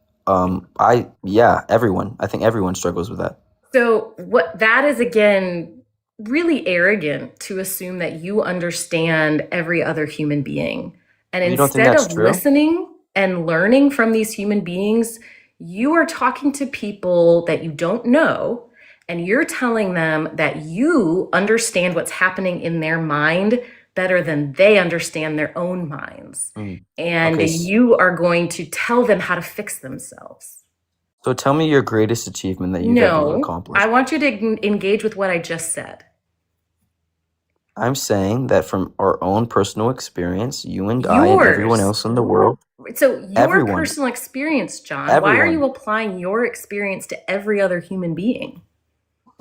everyone. I think everyone struggles with that. So, what that is again really arrogant to assume that you understand every other human being. And You don't think instead that's of true? listening and learning from these human beings, you are talking to people that you don't know, and you're telling them that you understand what's happening in their mind better than they understand their own minds. Mm. And Okay, you are going to tell them how to fix themselves. so tell me your greatest achievement that you've ever No, I accomplished. want you to engage with what I just said. I'm saying that from our own personal experience, you and I and everyone Yours. else in the world, So, your everyone, personal experience, John, why are you everyone. applying your experience to every other human being?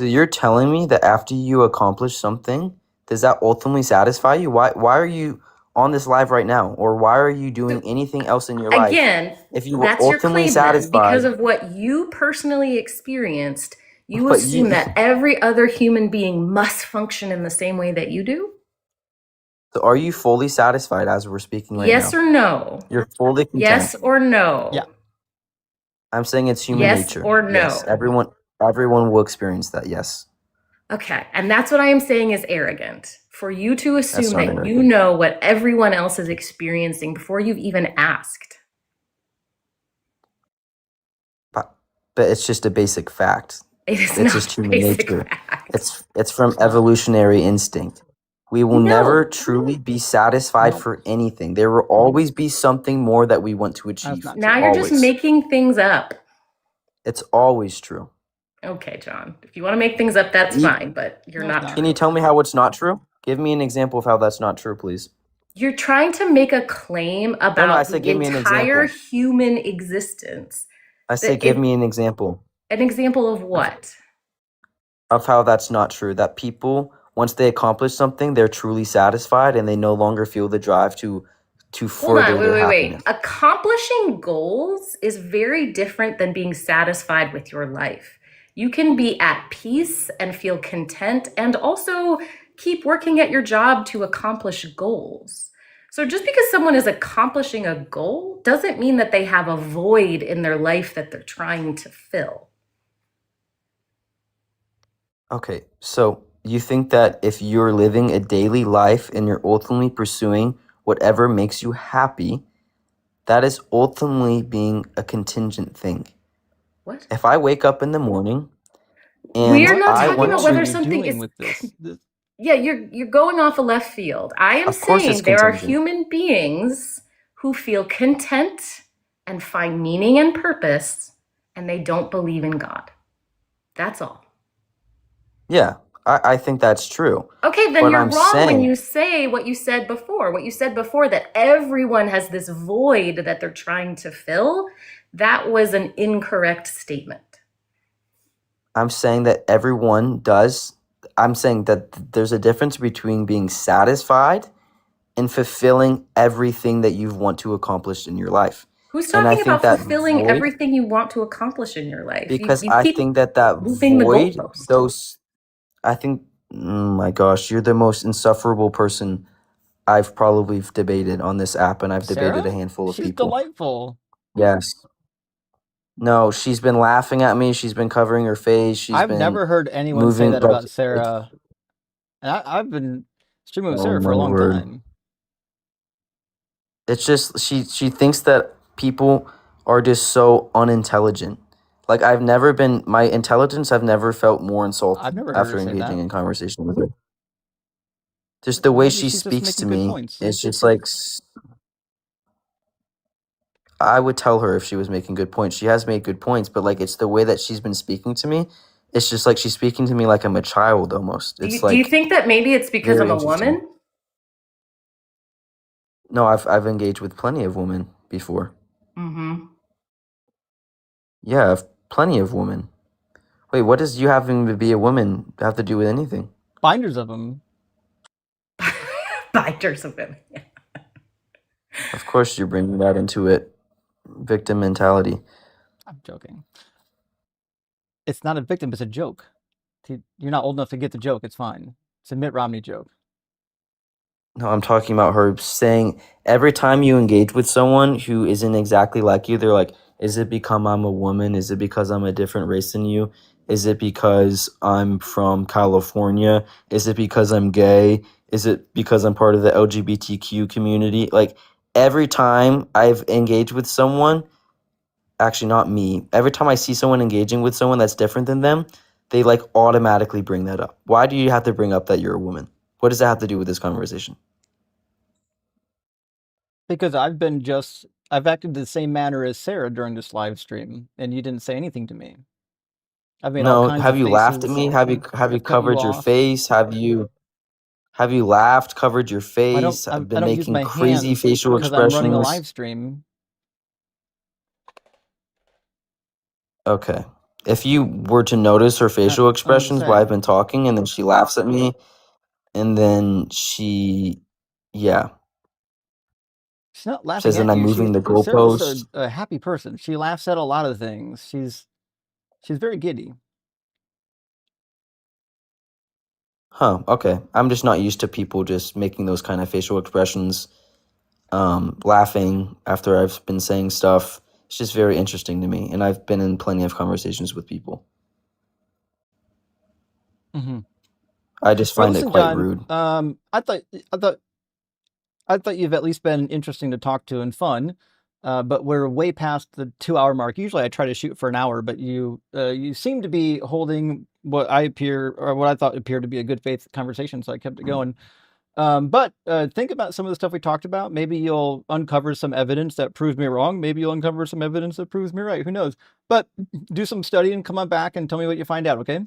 So you're telling me that after you accomplish something, does that ultimately satisfy you? Why are you on this live right now? Or why are you doing So, anything else in your life again, if you were that's your ultimately claim then. Because satisfied? of what you personally experienced, you But assume that every other human being must function in the same way that you do? so are you fully satisfied as we're speaking right Yes now? or no? You're fully content. Yes or no? Yeah. I'm saying it's human Yes nature. or Yes, no? everyone will experience that. Yes, Okay, and that's what I am saying is arrogant. For you to that's assume not that you arrogant. know what everyone else is experiencing before you've even asked. But it's just a basic fact. It is It's not just a human basic nature. fact. It's from It's not. evolutionary instinct. We will never No, truly be satisfied No, for anything. There will always be something more that we want to that's achieve. not now true. you're just Always. making things up. It's always true. Okay, John. If you want to make things up, that's E- fine, but you're No, it's not not. Can you true. tell me how it's not true? Give me an example of how that's not true, please. You're trying to make a claim No, I about said the give me an entire example. human existence. I said give me an example An example of of, what? of how that's not true. That people, once they accomplish something, they're truly satisfied and they no longer feel the drive to Hold on, further their wait. happiness. Accomplishing goals is very different than being satisfied with your life. You can be at peace and feel content and also keep working at your job to accomplish goals. So just because someone is accomplishing a goal doesn't mean that they have a void in their life that they're trying to fill. Okay, so you think that if you're living a daily life and you're ultimately pursuing whatever makes you happy, That is ultimately being a contingent thing. What? If I wake up in the morning We and are What not in I the talking want about world are whether to, you something doing is. with this? Yeah, you're going off a left field. I am of course it's saying there are contingent. human beings who feel content and find meaning and purpose, and they don't believe in God. That's all. Yeah, I think that's true. Okay, then But you're I'm wrong when saying, you say what you said before. What you said before, that everyone has this void that they're trying to fill, that was an incorrect statement. I'm saying that everyone does. I'm saying that there's a difference between being satisfied and fulfilling everything that you want to accomplish in your life. Who's And I talking think about that fulfilling void, everything you want to accomplish in your life? You, because you I keep think that that moving the void, goalpost. those, I think, my gosh, you're the most insufferable person I've probably debated on this app, and I've debated Sarah? a handful of She's people. delightful. Yes. No, she's been laughing at me. She's been covering her face. She's I've been never heard anyone say moving that like, about Sarah. And I've been streaming with oh Sarah for my a long word. time. It's just she thinks that people are just so unintelligent. Like I've never been my intelligence, I've never felt more I've insulted never heard her after say engaging that. in conversation with her. Just the way Maybe she she's just speaks to making good me points. is just like I would tell her if she was making good points. She has made good points, but like it's the way that she's been speaking to me. It's just like she's speaking to me like I'm a child almost. Do It's you like think that maybe it's because I'm very a interesting. woman? No, I've engaged with plenty of women before. Mm-hmm. Yeah, I've plenty of women. Wait, what does you having to be a woman have to do with anything? Binders of them. Binders of women. Of course, you're bringing that into it. Victim mentality. I'm joking. It's not a victim, it's a joke. You're not old enough to get the joke. It's fine. It's a Mitt Romney joke. No, I'm talking about her saying every time you engage with someone who isn't exactly like you, they're like, is it because I'm a woman? Is it because I'm a different race than you? Is it because I'm from California? Is it because I'm gay? Is it because I'm part of the LGBTQ community? Like every time I've engaged with someone, actually not me, every time I see someone engaging with someone that's different than them, they like automatically bring that up. Why do you have to bring up that you're a woman? What does that have to do with this conversation? Because I've acted the same manner as Sarah during this live stream, and you didn't say anything to me. I've made all No, kinds have of you laughed at faces. me? Have you I've cut you covered your off. face? Have you laughed, covered your face, I been don't use making my crazy hands facial because I'm running a expressions? live stream. Okay. If you were to notice her facial I'm just expressions while I've saying. been talking and then she laughs at me and then she yeah, She's not laughing says that at I'm you. moving the Sarah's goalposts. a happy person. She laughs at a lot of things. She's very giddy. Huh, okay. I'm just not used to people just making those kind of facial expressions, laughing after I've been saying stuff. It's just very interesting to me, and I've been in plenty of conversations with people. Mm-hmm. I just Well, find it listen, quite John. rude. I thought you've at least been interesting to talk to and fun. But we're way past the 2 hour mark. Usually I try to shoot for an hour, but you seem to be holding what I thought appeared to be a good faith conversation, so I kept it going. But think about some of the stuff we talked about. Maybe you'll uncover some evidence that proves me wrong. Maybe you'll uncover some evidence that proves me right. Who knows? But do some study and come on back and tell me what you find out, okay?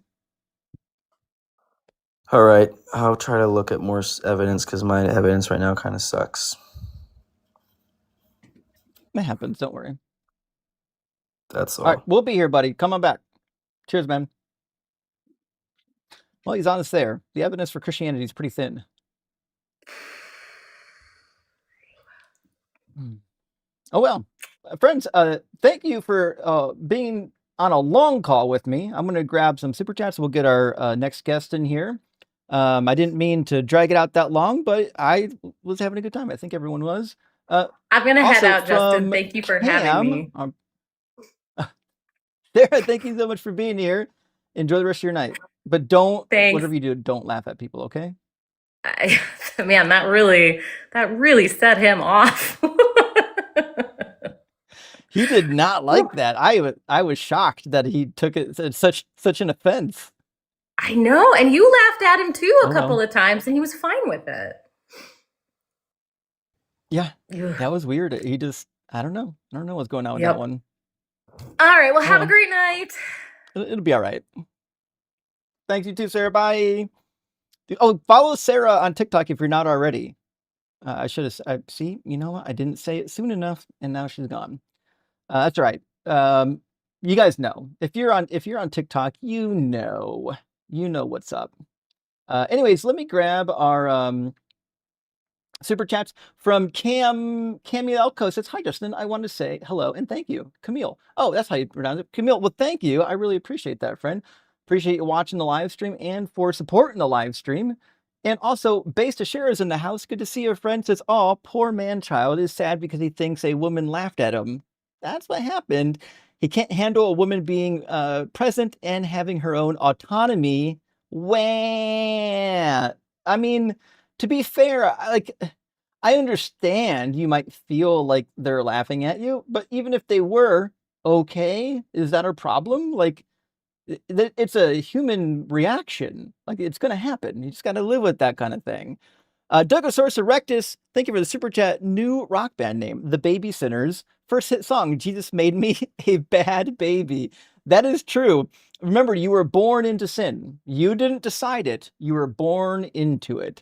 All right, I'll try to look at more evidence because my evidence right now kind of sucks. It happens, don't worry. That's All right, all. we'll be here, buddy. Come on back. Cheers, man. Well, he's honest there. The evidence for Christianity is pretty thin. Oh, well. Friends, thank you for being on a long call with me. I'm going to grab some super chats. We'll get our next guest in here. I didn't mean to drag it out that long, but I was having a good time. I think everyone was. I'm gonna head Also out, Justin. from Thank you for having Cam, me. Sarah, thank you so much for being here. Enjoy the rest of your night. But don't, Thanks. whatever you do, don't laugh at people, okay? Man, that really set him off. He did not Well, like that. I was shocked that he took it as such an offense. I know, and you laughed at him too a Oh couple well. of times, and he was fine with it. Yeah, Ugh. that was weird. He just I don't know. I don't know what's going on with that Yep. one. All right. Well, Oh have a well. great night. It'll be all right. Thanks, you too, Sarah. Bye. Oh, follow Sarah on TikTok if you're not already. I should have. See, you know what? I didn't say it soon enough, and now she's gone. That's all right. You guys know if you're on TikTok, you know what's up. Anyways, let me grab our super chats from Camille Elko says, "Hi Justin, I want to say hello and thank you, Camille." Oh, that's how you pronounce it, Camille. Well, thank you. I really appreciate that, friend. Appreciate you watching the live stream and for supporting the live stream. And also, Base to Share is in the house. Good to see your friend. Says, "Oh, poor man child is sad because he thinks a woman laughed at him." That's what happened. He can't handle a woman being present and having her own autonomy. Wah. I mean, to be fair, I understand you might feel like they're laughing at you, but even if they were, okay, is that a problem? Like, it's a human reaction. Like, it's gonna happen. You just gotta live with that kind of thing. Douglasaurus Erectus, thank you for the super chat. New rock band name, The Baby Sinners. First hit song, Jesus Made Me a Bad Baby. That is true. Remember, you were born into sin. You didn't decide it. You were born into it.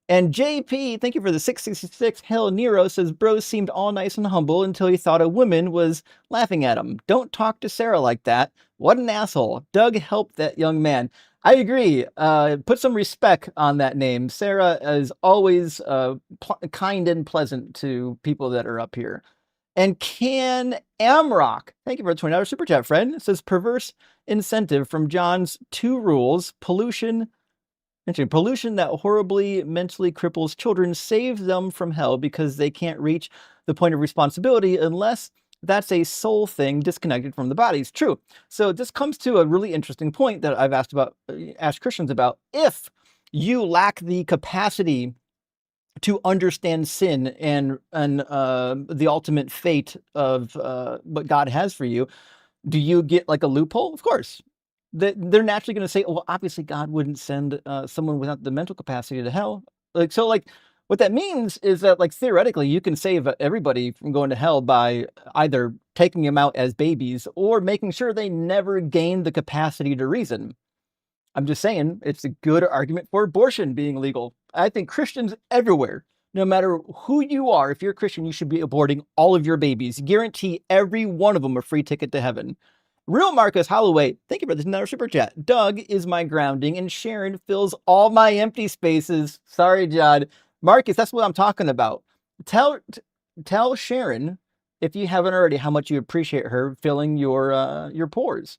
And JP, thank you for the 666. Hell Nero says, bro seemed all nice and humble until he thought a woman was laughing at him. Don't talk to Sarah like that. What an asshole. Doug helped that young man. I agree. Put some respect on that name. Sarah is always kind and pleasant to people that are up here. And Can Amrock, thank you for a $20 super chat, friend. It says, perverse incentive from John's two rules, pollution that horribly mentally cripples children saves them from hell because they can't reach the point of responsibility unless that's a soul thing disconnected from the body. It's true. So this comes to a really interesting point that I've asked Christians about. If you lack the capacity to understand sin and the ultimate fate of what God has for you, do you get like a loophole? Of course. They're naturally going to say, "Oh, well, obviously God wouldn't send someone without the mental capacity to hell." Like what that means is that like theoretically you can save everybody from going to hell by either taking them out as babies or making sure they never gain the capacity to reason. I'm just saying it's a good argument for abortion being legal. I think Christians everywhere, no matter who you are, if you're a Christian, you should be aborting all of your babies. Guarantee every one of them a free ticket to heaven. Real Marcus Holloway, thank you for this another super chat. Doug is my grounding and Sharon fills all my empty spaces. Sorry, John. Marcus, that's what I'm talking about. Tell Sharon, if you haven't already, how much you appreciate her filling your pores.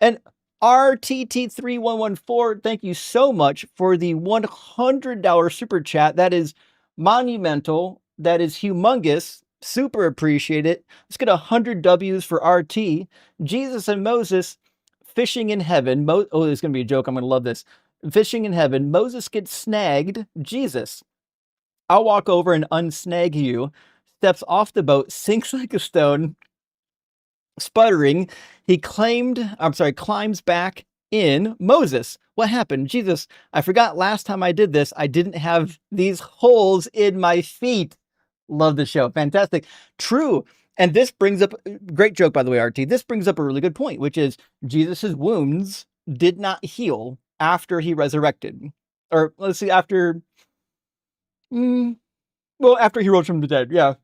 And RTT3114, thank you so much for the $100 super chat. That is monumental. That is humongous. Super appreciate it. Let's get 100 W's for RT. Jesus and Moses fishing in heaven. Oh, there's going to be a joke. I'm going to love this. Fishing in heaven. Moses gets snagged. Jesus. I'll walk over and unsnag you. Steps off the boat, sinks like a stone. Sputtering, he climbs back in. Moses, what happened? Jesus, I forgot last time I did this, I didn't have these holes in my feet. Love the show. Fantastic. True. And this brings up, great joke, by the way, RT. This brings up a really good point, which is Jesus's wounds did not heal after he resurrected. Or let's see, after he rose from the dead. Yeah.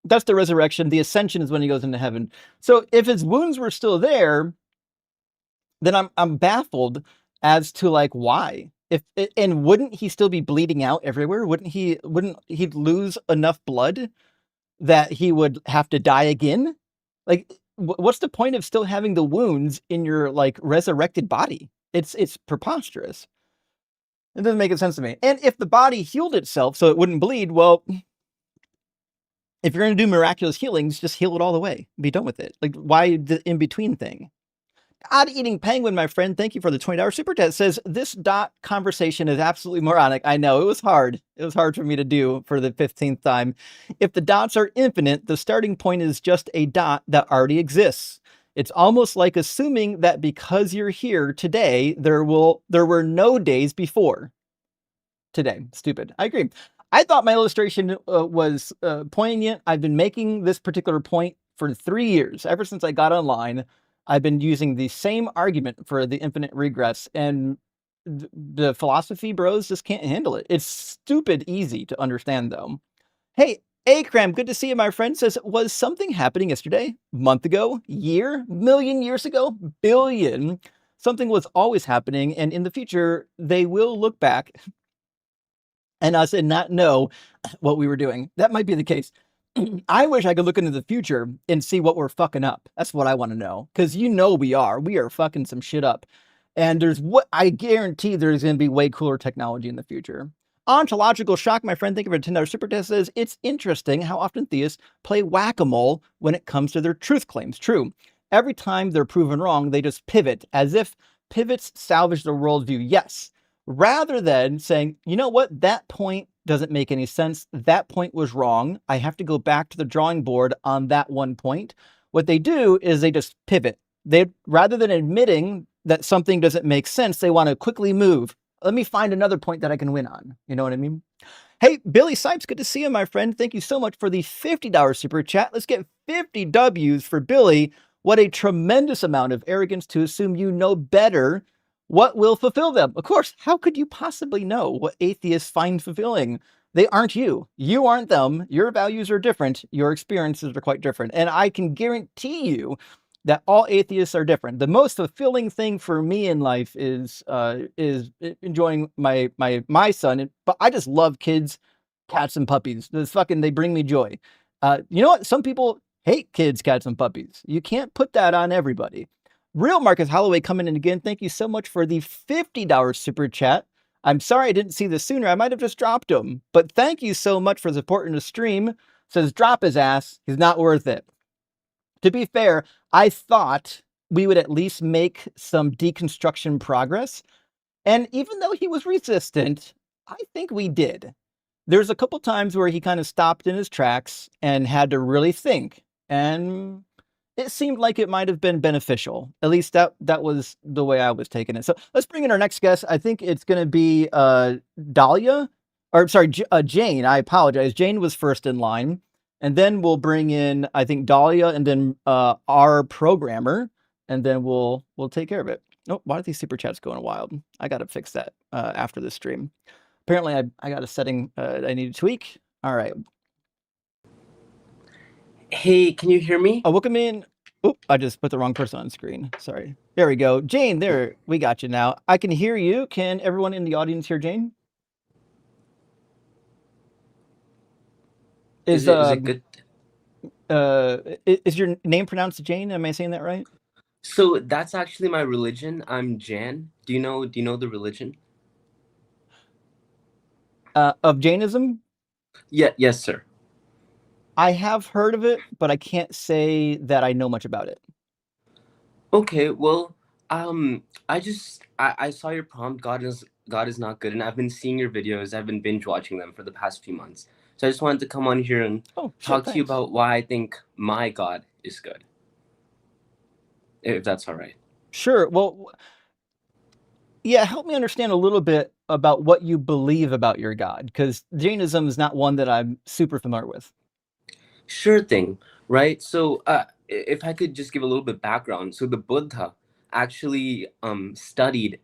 That's the resurrection. The ascension is when he goes into heaven. So if his wounds were still there, then I'm baffled as to like why. And wouldn't he still be bleeding out everywhere? Wouldn't he lose enough blood that he would have to die again? Like what's the point of still having the wounds in your like resurrected body? It's preposterous. It doesn't make sense to me. And if the body healed itself so it wouldn't bleed, well, if you're going to do miraculous healings, just heal it all the way. Be done with it. Like, why the in-between thing? Odd Eating Penguin, my friend, thank you for the $20 super chat. Says this dot conversation is absolutely moronic. I know it was hard. It was hard for me to do for the 15th time. If the dots are infinite, the starting point is just a dot that already exists. It's almost like assuming that because you're here today, there were no days before today. Stupid. I agree. I thought my illustration was poignant. I've been making this particular point for 3 years. Ever since I got online, I've been using the same argument for the infinite regress, and the philosophy bros just can't handle it. It's stupid easy to understand, though. Hey, Akram, good to see you, my friend. Says, was something happening yesterday, month ago, year, million years ago, billion? Something was always happening, and in the future, they will look back and us and not know what we were doing. That might be the case. I wish I could look into the future and see what we're fucking up. That's what I want to know. Because we are. We are fucking some shit up. And I guarantee there's going to be way cooler technology in the future. Ontological shock, my friend, think of a $10 super test, says it's interesting how often theists play whack-a-mole when it comes to their truth claims. True. Every time they're proven wrong, they just pivot, as if pivots salvage their worldview. Yes. Rather than saying, you know what, that point doesn't make any sense. That point was wrong. I have to go back to the drawing board on that one point. What they do is they just pivot. Rather than admitting that something doesn't make sense, they want to quickly move. Let me find another point that I can win on. You know what I mean? Hey, Billy Sipes, good to see you, my friend. Thank you so much for the $50 super chat. Let's get 50 W's for Billy. What a tremendous amount of arrogance to assume you know better what will fulfill them. Of course, how could you possibly know what atheists find fulfilling? They aren't you. You aren't them. Your values are different. Your experiences are quite different. And I can guarantee you that all atheists are different. The most fulfilling thing for me in life is enjoying my son. But I just love kids, cats, and puppies. They bring me joy. You know what? Some people hate kids, cats, and puppies. You can't put that on everybody. Real Marcus Holloway coming in again. Thank you so much for the $50 super chat. I'm sorry I didn't see this sooner. I might have just dropped him. But thank you so much for supporting the stream. Says drop his ass. He's not worth it. To be fair, I thought we would at least make some deconstruction progress. And even though he was resistant, I think we did. There's a couple times where he kind of stopped in his tracks and had to really think. And it seemed like it might have been beneficial. At least that was the way I was taking it. So let's bring in our next guest. I think it's going to be Dahlia, or sorry, Jane. I apologize. Jane was first in line. And then we'll bring in, I think, Dahlia and then our programmer, and then we'll take care of it. Oh, why are these super chats going wild? I got to fix that after the stream. Apparently, I got a setting I need to tweak. All right. Hey, can you hear me? Oh, welcome in. Oh, I just put the wrong person on screen. Sorry. There we go. Jane, there. We got you now. I can hear you. Can everyone in the audience hear Jane? Is it good? Is your name pronounced Jane? Am I saying that right? So that's actually my religion. I'm Jan. Do you know the religion? Of Jainism? Yeah, yes, sir. I have heard of it, but I can't say that I know much about it. Okay, well, I saw your prompt. God is not good, and I've been seeing your videos. I've been binge watching them for the past few months. So I just wanted to come on here and talk to you about why I think my God is good. If that's all right. Sure. Well, yeah, help me understand a little bit about what you believe about your God, because Jainism is not one that I'm super familiar with. Sure thing, right? So if I could just give a little bit background. So the Buddha actually studied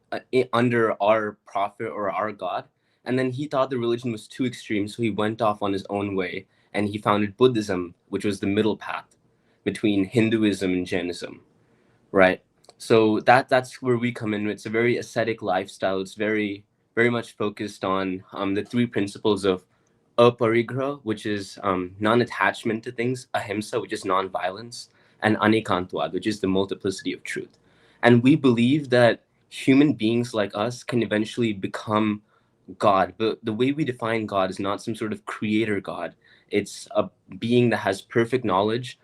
under our prophet or our God, and then he thought the religion was too extreme, so he went off on his own way, and he founded Buddhism, which was the middle path between Hinduism and Jainism, right? So that's where we come in. It's a very ascetic lifestyle. It's very much focused on the three principles of aparigraha, which is non-attachment to things, ahimsa, which is non-violence, and anikantwad, which is the multiplicity of truth. And we believe that human beings like us can eventually become God, but the way we define God is not some sort of creator God. It's a being that has perfect knowledge,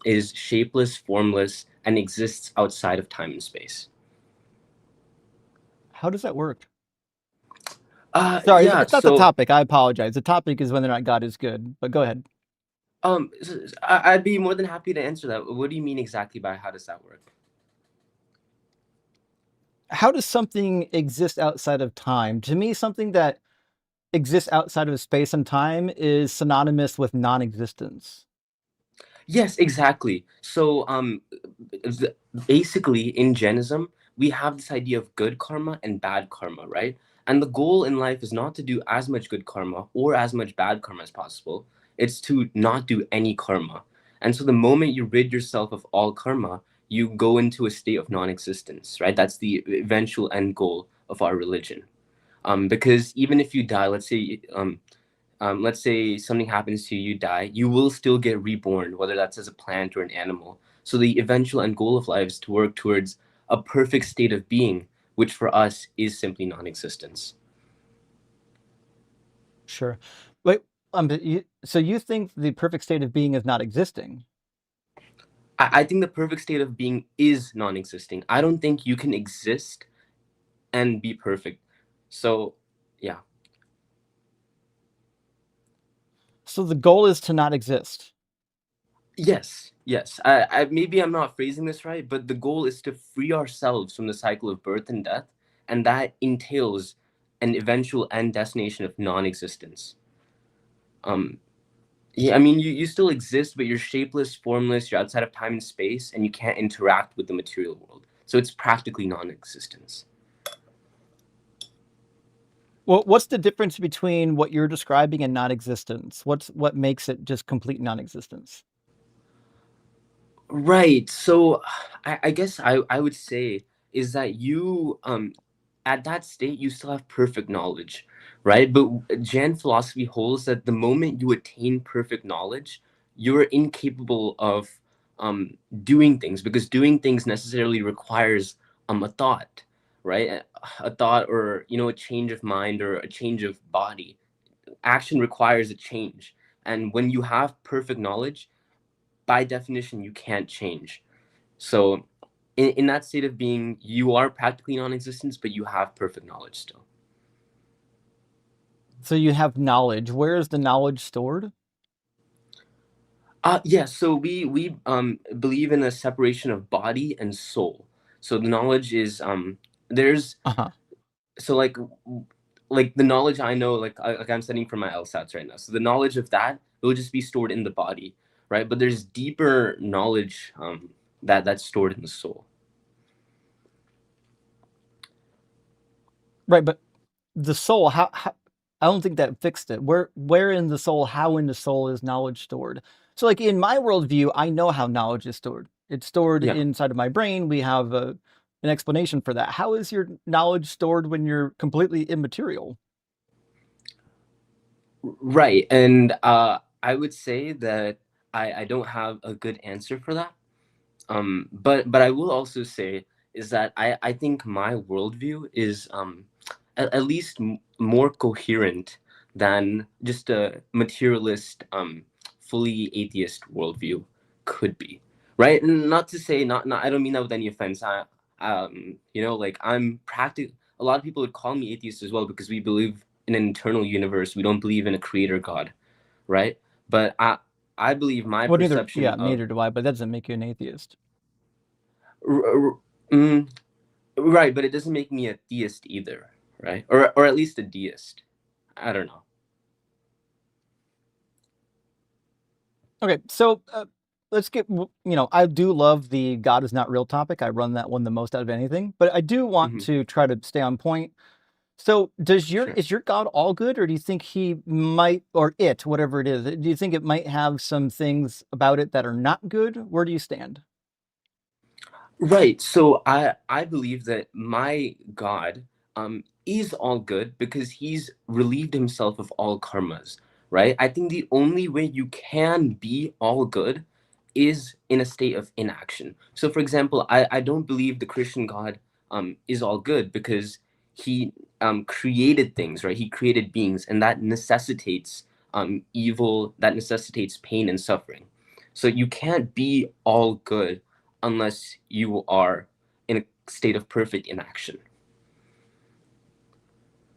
is shapeless, formless, and exists outside of time and space. How does that work? Sorry, Yeah, it's not the so topic. I apologize. The topic is whether or not God is good, but go ahead. I'd be more than happy to answer that. What do you mean exactly by how does that work? How does something exist outside of time? To me, something that exists outside of space and time is synonymous with non-existence. Yes, exactly. So, basically, in Jainism, we have this idea of good karma and bad karma, right? And the goal in life is not to do as much good karma or as much bad karma as possible. It's to not do any karma. And so, the moment you rid yourself of all karma, you go into a state of non-existence, right? That's the eventual end goal of our religion. Because even if you die, let's say something happens to you, you die, you will still get reborn, whether that's as a plant or an animal. So the eventual end goal of life is to work towards a perfect state of being, which for us is simply non-existence. Sure. Wait, so you think the perfect state of being is not existing? I think the perfect state of being is non-existing. I don't think you can exist and be perfect. So, yeah. So the goal is to not exist. Yes. Maybe I'm not phrasing this right, but the goal is to free ourselves from the cycle of birth and death, and that entails an eventual end destination of non-existence. Um, yeah, I mean, you still exist, but you're shapeless, formless. You're outside of time and space, and you can't interact with the material world. So it's practically non-existence. Well, what's the difference between what you're describing and non-existence? What makes it just complete non-existence? Right. So I guess I would say is that you at that state you still have perfect knowledge, right? But Jan philosophy holds that the moment you attain perfect knowledge, you're incapable of doing things because doing things necessarily requires a thought, right? A thought or a change of mind or a change of body. Action requires a change. And when you have perfect knowledge, by definition, you can't change. So, in that state of being, you are practically non-existence, but you have perfect knowledge still. So you have knowledge. Where is the knowledge stored? Yeah. So we believe in a separation of body and soul. So the knowledge is there's Uh-huh. so like the knowledge I know like I'm studying for my LSATs right now. So the knowledge of that will just be stored in the body, right? But there's deeper knowledge that's stored in the soul. Right, but the soul, how I don't think that fixed it. Where in the soul, how in the soul is knowledge stored? So like in my worldview, I know how knowledge is stored. It's stored Yeah. inside of my brain. We have an explanation for that. How is your knowledge stored when you're completely immaterial? Right. And I would say that I don't have a good answer for that. But I will also say is that I think my worldview is at least more coherent than just a materialist, fully atheist worldview could be. Right. And not to say not I don't mean that with any offense. Like I'm practic a lot of people would call me atheist as well because we believe in an eternal universe. We don't believe in a creator God, right? But I believe my Well, perception of neither do I, but that doesn't make you an atheist. r- r- mm, right, but it doesn't make me a theist either, right? Or at least a deist. I don't know. Okay, so let's I do love the God is not real topic. I run that one the most out of anything, but I do want Hmm. to try to stay on point. So Sure. is your God all good, or do you think he might, or whatever it is, do you think it might have some things about it that are not good? Where do you stand? Right. So I believe that my God is all good because he's relieved himself of all karmas, right? I think the only way you can be all good is in a state of inaction. So for example, I don't believe the Christian God is all good because he created things, right? He created beings and that necessitates evil, that necessitates pain and suffering. So you can't be all good unless you are in a state of perfect inaction.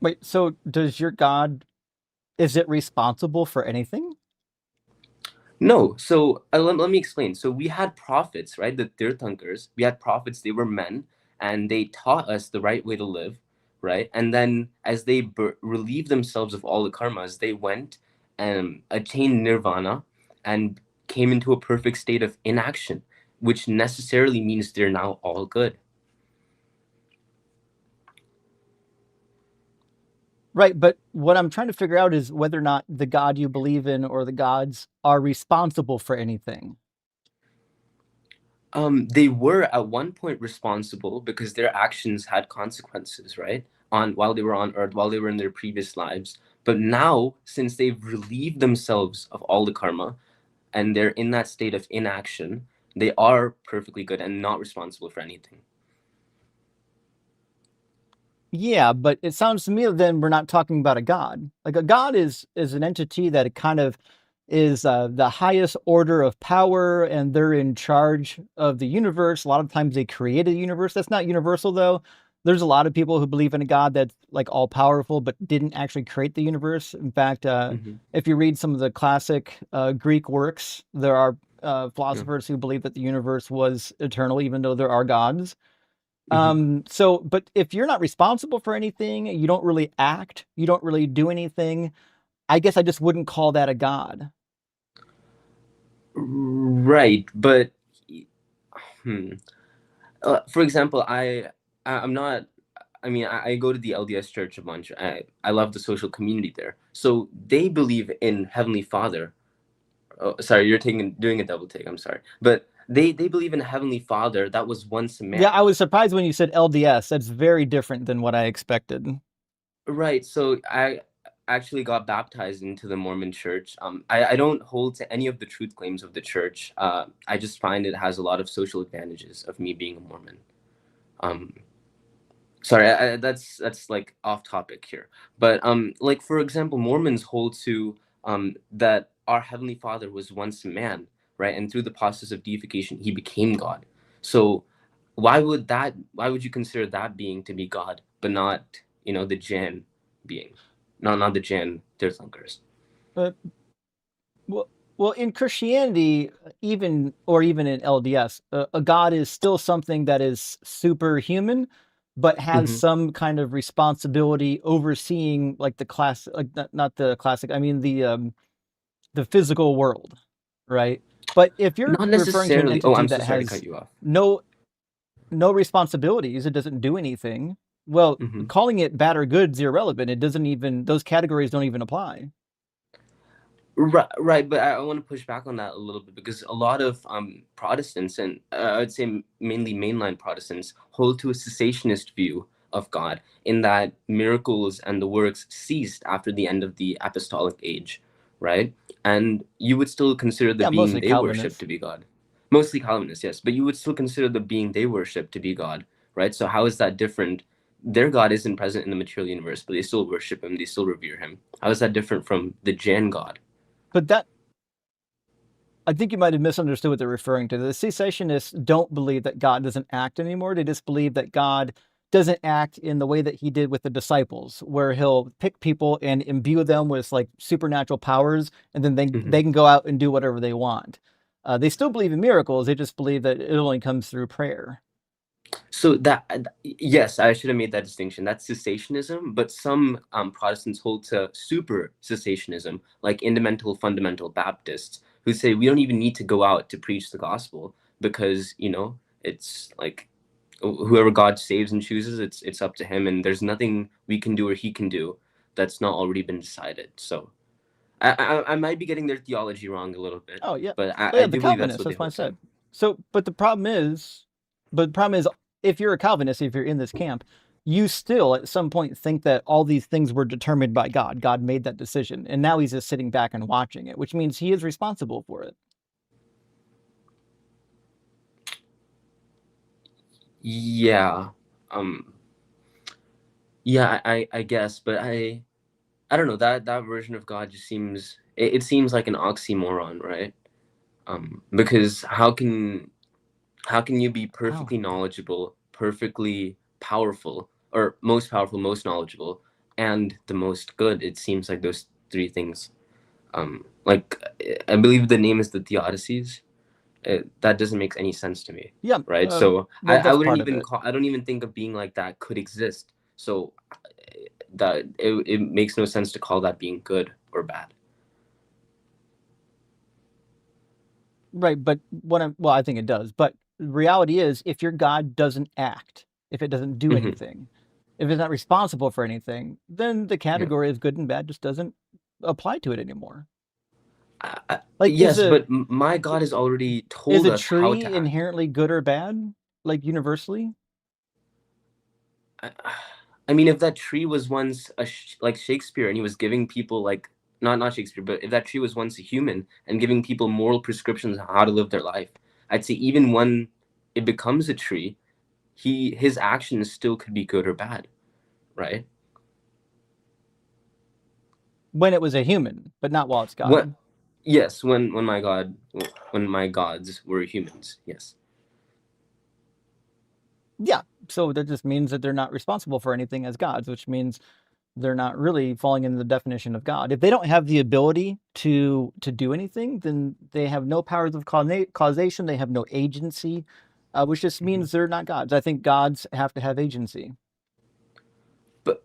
Wait, so does your God, is it responsible for anything? No, so let me explain. So we had prophets, right? The Tirthankars. We had prophets, they were men, and they taught us the right way to live, right? And then as they relieved themselves of all the karmas, they went and attained nirvana and came into a perfect state of inaction, which necessarily means they're now all good. Right, but what I'm trying to figure out is whether or not the God you believe in or the gods are responsible for anything. They were at one point responsible because their actions had consequences, right? On while they were on Earth, while they were in their previous lives. But now, since they've relieved themselves of all the karma and they're in that state of inaction, they are perfectly good and not responsible for anything. Yeah, but it sounds to me then we're not talking about a God. Like a God is an entity that kind of is the highest order of power, and they're in charge of the universe. A lot of times they created the universe. That's not universal though. There's a lot of people who believe in a God that's like all powerful, but didn't actually create the universe. In fact, Mm-hmm. if you read some of the classic Greek works, there are Yeah. philosophers who believe that the universe was eternal, even though there are gods. Mm-hmm. So, but if you're not responsible for anything, you don't really act, you don't really do anything, I guess I just wouldn't call that a God. Right, but hmm. For example, I'm not. I mean, I go to the LDS Church a bunch. I love the social community there. So they believe in Heavenly Father. Oh, sorry, you're doing a double take. I'm sorry, but they believe in a Heavenly Father that was once a Yeah, man. I was surprised when you said LDS. That's very different than what I expected. Right. So I actually got baptized into the Mormon Church. I don't hold to any of the truth claims of the church. I just find it has a lot of social advantages of me being a Mormon. Um, sorry, that's like off topic here, but like for example, Mormons hold to that our Heavenly Father was once a man, right? And through the process of deification he became God. So why would you consider that being to be God but not, the Jan being, not the Jan Tirthankars? But well, well, in Christianity, even in LDS, a God is still something that is superhuman, but has Hmm. some kind of responsibility overseeing like the class, like not the classic. I mean the physical world, right? But if you're Not referring to an necessarily. Oh, entity I'm so that sorry to cut has you off. no no responsibilities, it doesn't do anything. Well, Hmm. calling it bad or good is irrelevant. It doesn't even those categories don't even apply. Right, but I want to push back on that a little bit because a lot of Protestants, and I'd say mainly mainline Protestants, hold to a cessationist view of God, in that miracles and the works ceased after the end of the apostolic age, right? And you would still consider the Yeah, being mostly they worship Calvinists. to be God. Mostly Calvinists, yes, but you would still consider the being they worship to be God, right? So how is that different? Their God isn't present in the material universe, but they still worship him, they still revere him. How is that different from the Jan God? But that I think you might have misunderstood what they're referring to. The cessationists don't believe that God doesn't act anymore. They just believe that God doesn't act in the way that he did with the disciples, where he'll pick people and imbue them with like supernatural powers, and then they can go out and do whatever they want. They still believe in miracles. They just believe that it only comes through prayer. So yes, I should have made that distinction. That's cessationism, but some Protestants hold to super cessationism, like fundamental Baptists, who say we don't even need to go out to preach the gospel because it's like whoever God saves and chooses, it's up to him, and there's nothing we can do or he can do that's not already been decided. So I might be getting their theology wrong a little bit, Oh yeah, but oh I yeah, the do believe that's Calvinists. what they That's what I hold to. said. So, but the problem is, if you're a Calvinist, if you're in this camp, you still at some point think that all these things were determined by God. God made that decision, and now he's just sitting back and watching it, which means he is responsible for it. Yeah. Um, yeah, I guess, but I don't know, that version of God just seems, it seems like an oxymoron, right? Because How can you be How? perfectly knowledgeable, perfectly powerful, or most powerful, most knowledgeable, and the most good? It seems like those three things. Like I believe the name is the Theodicies. That doesn't make any sense to me, Yeah. right? So Well, I that's wouldn't part of even it. call. I don't even think a being like that could exist. So that it makes no sense to call that being good or bad. Right, but well, I think it does. But the reality is, if your God doesn't act, if it doesn't do Mhm. anything, if it's not responsible for anything, then the Yeah. category of good and bad just doesn't apply to it anymore. Like Like, yes, but my God has already is told a us how to tree act. inherently good or bad, like universally? I mean, if that tree was once like Shakespeare, and he was giving people like not Shakespeare, but if that tree was once a human and giving people moral prescriptions on how to live their life, I'd say even when it becomes a tree, his actions still could be good or bad, right? When it was a human, but not while it's God. What? Yes, when my gods were humans, yes. Yeah, so that just means that they're not responsible for anything as gods, which means they're not really falling into the definition of God. If they don't have the ability to do anything, then they have no powers of causation. They have no agency, which just means they're not gods. I think gods have to have agency. But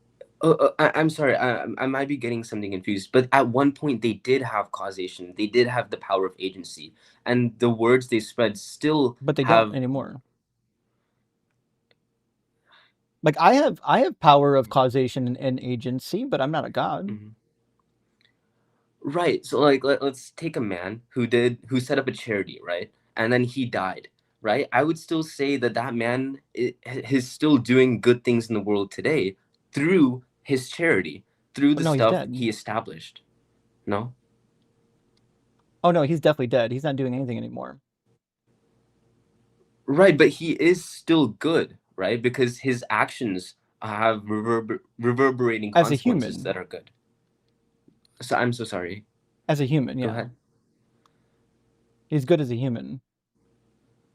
I'm sorry, I might be getting something confused. But at one point, they did have causation. They did have the power of agency, and the words they spread still But they don't have. anymore. Like I have power of causation and agency, but I'm not a god. Mhm. Right. So like let's take a man who set up a charity, right? And then he died, right? I would still say that that man is still doing good things in the world today through his charity, through Oh, the no, he's stuff dead. he established. No? Oh no, he's definitely dead. He's not doing anything anymore. Right, but he is still good, right? Because his actions have reverberating As a consequences human. that are good. So I'm so sorry. As a human, Go yeah. ahead. He's good as a human.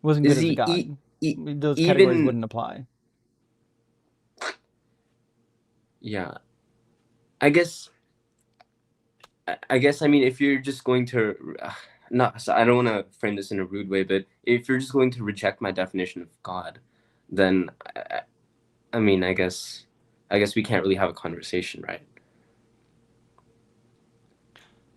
Wasn't good Is as a he god. Those categories even? wouldn't apply. Yeah, I guess. I mean, if you're just going to, not, so I don't want to frame this in a rude way, but if you're just going to reject my definition of God, then I mean, I guess we can't really have a conversation, right?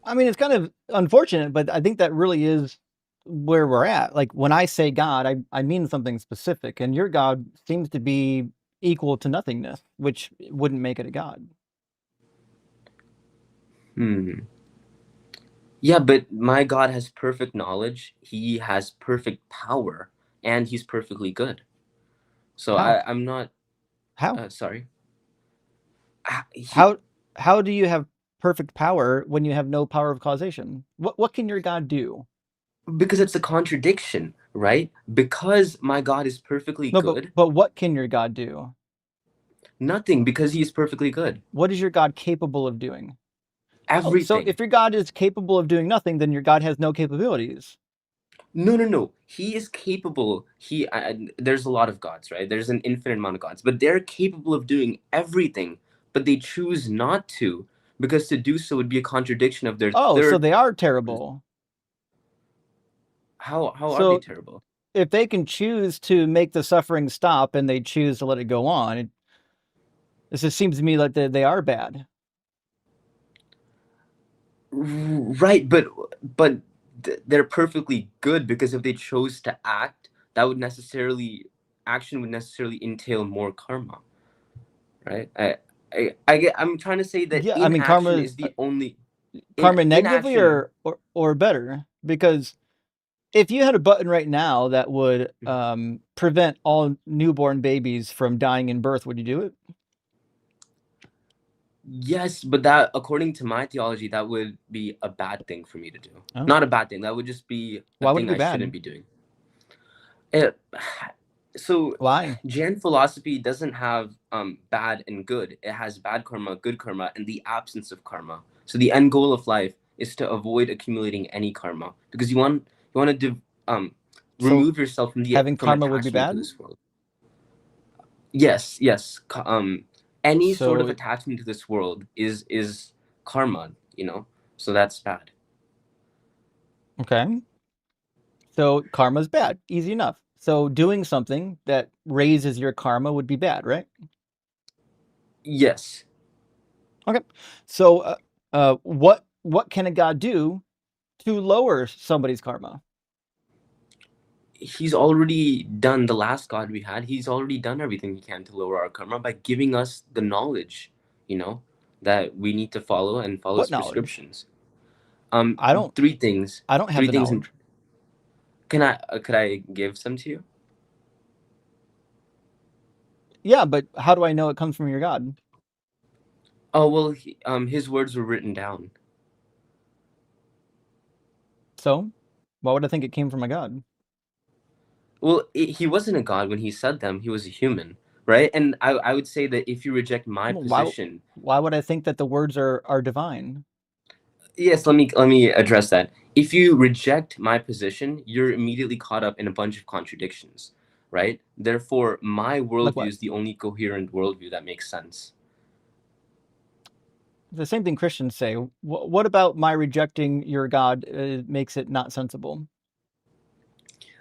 I mean, it's kind of unfortunate, but I think that really is where we're at. Like when I say God, I mean something specific, and your God seems to be equal to nothingness, which wouldn't make it a God. Hmm. Yeah, but my God has perfect knowledge. He has perfect power, and he's perfectly good. So How? I'm not. How? Sorry. He How do you have perfect power when you have no power of causation? What can your God do? Because it's a contradiction, right? Because my God is perfectly No, good, but what can your God do? nothing because he is perfectly good. What is your God capable of doing? Oh, so Everything. if your God is capable of doing nothing, then your God has no capabilities. No. He is capable. There's a lot of gods, right? There's an infinite amount of gods, but they're capable of doing everything, but they choose not to because to do so would be a contradiction of their Oh, so third. they are terrible. How are they So terrible? if they can choose to make the suffering stop and they choose to let it go on, it just seems to me like they are bad. Right, but they're perfectly good because if they chose to act, that would necessarily action would necessarily entail more karma, right? I'm trying to say that Yeah, I mean inaction is the only karma negatively inaction. or better, because if you had a button right now that would prevent all newborn babies from dying in birth, would you do it? Yes, but that, according to my theology, that would be a bad thing for me to do. Oh, Not a bad thing. That would just be a why would it thing be I shouldn't bad? be doing. It, so, Why? Jain philosophy doesn't have bad and good. It has bad karma, good karma, and the absence of karma. So the end goal of life is to avoid accumulating any karma because you want to remove yourself from having karma would be attachment to bad? this world. Yes, yes. Any sort of So attachment to this world is karma, you know. So that's bad. okay. So karma's bad. Easy enough. So doing something that raises your karma would be bad, right? Yes. Okay. So what can a god do to lower somebody's karma? He's already done, the last god we had, he's already done everything he can to lower our karma by giving us the knowledge, you know, that we need to follow and follow What his knowledge? prescriptions. I don't Three things. I don't have Three the things. knowledge. Could I give some to you? Yeah, but how do I know it comes from your god? Oh well, his words were written down. So why would I think it came from a god? Well, he wasn't a god when he said them. He was a human, right? And I would say that if you reject my Well, position, why would I think that the words are divine? yes, let me address that. If you reject my position, you're immediately caught up in a bunch of contradictions, right? Therefore, my Like worldview what? is the only coherent worldview that makes sense. The same thing Christians say. What about my rejecting your God makes it not sensible?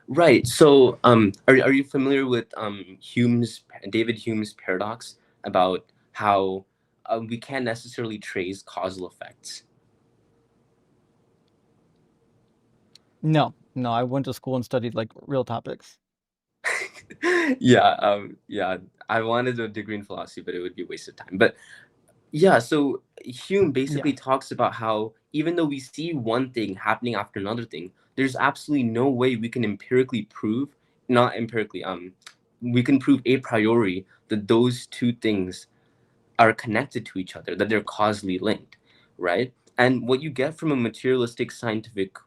Right. So, are you familiar with David Hume's paradox about how we can't necessarily trace causal effects? No, I went to school and studied like real topics. Yeah. I wanted a degree in philosophy, but it would be a waste of time. But yeah, so Hume basically talks about how even though we see one thing happening after another thing, there's absolutely no way we can empirically prove, not empirically, we can prove a priori that those two things are connected to each other, that they're causally linked, right? And what you get from a materialistic, scientific,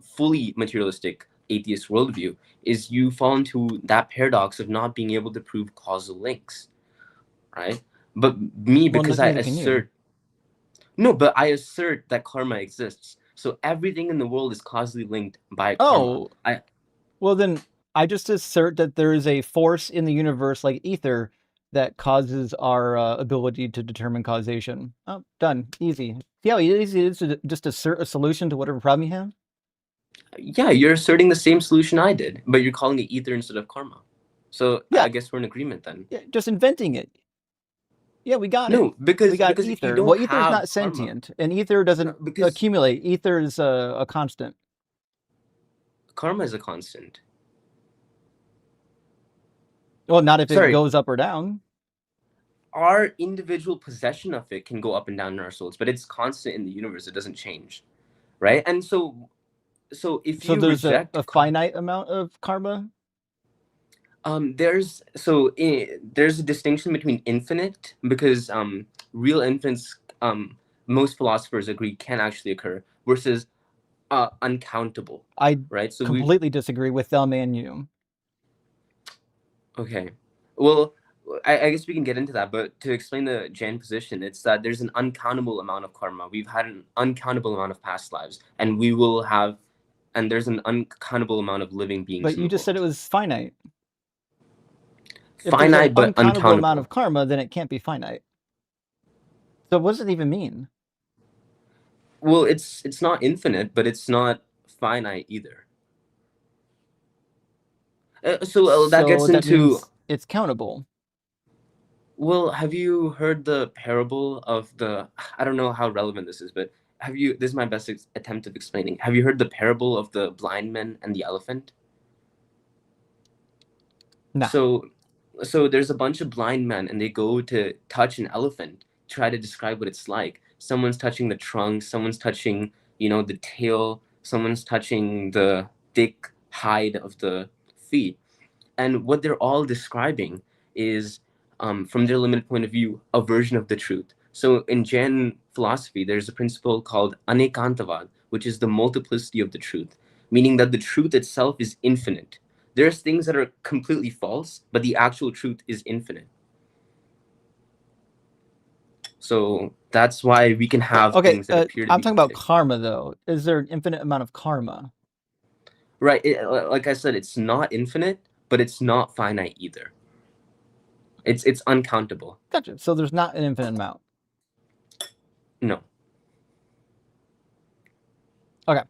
fully materialistic atheist worldview is you fall into that paradox of not being able to prove causal links, right? But me, Well, because neither can you. but I assert that karma exists. So everything in the world is causally linked by karma. Oh, well then I just assert that there is a force in the universe like ether that causes our ability to determine causation. Oh, done. Easy. See how easy it is to just assert a solution to whatever problem you have? Yeah, you're asserting the same solution I did, but you're calling it ether instead of karma. So Yeah. I guess we're in agreement then. Yeah, just inventing it. Yeah, we got it. No, because We got if you ether. don't Well, ether's have not karma, sentient, and ether doesn't because accumulate. Ether is a constant. karma is a constant. Well, not if it Sorry, goes up or down. our individual possession of it can go up and down in our souls, but it's constant in the universe. It doesn't change, right? And so if So you there's reject a finite amount of karma. there's a distinction between infinite, because real infinites, most philosophers agree can actually occur, versus uncountable, I right? So completely disagree with them and you. okay, well, I guess we can get into that, but to explain the Jain position, it's that there's an uncountable amount of karma. We've had an uncountable amount of past lives, and we will have, and there's an uncountable amont of living beings. But you just said it was finite. Finite, if there's an but uncountable uncountable amount of karma, then it can't be finite. So what does it even mean? Well, it's not infinite, but it's not finite either. So that gets into, it's countable. Well, have you heard the parable of the, I don't know how relevant this is, but this is my best attempt of explaining. Have you heard the parable of the blind man and the elephant? No. So there's a bunch of blind men, and they go to touch an elephant, try to describe what it's like. Someone's touching the trunk, someone's touching, the tail, someone's touching the thick hide of the feet. And what they're all describing is, from their limited point of view, a version of the truth. So in Jain philosophy, there's a principle called anekantavad, which is the multiplicity of the truth, meaning that the truth itself is infinite. There's things that are completely false, but the actual truth is infinite. So that's why we can have things that appear to be I'm talking about karma, though. Is there an infinite amount of karma? Right. Like I said, it's not infinite, but it's not finite either. It's uncountable. Gotcha. So there's not an infinite amount. No. Okay.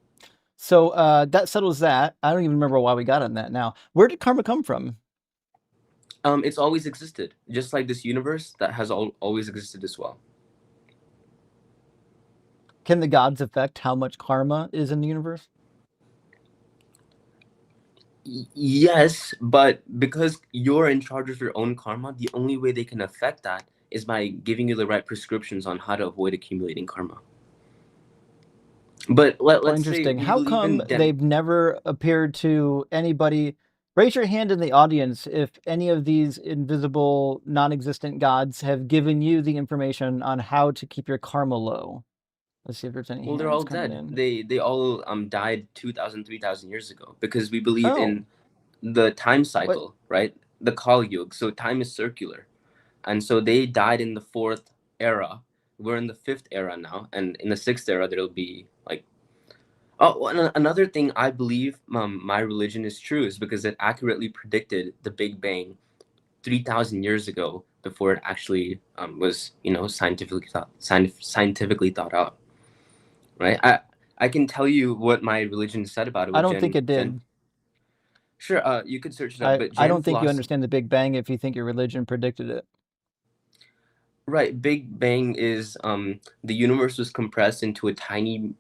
So that settles that. I don't even remember why we got on that now. Where did karma come from? It's always existed, just like this universe that has always existed as well. Can the gods affect how much karma is in the universe? Yes, but because you're in charge of your own karma, the only way they can affect that is by giving you the right prescriptions on how to avoid accumulating karma. But Well, let's say interesting. we How believe come in they've never appeared to anybody? Raise your hand in the audience if any of these invisible, non-existent gods have given you the information on how to keep your karma low. Let's see if there's any Well, they're hands all coming dead. in. They all died 2,000, 3,000 years ago because we believe Oh, in the time what? cycle, right? The Kali Yuga. So time is circular. And so they died in the 4th era. We're in the 5th era now, and in the 6th era there'll be like another thing I believe my religion is true is because it accurately predicted the Big Bang 3,000 years ago before it actually was scientifically thought out, right? I can tell you what my religion said about it I with don't think it did. Sure, you could search it up, but I Jan don't think you philosophy. understand the Big Bang if you think your religion predicted it. Right, Big Bang is the universe was compressed into a tiny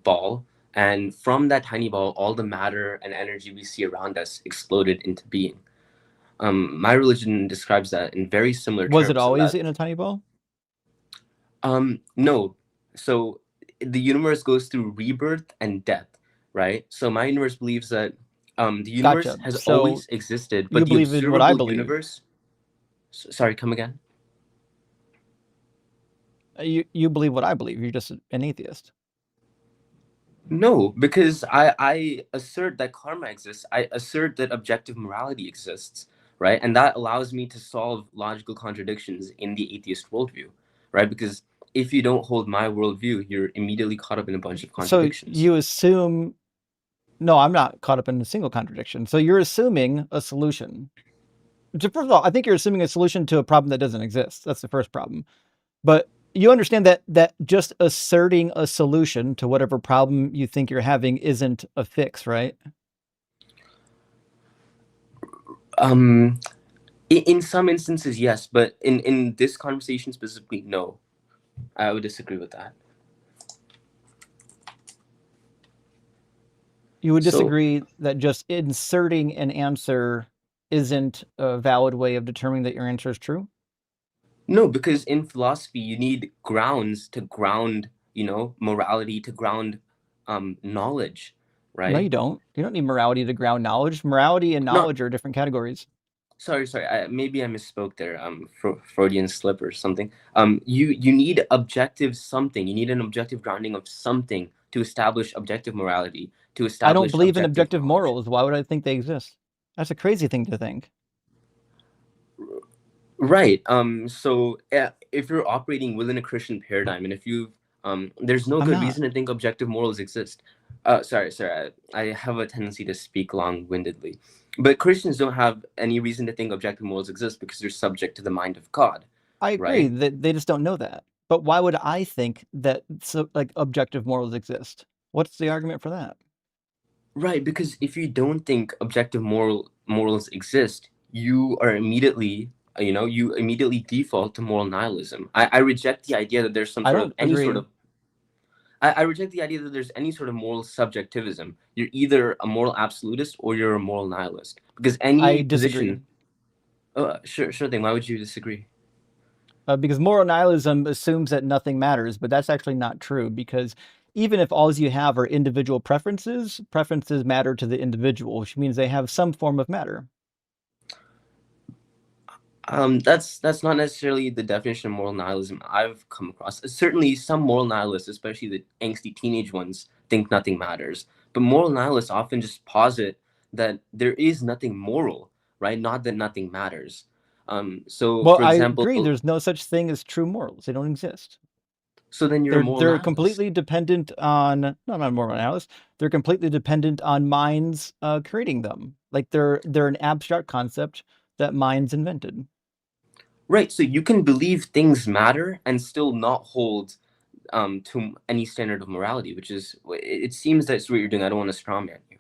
ball, and from that tiny ball, all the matter and energy we see around us exploded into being. My religion describes that in very similar Was it terms. always in a tiny ball? No. So the universe goes through rebirth and death, right? So my universe believes that the universe Gotcha. has So always existed, you but the believe in what I observable believe. universe. Sorry, come again. You believe what I believe. You're just an atheist. No, because I assert that karma exists. I assert that objective morality exists, right? And that allows me to solve logical contradictions in the atheist worldview, right? Because if you don't hold my worldview, you're immedately caught up in a bunch of So contradictions. you assume. No, I'm not caught up in a single contradiction. So you're assuming a solution. First of all, I think you're assuming a solution to a problem that doesn't exist. That's the first problem. But you understand that just asserting a solution to whatever problem you think you're having isn't a fix, right? In some instances, yes, but in this conversation specifically, no. I would disagree with that. You would So disagree that just inserting an answer isn't a valid way of determining that your answer is true? no, because in philosophy you need grounds to ground, morality, to ground knowledge, No, right? you don't. You don't need morality to ground knowledge. Morality and No, knowledge are different categories. sorry. Maybe I misspoke there. Freudian slip or something. You need objective something. You need an objective grounding of something to establish objective morality, to I establish don't believe in objective knowledge. morals. Why would I think they exist? That's a crazy thing to think. Right. So if you're operating within a Christian paradigm, and if you there's no I'm good not. reason to think objective morals exist. Sorry. I have a tendency to speak long-windedly, but Christians don't have any reason to think objective morals exist because they're subject to the mind of God, I agree right? that they just don't know that. But why would I think that objective morals exist? What's the argument for that? Right, because if you don't think objective morals exist, you are immediately you immediately default to moral nihilism. I reject the idea that there's some I sort don't of any sort agree. of I reject the idea that there's any sort of moral subjectivism. You're either a moral absolutist or you're a moral nihilist. Because I any disagree. position, sure thing. Why would you disagree? Because moral nihilism assumes that nothing matters, but that's actually not true. Because even if all you have are individual preferences, preferences matter to the individual, which means they have some form of matter. That's not necessarily the definition of moral nihilism I've come across. Certainly, some moral nihilists, especially the angsty teenage ones, think nothing matters. But moral nihilists often just posit that there is nothing moral, right? Not that nothing matters. So, Well, for I example, agree. There's no such thing as true morals. They don't exist. So then you're a moral They're nihilist. completely dependent on no, not a moral nihilist. They're completely dependent on minds creating them. Like they're an abstract concept that minds invented. Right. So you can believe things matter and still not hold to any standard of morality, which is it seems that's what you're doing. I don't want to strawman you,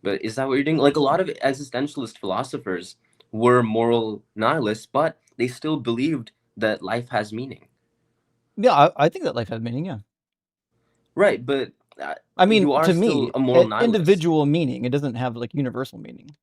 but is that what you're doing? Like a lot of existentialist philosophers were moral nihilists, but they still believed that life has meaning. Yeah, I think that life has meaning. Yeah, Right, but I mean, you are to still me, a moral nihilist. individual meaning. It doesn't have like universal meaning.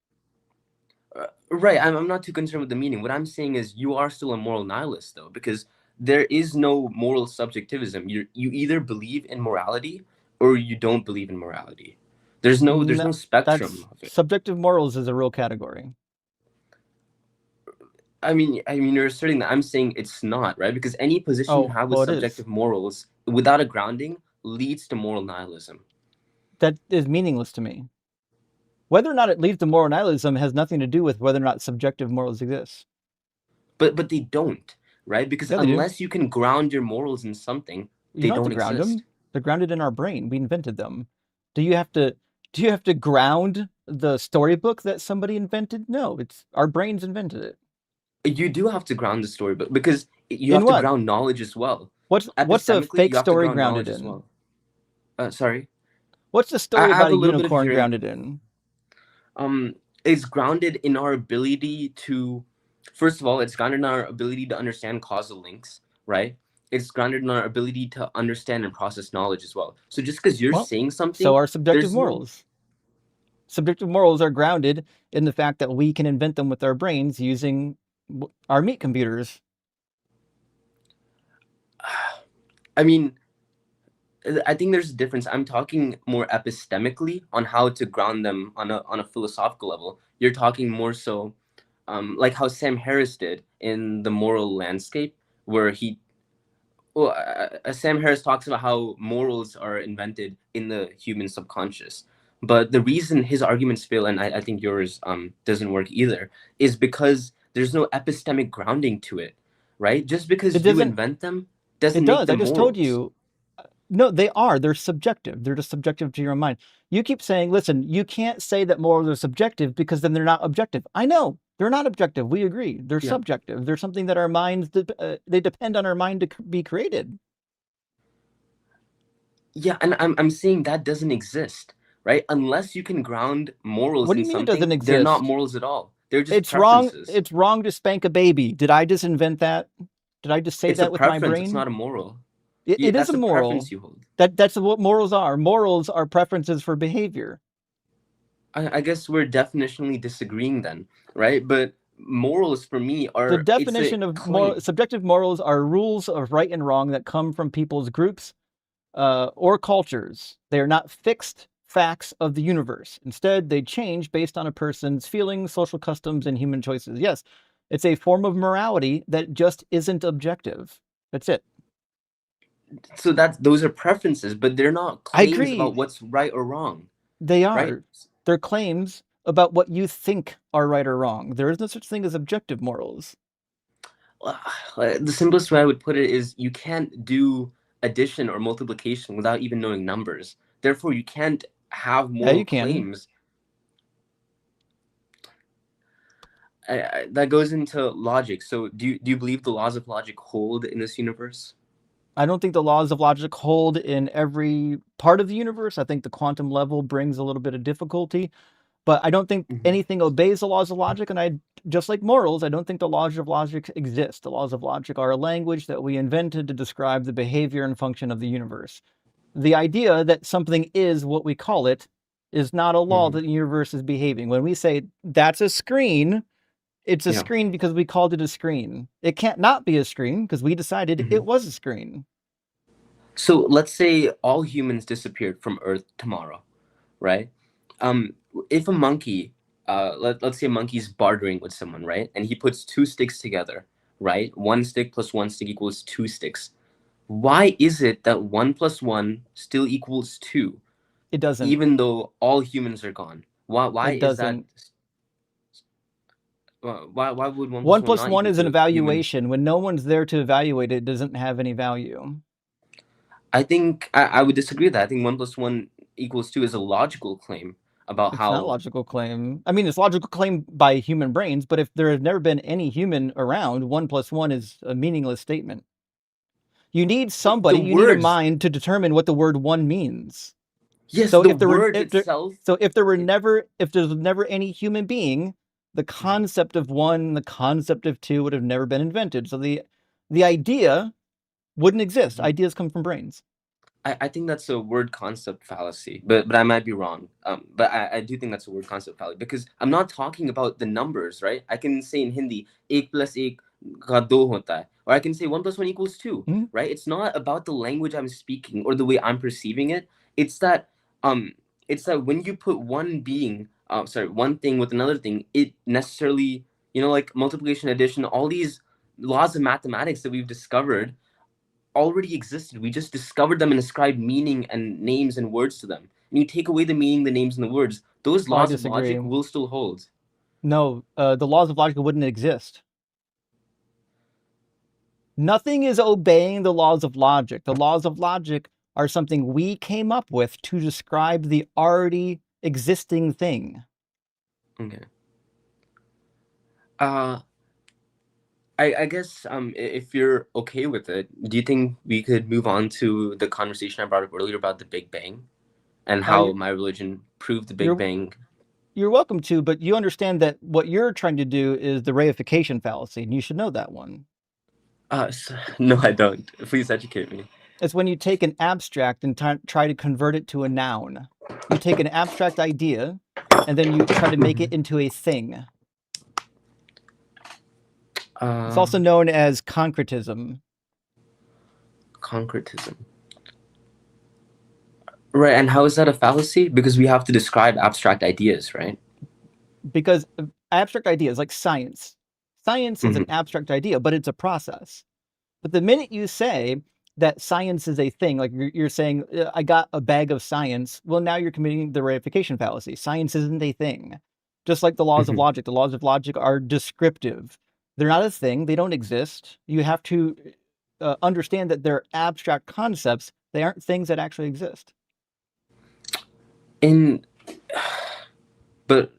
Right, I'm not too concerned with the meaning. What I'm saying is you are still a moral nihilist, though, because there is no moral subjectivism. You either believe in morality or you don't believe in morality. There's no No, spectrum that's of it. subjective morals is a real category. I mean, you're asserting that. I'm saying it's not, right? Because any position you have with Well, it is. subjective morals without a grounding leads to moral nihilism. That is meaningless to me. Whether or not it leads to moral nihilism has nothing to do with whether or not subjective morals exist. But they don't, right? Because Yeah, they do. unless you can ground your morals in something, You they don't have don't to ground exist. them. They're grounded in our brain. We invented them. Do you have to ground the storybook that somebody invented? No, it's our brains invented it. You do have to ground the story, but because you In have to what? ground knowledge as well. What's a Epistemically, fake you have to story ground grounded knowledge as in? well. Sorry. What's the story I about have a a little bit of unicorn your grounded in? It's grounded in our ability to, first of all, it's grounded in our ability to understand causal links, right? It's grounded in our ability to understand and process knowledge as well. So just because you're saying something, So are subjective there's morals. Subjective morals are grounded in the fact that we can invent them with our brains using our meat computers. I mean, I think there's a difference. I'm talking more epistemically on how to ground them on a philosophical level. You're talking more so like how Sam Harris did in The Moral Landscape, where Sam Harris talks about how morals are invented in the human subconscious. But the reason his arguments fail, and I think yours doesn't work either, is because there's no epistemic grounding to it, right? Just because you invent them doesn't make them I just morals. told you. No, they are. They're subjective. They're just subjective to your own mind. You keep saying, listen, you can't say that morals are subjective because then they're not objective. I know. They're not objective. We agree. They're subjective. They're something that our minds, they depend on our mind to be created. Yeah, and I'm saying that doesn't exist, right? Unless you can ground morals What do in you mean it something, doesn't exist? they're not morals at all. They're just It's wrong. preferences. It's wrong to spank a baby. Did I just invent that? Did I just say It's that a with my preference. brain? It's not a moral. It is That's a moral. preference you hold. That's what morals are. Morals are preferences for behavior. I guess we're definitionally disagreeing then, right? But morals for me are the definition of subjective morals are rules of right and wrong that come from people's groups or cultures. They are not fixed facts of the universe. Instead, they change based on a person's feelings, social customs, and human choices. Yes, it's a form of morality that just isn't objective. That's it. So those are preferences, but they're not claims about what's right or wrong. They are. Right? They're claims about what you think are right or wrong. There is no such thing as objective morals. The simplest way I would put it is you can't do addition or multiplication without even knowing numbers. Therefore, you can't have moral claims. That goes into logic. So do you believe the laws of logic hold in this universe? I don't think the laws of logic hold in every part of the universe. I think the quantum level brings a little bit of difficulty, but I don't think anything obeys the laws of logic. And just like morals, I don't think the laws of logic exist. The laws of logic are a language that we invented to describe the behavior and function of the universe. The idea that something is what we call it is not a law that the universe is behaving. When we say that's a screen, it's a screen because we called it a screen. It can't not be a screen because we decided it was a screen. So let's say all humans disappeared from Earth tomorrow, right? If a monkey, let's say a monkey's bartering with someone, right? And he puts two sticks together, right? 1 stick plus 1 stick equals 2 sticks. Why is it that 1 plus 1 still equals 2? It doesn't. Even though all humans are gone. Why it is doesn't. that? Why would 1 plus 1 is an evaluation. When no one's there to evaluate it, it doesn't have any value. I think I would disagree with that. I think 1 + 1 = 2 is a logical claim about It's not a how. logical claim. I mean, it's a logical claim by human brains, but if there has never been any human around, 1 + 1 is a meaningless statement. You need But the somebody, you need a words, mind to determine what the word one means. yes, So the if there were word if there, itself. so if there were it- never if there's never any human being, the concept of one, the concept of two would have never been invented. So the idea wouldn't exist. Mhm. Ideas come from brains. I think that's a word concept fallacy, but I might be wrong. But I do think that's a word concept fallacy because I'm not talking about the numbers, right? I can say in Hindi, 1 + 1 का 2 होता है, or I can say 1 + 1 = 2, Mhm. right? It's not about the language I'm speaking or the way I'm perceiving it. It's that when you put one thing with another thing, it necessarily, like multiplication, addition, all these laws of mathematics that we've discovered already existed. We just discovered them and ascribed meaning and names and words to them. And you take away the meaning, the names, and the words, those Oh, I laws of logic disagree. will still hold. No, the laws of logic wouldn't exist. Nothing is obeying the laws of logic. The laws of logic are something we came up with to describe the already existing thing. Okay. I guess if you're okay with it, do you think we could move on to the conversation I brought up earlier about the Big Bang and how my religion proved the Big You're Bang? you're welcome to, but you understand that what you're trying to do is the reification fallacy, and you should know that one. No, I don't. Please educate me. It's when you take an abstract and try to convert it to a noun. You take an abstract idea, and then you try to make it into a thing. It's also known as concretism. Concretism. Right, and how is that a fallacy? Because we have to describe abstract ideas, right? Because abstract ideas, like science is an abstract idea, but it's a process. But the minute you say that science is a thing, like you're saying, I got a bag of science, well, now you're committing the reification fallacy. Science isn't a thing. Just like the laws of logic. The laws of logic are descriptive. They're not a thing. They don't exist. You have to understand that they're abstract concepts. They aren't things that actually exist. But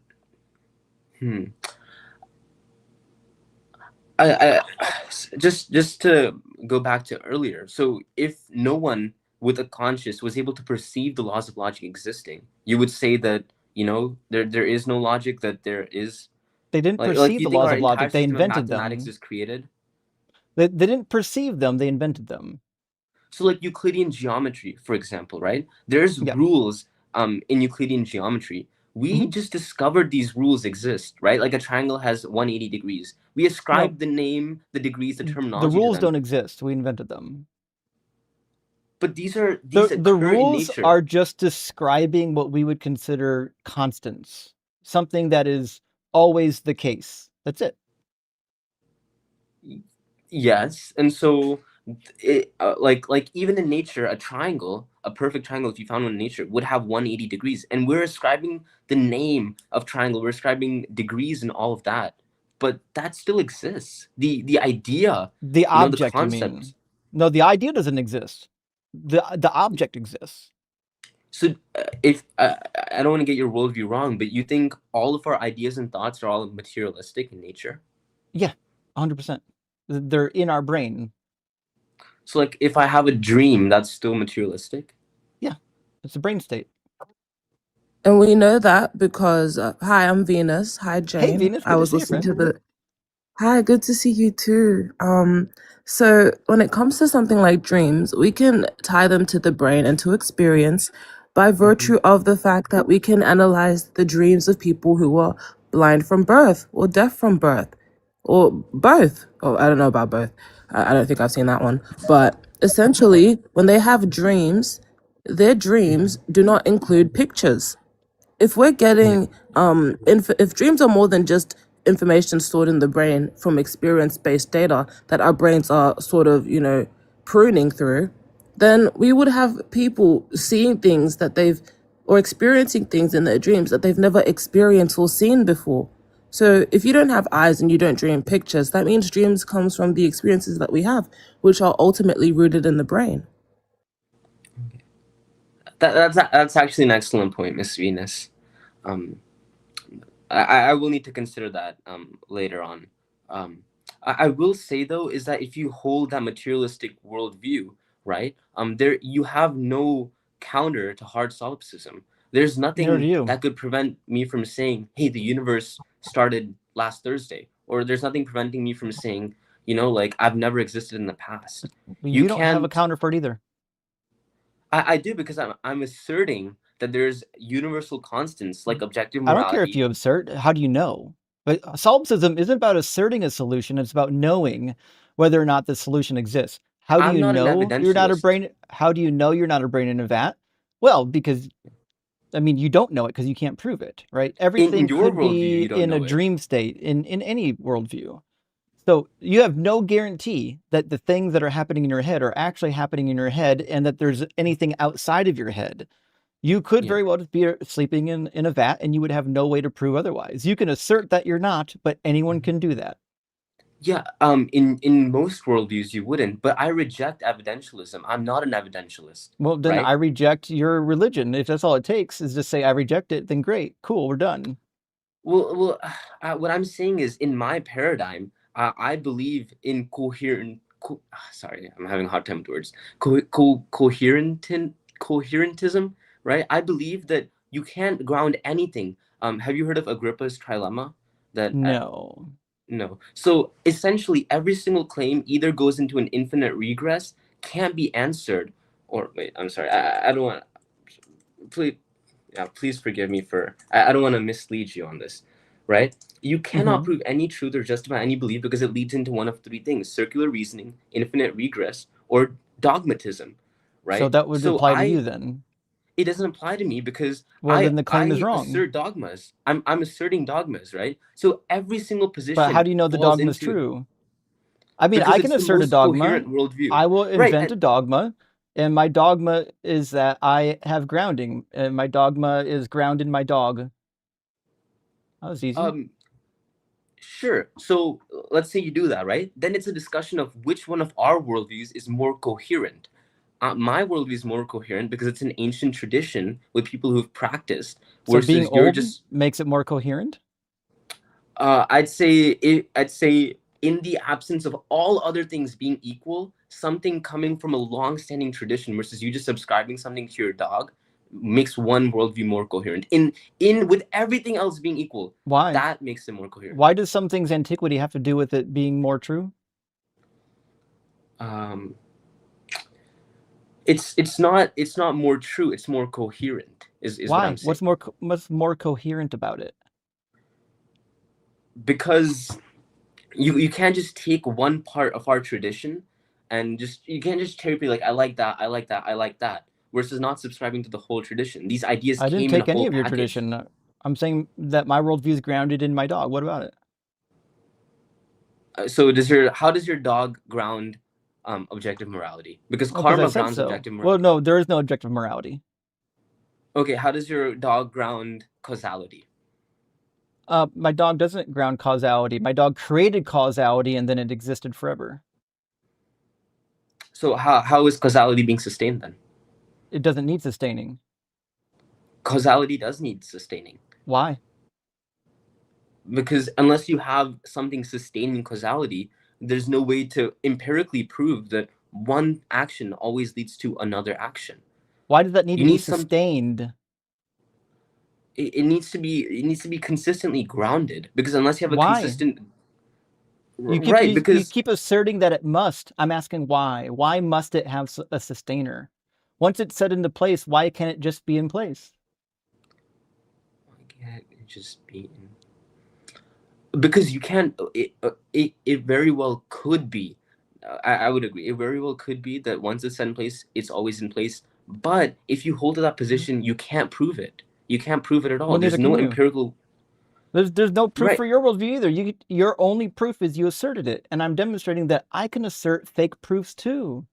I just to go back to earlier. So if no one with a conscious was able to perceive the laws of logic existing, you would say that there is no logic, that there is. They didn't Like perceive you the think laws our of entire logic. They system of invented mathematics them. is created? They didn't perceive them. They invented them. So like Euclidean geometry, for example, right? There's rules in Euclidean geometry. We just discovered these rules exist, right? Like a triangle has 180 degrees. We ascribe the name, the degrees, the terminology. The rules to them. don't exist. We invented them. But these occur the rules in nature. are just describing what we would consider constants, something that is always the case. That's it. Yes, and so like even in nature, a triangle, a perfect triangle, if you found one in nature, would have 180 degrees, and we're ascribing the name of triangle, we're ascribing degrees and all of that, but that still exists. The idea, the object, the concept. you mean? No, the idea doesn't exist. The object exists. So if I don't want to get your worldview wrong, but you think all of our ideas and thoughts are all materialistic in nature? Yeah, 100%. They're in our brain. So like if I have a dream, that's still materialistic? Yeah, it's a brain state. And we know that because, hi, I'm Venus. Hi, Jane. Hey, Venus, good I to was see you, listening friend. to the. Hi, good to see you too. So when it comes to something like dreams, we can tie them to the brain and to experience by virtue of the fact that we can analyze the dreams of people who are blind from birth or deaf from birth or both. Oh, I don't know about both. I don't think I've seen that one. But essentially, when they have dreams, their dreams do not include pictures. If we're getting if dreams are more than just information stored in the brain from experience-based data that our brains are sort of pruning through, then we would have people seeing things that they've or experiencing things in their dreams that they've never experienced or seen before. So if you don't have eyes and you don't dream pictures, that means dreams comes from the experiences that we have, which are ultimately rooted in the brain. That's actually an excellent point, Miss Venus. Um, I will need to consider that later on. I will say though is that if you hold that materialistic worldview, right? There you have no counter to hard solipsism. There's Neither do nothing you. that could prevent me from saying, "Hey, the universe started last Thursday," or there's nothing preventing me from saying, like I've never existed in the past. You You don't have a can't. counter for it either. I do because I'm asserting that there's universal constants like objective I don't care if morality. you assert. How do you know? But solipsism isn't about asserting a solution. It's about knowing whether or not the solution exists. How do I'm you not an know you're not a evidentialist. brain? How do you know you're not a brain in a vat? Well, because you don't know it because you can't prove it, right? In Everything your could worldview, be you don't in a know it. dream state in any worldview. So you have no guarantee that the things that are happening in your head are actually happening in your head and that there's anything outside of your head. You could Yeah. very well just be sleeping in a vat and you would have no way to prove otherwise. You can assert that you're not, but anyone can do that. Yeah, in most worldviews you wouldn't, but I reject evidentialism. I'm not an evidentialist, Well, then right? I reject your religion. If that's all it takes is just say I reject it, then great, cool, we're done. Well, what I'm saying is, in my paradigm, I believe in sorry, I'm having a hard time with words. Coherentism, right? I believe that you can't ground anything. Have you heard of Agrippa's trilemma? That No. No. So essentially, every single claim either goes into an infinite regress, can't be answered, or wait, I'm sorry, I don't want. Please, yeah, please forgive me for. I don't want to mislead you on this, right? You cannot prove any truth or justify any belief because it leads into one of three things: circular reasoning, infinite regress, or dogmatism, So right? that would So apply to you then. it doesn't apply to me because Well, then the claim is I wrong. assert dogmas. I'm asserting dogmas, right? So every single But how position do you know the falls dogma is into true? I mean, because I can it's the assert a most dogma. coherent worldview, I will right? invent a dogma, and my dogma is that I have grounding, and my dogma is ground in my dog. That was easy. Sure. So let's say you do that, right? Then it's a discussion of which one of our worldviews is more coherent. My worldview is more coherent because it's an ancient tradition with people who've practiced, So being versus you're old just. makes it more coherent? I'd say in the absence of all other things being equal, something coming from a long-standing tradition versus you just subscribing something to your dog makes one worldview more coherent. In with everything else being equal, Why? that makes it more coherent. Why does some things antiquity have to do with it being more true? It's not more true. It's more coherent. Is what Why? I'm saying. What's more coherent about it? Because you can't just take one part of our tradition and you can't just cherry pick like I like that, I like that, I like that, versus not subscribing to the whole tradition. These ideas I didn't came in a take any whole of your package. tradition. I'm saying that my worldview is grounded in my dog. What about it? So how does your dog ground objective morality? Because Well, because I karma said grounds so. objective Well, morality. no, there is no objective morality. Okay, how does your dog ground causality? My dog doesn't ground causality. My dog created causality and then it existed forever. So how is causality being sustained then? It doesn't need sustaining. Causality does need sustaining. Why? Because unless you have something sustaining causality, there's no way to empirically prove that one action always leads to another action. Why does that need You to be need sustained? It needs to be consistently grounded, because unless you have a Why? consistent You because keep asserting that it must. I'm asking why. Why must it have a sustainer? Once it's set into place, why can't it just be in place? why can't it just be because you can't it very well could be I would agree, it very well could be that once it's set in place, it's always in place. But if you hold to that position, you can't prove it. You can't prove it at all. Well, There's neither no can you. empirical. There's no proof Right. for your worldview either. Your only proof is you asserted it, and I'm demonstrating that I can assert fake proofs too.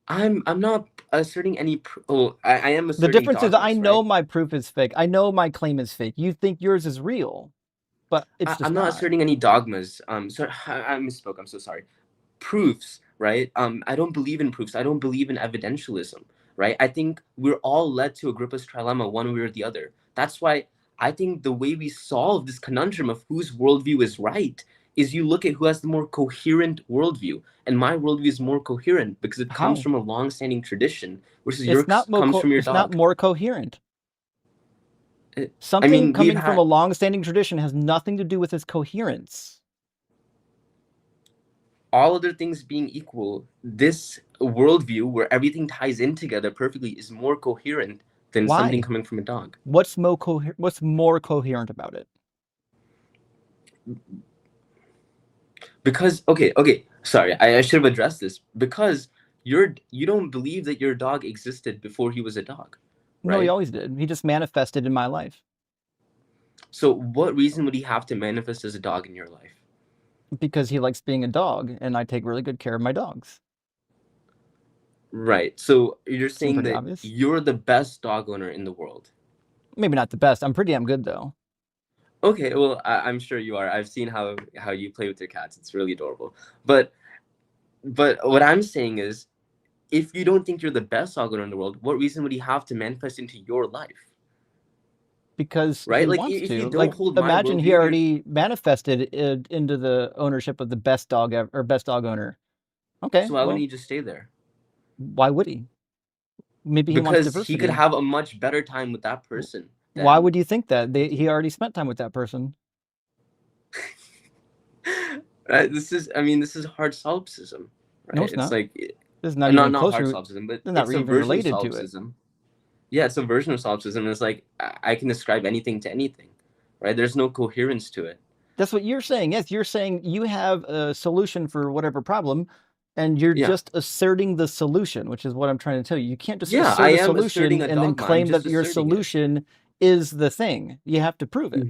I'm not asserting any. I am The asserting. difference is I dogmas, know right? my proof is fake. I know my claim is fake. You think yours is real, but it's just I'm not asserting any dogmas. So I misspoke. I'm so sorry. Proofs, right? I don't believe in proofs. I don't believe in evidentialism. right? I think we're all led to Agrippa's trilemma one way or the other. That's why I think the way we solve this conundrum of whose worldview is right is you look at who has the more coherent worldview. And my worldview is more coherent because it comes How? from a long-standing tradition, versus It's yours not comes from your it's not dog. more coherent. I Something mean, we've coming from had a long-standing tradition has nothing to do with its coherence. all other things being equal, this worldview where everything ties in together perfectly is more coherent than something Why? coming from a dog. What's more coherent about it? Because okay, sorry, I should have addressed this. Because you don't believe that your dog existed before he was a dog, No, he right? always did. He just manifested in my life So what reason would he have to manifest as a dog in your life? because he likes being a dog, and I take really good care of my dogs. Right. So you're Seem saying pretty that obvious. you're the best dog owner in the world. Maybe not the best. I'm pretty damn good though. Okay, well, I'm sure you are. I've seen how you play with your cats. It's really adorable. But what I'm saying is, if you don't think you're the best dog owner in the world, what reason would he have to manifest into your life? Because Right? he Like wants if to. you don't Like, hold my imagine worldview, he already manifested it into the ownership of the best dog ever, or best dog owner. Okay, so why wouldn't well, he just stay there? why would he? Maybe he wants Because he could diversity. have a much better time with that person. Why Than... would you think that? He already spent time with that person. Right? This is hard solipsism, right? No, it's It's not. like This is not not even hard closer. solipsism, but They're not it's a even version of related to it. solipsism. Yeah, it's a version of solipsism. It's like I can ascribe anything to anything, right? There's no coherence to it. That's what you're saying. Yes, you're saying you have a solution for whatever problem, and you're Yeah. just asserting the solution, which is what I'm trying to tell you. You can't just Yeah, assert I a am solution asserting a and then dogma. I'm claim just that your asserting it. solution is the thing. You have to prove it.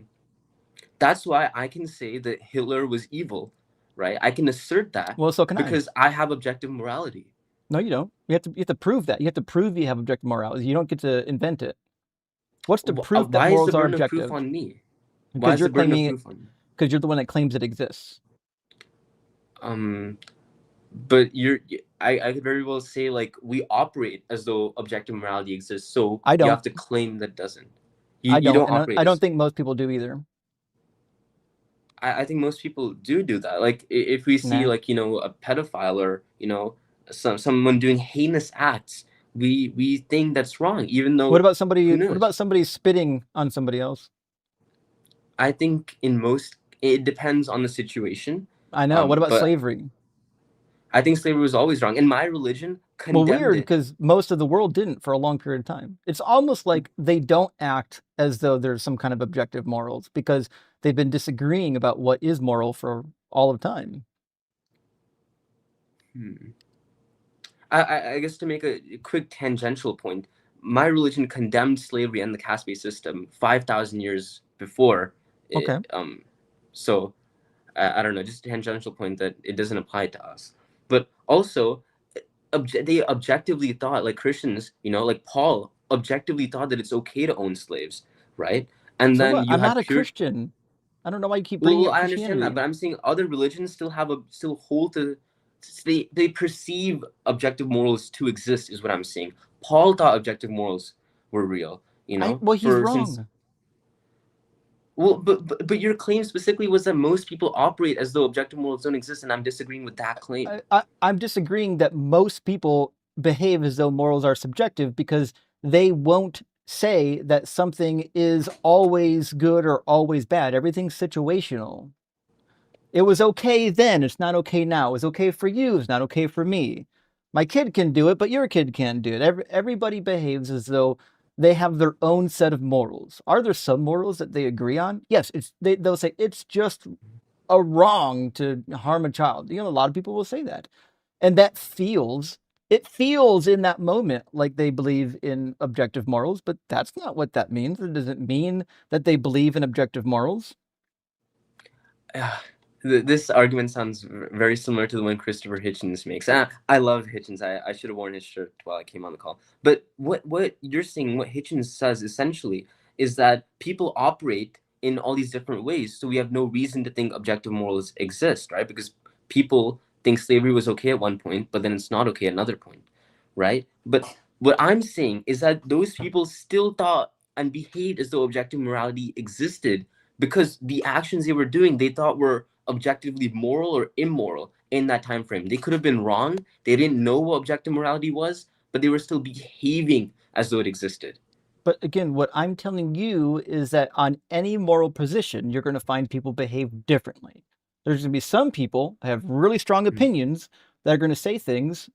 That's why I can say that Hitler was evil, right? I can assert that Well, so can I. because I have objective morality. No, you don't. You have to prove that. You have to prove you have objective morality. You don't get to invent it. What's the proof that Why is the morals are burden of objective? proof on me? Why Because is you're the burden of claiming proof on me? because you're the one that claims it exists. But I could very well say, like, we operate as though objective morality exists, so I you don't. have to claim that doesn't. I You don't. don't And operate I don't as... think most people do either. I think most people do that. Like, if we see, Nah. like, a pedophile or, someone doing heinous acts, we think that's wrong, even though... What about somebody? Who What knows? about somebody spitting on somebody else? I think it depends on the situation. I know. What about But slavery? I think slavery was always wrong. And my religion Well, condemned weird, it. because most of the world didn't for a long period of time. It's almost like they don't act as though there's some kind of objective morals because they've been disagreeing about what is moral for all of time. I guess to make a quick tangential point, my religion condemned slavery and the caste-based system 5,000 years before. Okay. So I don't know, just a tangential point that it doesn't apply to us. But also, they objectively thought, like Christians, like Paul, objectively thought that it's okay to own slaves, right? And So then what? you I'm had not a Christian. I don't know why you keep Well, bringing up I understand that, Christianity. but I'm saying other religions still hold to... They perceive objective morals to exist, is what I'm saying. Paul thought objective morals were real, Well, he's wrong. Well, but your claim specifically was that most people operate as though objective morals don't exist, and I'm disagreeing with that claim. I'm disagreeing that most people behave as though morals are subjective because they won't say that something is always good or always bad. Everything's situational. It was okay then. It's not okay now. It was okay for you. It's not okay for me. My kid can do it, but your kid can't do it. Everybody behaves as though they have their own set of morals. Are there some morals that they agree on? Yes, they'll say it's just a wrong to harm a child. A lot of people will say that. And that feels in that moment like they believe in objective morals, but that's not what that means. It doesn't mean that they believe in objective morals. This argument sounds very similar to the one Christopher Hitchens makes. I love Hitchens. I should have worn his shirt while I came on the call. But what you're saying, what Hitchens says essentially, is that people operate in all these different ways, so we have no reason to think objective morals exist, right? Because people think slavery was okay at one point, but then it's not okay at another point, right? But What I'm saying is that those people still thought and behaved as though objective morality existed because the actions they were doing they thought were objectively moral or immoral in that time frame. They could have been wrong. They didn't know what objective morality was, but they were still behaving as though it existed. But again, what I'm telling you is that on any moral position, you're going to find people behave differently. There's going to be some people that have really strong Mhm. opinions that are going to say things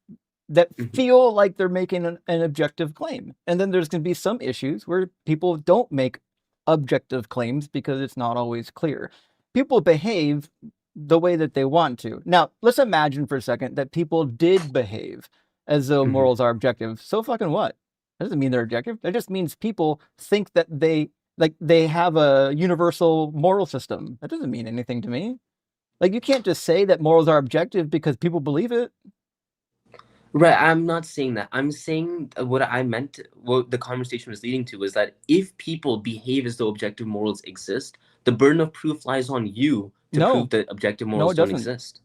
that Mhm. feel like they're making an objective claim. And then there's going to be some issues where people don't make objective claims because it's not always clear. People behave the way that they want to. Now, let's imagine for a second that people did behave as though Mhm. morals are objective. So fucking what? That doesn't mean they're objective. That just means people think that they have a universal moral system. That doesn't mean anything to me. Like, you can't just say that morals are objective because people believe it. Right, I'm not saying that. I'm saying what I meant, what the conversation was leading to was that if people behave as though objective morals exist, the burden of proof lies on you to prove No, that objective no, morals it don't doesn't. exist.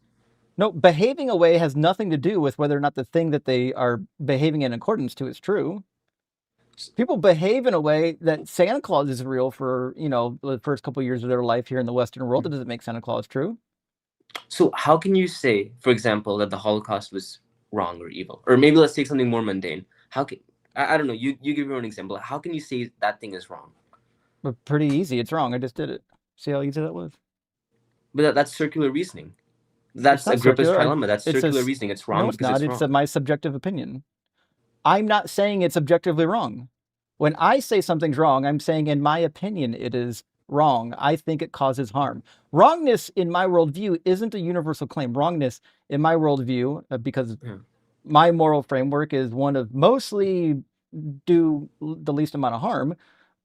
No, behaving away has nothing to do with whether or not the thing that they are behaving in accordance to is true. People behave in a way that Santa Claus is real for, the first couple of years of their life here in the Western world. That doesn't make Santa Claus true. So how can you say, for example, that the Holocaust was wrong or evil? Or maybe let's take something more mundane. How can I don't know, you give your own example. How can you say that thing is wrong? But pretty easy. It's wrong. I just did it. See how easy that was? But that's circular reasoning. It's That's not Agrippa's circular. trilemma. That's It's a, circular reasoning. It's no, wrong it's because not. it's It's wrong. my subjective opinion. I'm not saying it's objectively wrong. When I say something's wrong, I'm saying, in my opinion, it is wrong. I think it causes harm. Wrongness, in my worldview, isn't a universal claim. Wrongness, in my worldview, because Yeah. my moral framework is one of mostly do the least amount of harm,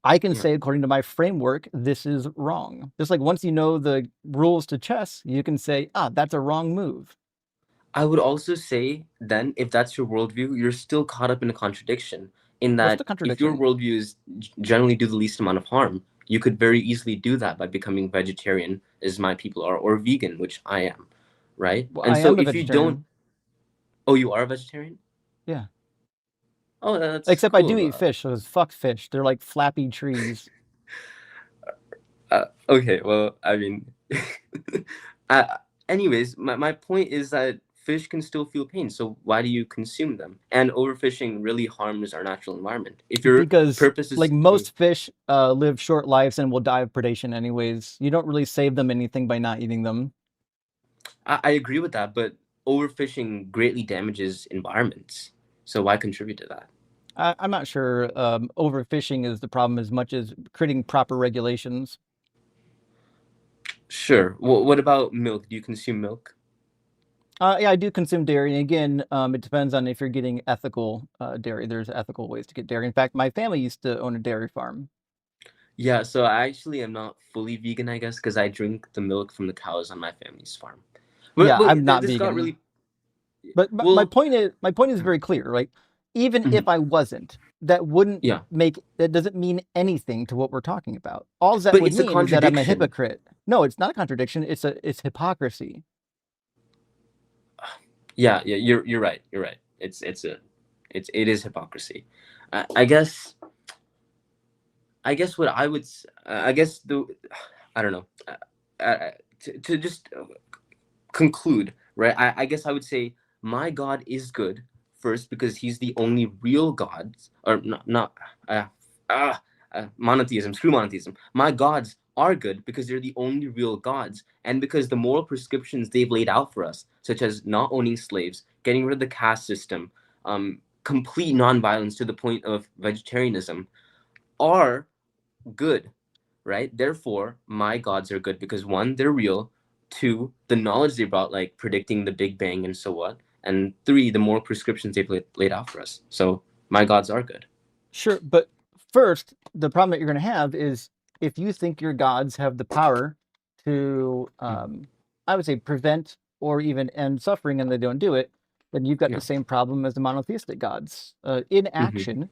I can Yeah. say, according to my framework, this is wrong. Just like once you know the rules to chess, you can say, that's a wrong move. I would also say then, if that's your worldview, you're still caught up in a contradiction. In What's the that, if your contradiction? worldview is generally do the least amount of harm, you could very easily do that by becoming vegetarian, as my people are, or vegan, which I am, right? Well, And I so am a if you don't, vegetarian. oh, you are a vegetarian? Yeah. Oh, that's Except I do cool. eat fish, so fuck fish. They're like flappy trees. Okay, well, I mean, anyways, my point is that fish can still feel pain, so why do you consume them? And overfishing really harms our natural environment. If your Because, purpose is like, most fish live short lives and will die of predation anyways. You don't really save them anything by not eating them. I agree with that, but overfishing greatly damages environments. So why contribute to that? I'm not sure overfishing is the problem as much as creating proper regulations. Sure. What about milk? Do you consume milk? Yeah, I do consume dairy. And again, it depends on if you're getting ethical dairy. There's ethical ways to get dairy. In fact, my family used to own a dairy farm. Yeah, so I actually am not fully vegan, I guess, because I drink the milk from the cows on my family's farm. Yeah, I'm not This got vegan. really But my well. point is very clear, right? Even if I wasn't, that wouldn't Yeah, that doesn't mean anything to what we're talking about. All that but would it's a mean is that I'm a contradiction. hypocrite. No, it's not a contradiction. It's hypocrisy. Yeah, you're right. You're right. It is hypocrisy. I guess. I guess what I would. I guess the. I don't know. To just conclude, right? I guess I would say my God is good first because he's the only real God, or not monotheism. Screw monotheism. My gods are good because they're the only real gods, and because the moral prescriptions they've laid out for us, such as not owning slaves, getting rid of the caste system, complete nonviolence to the point of vegetarianism, are good, right? Therefore, my gods are good because one, they're real. Two, the knowledge they brought, like predicting the Big Bang and so what. And three, the moral prescriptions they've laid out for us. So my gods are good. Sure, but first, the problem that you're going to have is if you think your gods have the power to, I would say, prevent or even end suffering, and they don't do it, then you've got Yeah. the same problem as the monotheistic gods. Inaction,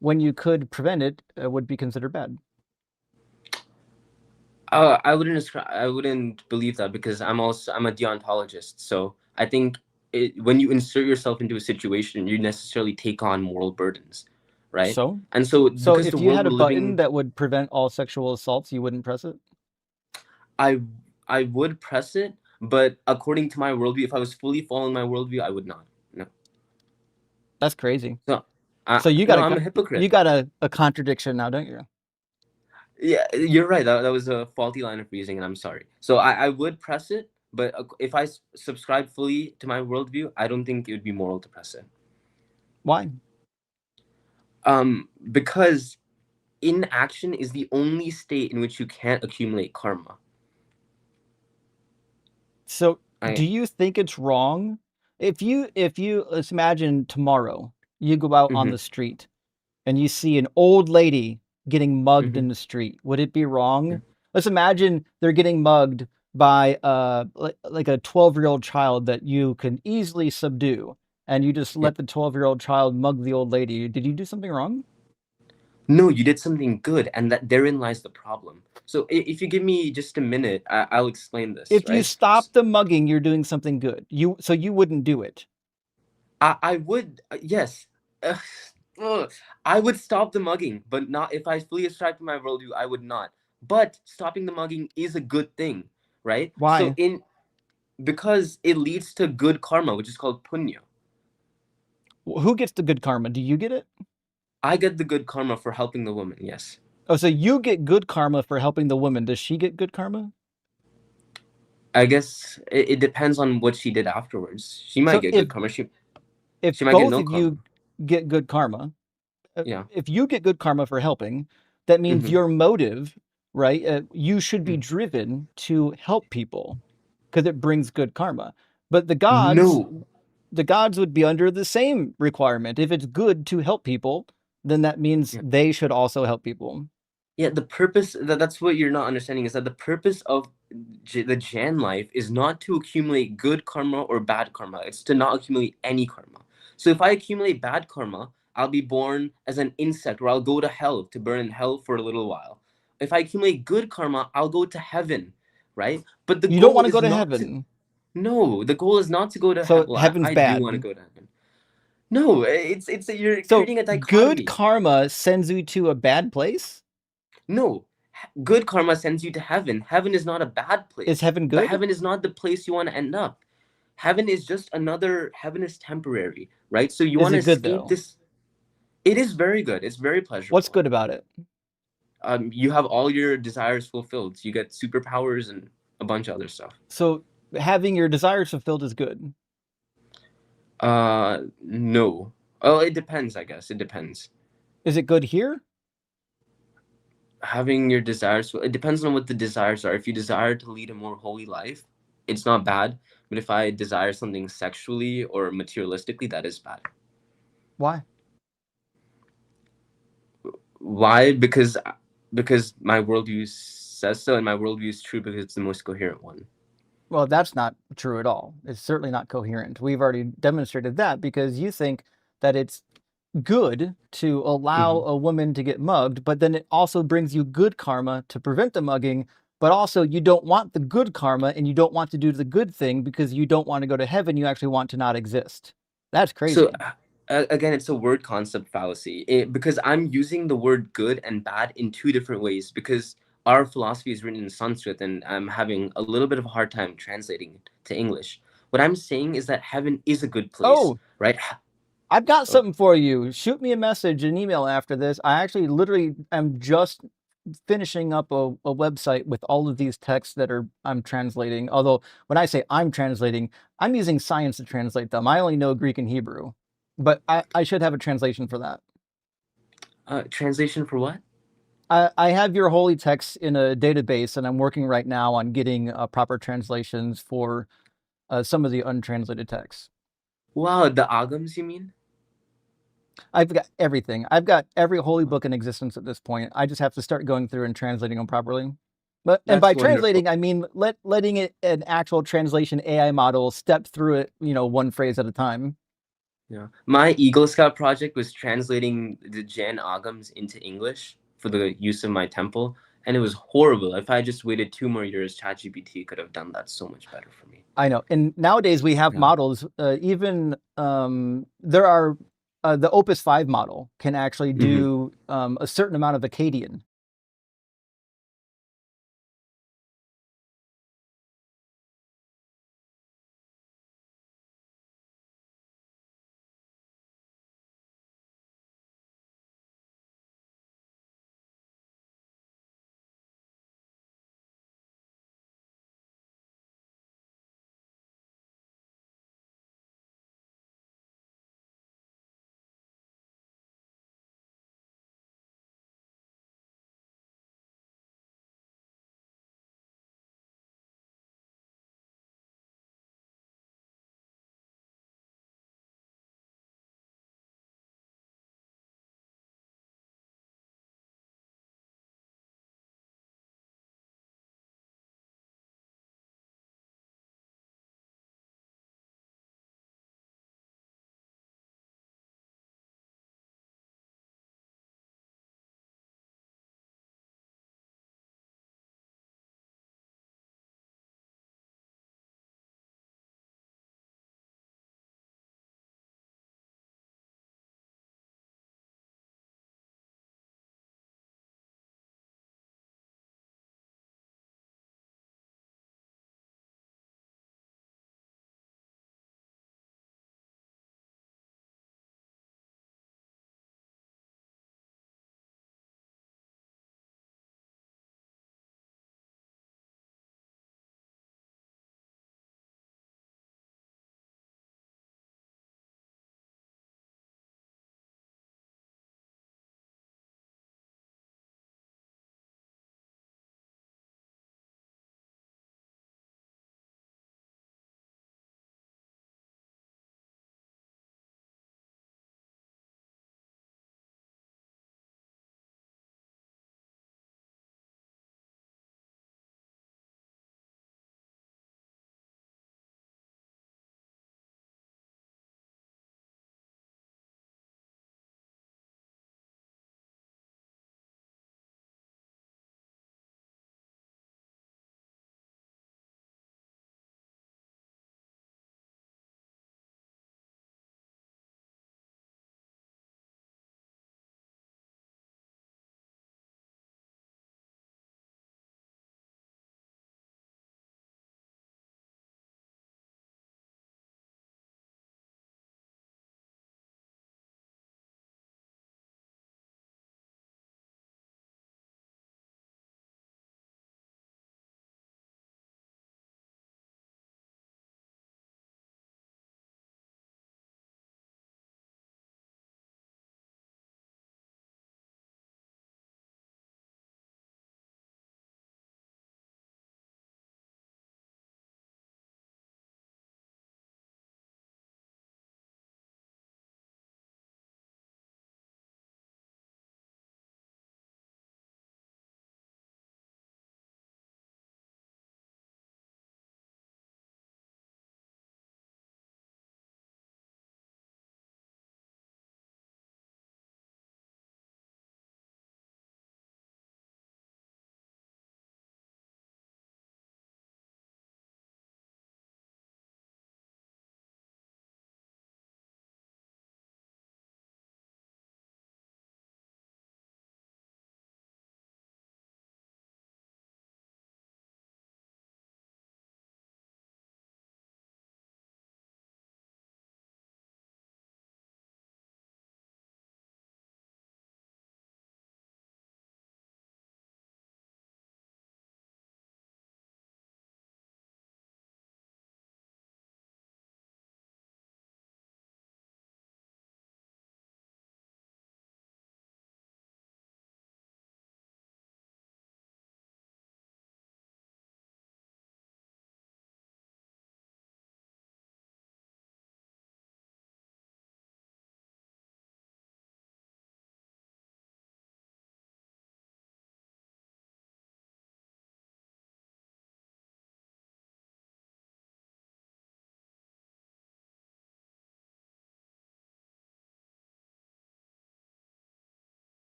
when you could prevent it, would be considered bad. I wouldn't believe that because I'm a deontologist. So I think when you insert yourself into a situation, you necessarily take on moral burdens, right? So, And so so because if the you world had a we're button living, that would prevent all sexual assaults, you wouldn't press it? I I would press it, but according to my worldview, if I was fully following my worldview, I would not. No. That's crazy. So So you no, got I'm a a you hypocrite. got a contradiction now, don't you? Yeah, you're right. That was a faulty line of reasoning, and I'm sorry. So I would press it, but if I subscribe fully to my worldview, I don't think it would be moral to press it. Why? Because inaction is the only state in which you can't accumulate karma. So I do you think it's wrong if you let's imagine tomorrow you go out on mm-hmm, the street and you see an old lady getting mugged mm-hmm, in the street, would it be wrong? Let's imagine they're getting mugged by like a 12-year-old child that you can easily subdue, and you just yeah. let the 12-year-old child mug the old lady. Did you do something wrong? No, you did something good, and that therein lies the problem. So if you give me just a minute, I'll explain this, If you right? stop the mugging, you're doing something good. You wouldn't do it. I would, yes. Ugh. I would stop the mugging, but not if I fully subscribe to my worldview, I would not. But stopping the mugging is a good thing, right? So Why? because it leads to good karma, which is called punya. Who gets the good karma? Do you get it? I get the good karma for helping the woman, yes. Oh, so you get good karma for helping the woman. Does she get good karma? I guess it depends on what she did afterwards. She might So get if good karma. if She might get both no of karma. you get good karma, Yeah. if you get good karma for helping, that means Mm-hmm. your motive, right? You should be Mm. driven to help people because it brings good karma. But No. the gods would be under the same requirement. If it's good to help people, then that means Yeah. they should also help people. Yeah, the purpose that's what you're not understanding is that the purpose of the Jan life is not to accumulate good karma or bad karma. It's to not accumulate any karma. So if I accumulate bad karma, I'll be born as an insect or I'll go to hell to burn in hell for a little while. If I accumulate good karma, I'll go to heaven, right? But the You don't goal want to go is to not to heaven. no, the goal is not to go to So heaven. Well, heaven's I do want to bad. go to heaven. No, it's you're So creating a good dichotomy. karma sends you to a bad place? No, good karma sends you to heaven. Heaven is not a bad Is place, heaven but good? heaven is not the place you want to end up. Heaven is just another, heaven is temporary, right? So you Is want to it good escape though? this. It is very good. It's very What's pleasurable. good about it? You have all your desires fulfilled. You get superpowers and a bunch of other stuff. So having your desires fulfilled is good. No. Oh, it depends, I guess. It depends. Is it good here? Having your desires, it depends on what the desires are. If you desire to lead a more holy life, it's not bad. But if I desire something sexually or materialistically, that is bad. Why? Why? Because my worldview says so, and my worldview is true because it's the most coherent one. Well, that's not true at all. It's certainly not coherent. We've already demonstrated that because you think that it's good to allow Mm-hmm. a woman to get mugged, but then it also brings you good karma to prevent the mugging, but also you don't want the good karma and you don't want to do the good thing because you don't want to go to heaven. You actually want to not exist. That's So crazy. again, it's a word concept fallacy because I'm using the word good and bad in two different ways because our philosophy is written in Sanskrit and I'm having a little bit of a hard time translating it to English. What I'm saying is that heaven is a good place, Oh, right? I've got Oh, something for you. Shoot me a message, an email after this. I actually literally am just finishing up a website with all of these texts that I'm translating. Although when I say I'm translating, I'm using science to translate them. I only know Greek and Hebrew, but I should have a translation for that. translation for what? I have your holy texts in a database, and I'm working right now on getting proper translations for some of the untranslated texts. Wow, the agams, you mean? I've got everything. I've got every holy book in existence at this point. I just have to start going through and translating them properly. And by That's wonderful. translating, I mean letting it an actual translation AI model step through it, one phrase at a time. Yeah, my Eagle Scout project was translating the Jain agams into English for the use of my temple, and it was horrible. If I just waited 2 more years, ChatGPT could have done that so much better for me. I know. And nowadays we have Yeah. models, even there are the Opus 5 model can actually do a certain amount of Akkadian.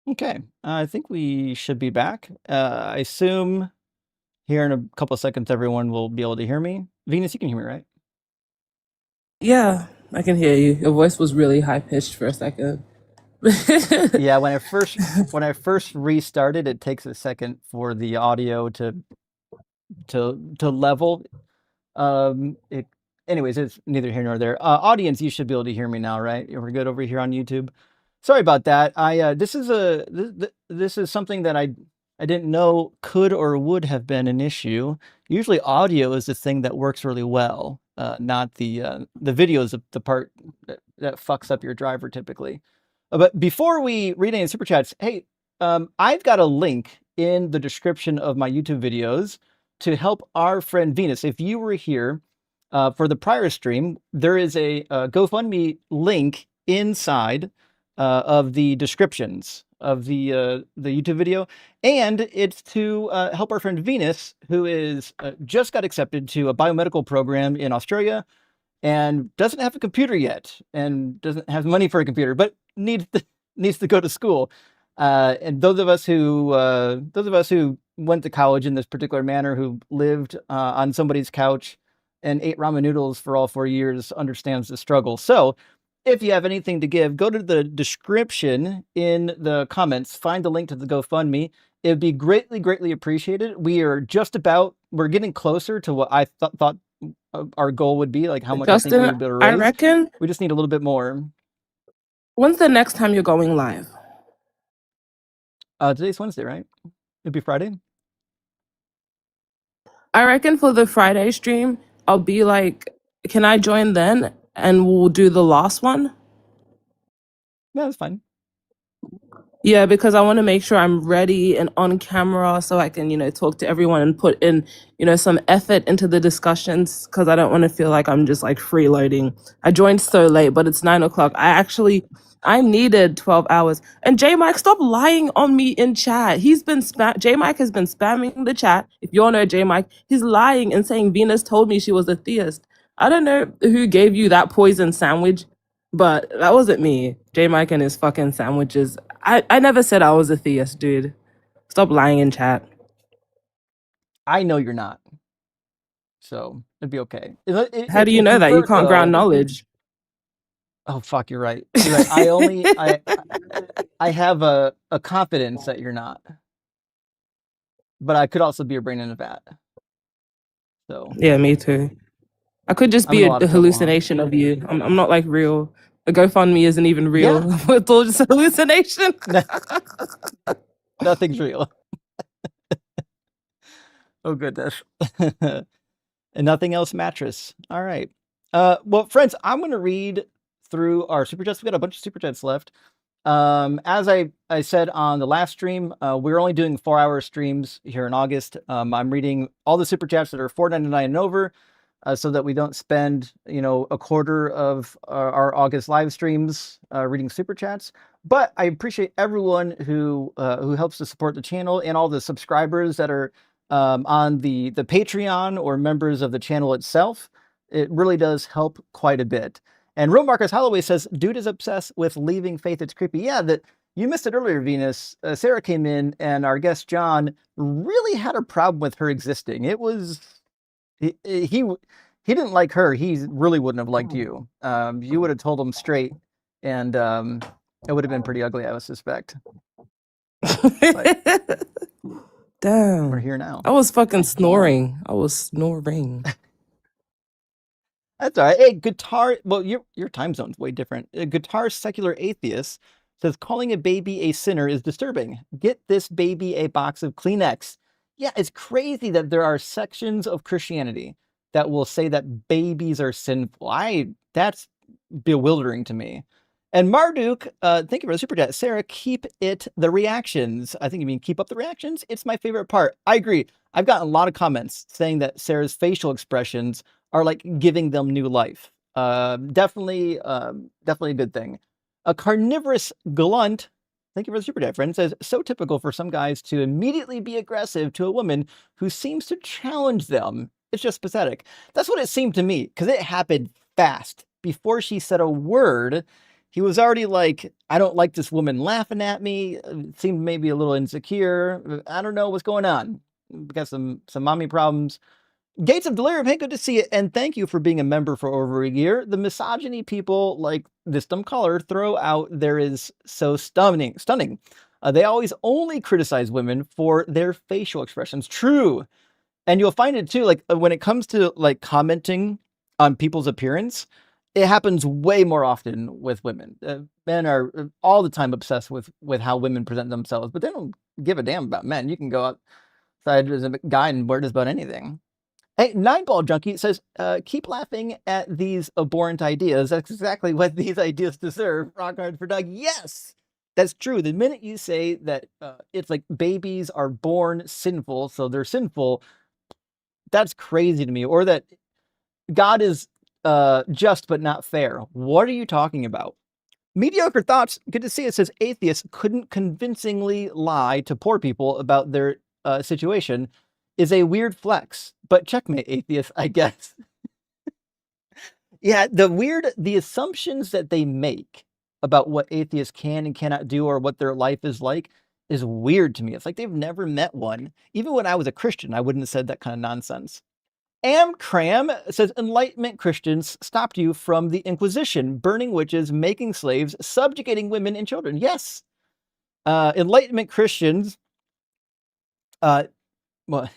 Okay, I think we should be back. I assume here in a couple of seconds, everyone will be able to hear me. Venus, you can hear me, right? Yeah, I can hear you. Your voice was really high pitched for a second. Yeah, when I first restarted, it takes a second for the audio to level. It, anyways, it's neither here nor there. Audience, you should be able to hear me now, right? We're good over here on YouTube. Sorry about that. This is something that I didn't know could or would have been an issue. Usually, audio is the thing that works really well, not the video is the part that fucks up your driver typically. But before we read any super chats, hey, I've got a link in the description of my YouTube videos to help our friend Venus. If you were here for the prior stream, there is a GoFundMe link inside of the descriptions of the YouTube video, and it's to help our friend Venus, who is just got accepted to a biomedical program in Australia and doesn't have a computer yet and doesn't have money for a computer, but needs to go to school. And those of us who went to college in this particular manner, who lived on somebody's couch and ate ramen noodles for all 4 years, understands the struggle. So if you have anything to give, go to the description in the comments, find the link to the GoFundMe. It would be greatly, greatly appreciated. We're getting closer to what I thought our goal would be, like how much I think we Justin, would be able to I raise. reckon, We just need a little bit more. when's the next time you're going live? Today's Wednesday, right? It'd be Friday. I reckon for the Friday stream, I'll be like, can I join then? And we'll do the last one? Yeah, that's fine. Yeah, because I want to make sure I'm ready and on camera so I can, talk to everyone and put in, some effort into the discussions because I don't want to feel like I'm just like freeloading. I joined so late, but it's 9 o'clock. I needed 12 hours. And J Mike, stop lying on me in chat. J Mike has been spamming the chat. If you all know J Mike, he's lying and saying Venus told me she was a theist. I don't know who gave you that poison sandwich, but that wasn't me. J Mike and his fucking sandwiches. I never said I was a theist, dude. Stop lying in chat. I know you're not, so it'd be okay. How do you know that? You can't ground knowledge. Oh fuck, you're right. You're right. I have a confidence that you're not, but I could also be a brain in a vat. So Yeah, me too. I could just I'm in be a lot a of trouble, huh? hallucination of you. I'm not like real. A GoFundMe isn't even real. It's all just a hallucination. Nothing's real. Oh goodness. And nothing else mattress. All right. Well, friends, I'm going to read through our super chats. We got a bunch of super chats left. As I said on the last stream, we're only doing 4-hour streams here in August. I'm reading all the super chats that are $4.99 and over, so that we don't spend, a quarter of our August live streams reading super chats. But I appreciate everyone who helps to support the channel and all the subscribers that are on the Patreon or members of the channel itself. It really does help quite a bit. And Real Marcus Holloway says, dude is obsessed with leaving Faith. It's creepy. Yeah, that you missed it earlier, Venus. Sarah came in and our guest John really had a problem with her existing. It was he didn't like her. He really wouldn't have liked you. You would have told him straight, and it would have been pretty ugly, I would suspect. Damn. We're here now. I was fucking snoring. I was snoring. That's all right. Hey, guitar. Well, your time zone's way different. A guitar secular atheist says calling a baby a sinner is disturbing. Get this baby a box of Kleenex. Yeah, it's crazy that there are sections of Christianity that will say that babies are sinful. That's bewildering to me. And Marduk, thank you for the super chat. Sarah, keep it the reactions. I think you mean keep up the reactions. It's my favorite part. I agree. I've gotten a lot of comments saying that Sarah's facial expressions are like giving them new life. Definitely a good thing. A carnivorous glunt, thank you for the super chat, friend, says, so typical for some guys to immediately be aggressive to a woman who seems to challenge them. It's just pathetic. That's what it seemed to me, because it happened fast. Before she said a word, He was already like, I don't like this woman laughing at me. Seemed maybe a little insecure. I don't know what's going on. Got some mommy problems. Gates of Delirium, hey, good to see you, and thank you for being a member for over a year. The misogyny people like this dumb color throw out there is so stunning. They always only criticize women for their facial expressions. True. And you'll find it too, like when it comes to like commenting on people's appearance, it happens way more often with women. Men are all the time obsessed with how women present themselves, but they don't give a damn about men. You can go outside as a guy and wear just about anything. Hey, Nine Ball Junkie says, keep laughing at these abhorrent ideas. That's exactly what these ideas deserve. Rock hard for Doug. Yes, that's true. The minute you say that it's like babies are born sinful, so they're sinful, that's crazy to me. Or that God is just but not fair. What are you talking about? Mediocre Thoughts, good to see it, says atheists couldn't convincingly lie to poor people about their situation is a weird flex, but checkmate atheists, I guess. Yeah, the assumptions that they make about what atheists can and cannot do or what their life is like is weird to me. It's like they've never met one. Even when I was a Christian, I wouldn't have said that kind of nonsense. Cram says Enlightenment Christians stopped you from the Inquisition, burning witches, making slaves, subjugating women and children. Yes. Enlightenment Christians well,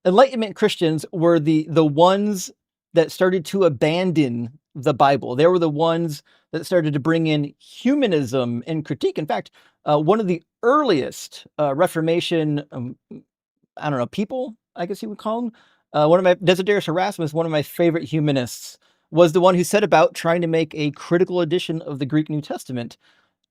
Enlightenment Christians were the ones that started to abandon the Bible. They were the ones that started to bring in humanism and critique. In fact, one of the earliest Reformation, I don't know, people, I guess you would call them, one of my, Desiderius Erasmus, one of my favorite humanists, was the one who set about trying to make a critical edition of the Greek New Testament.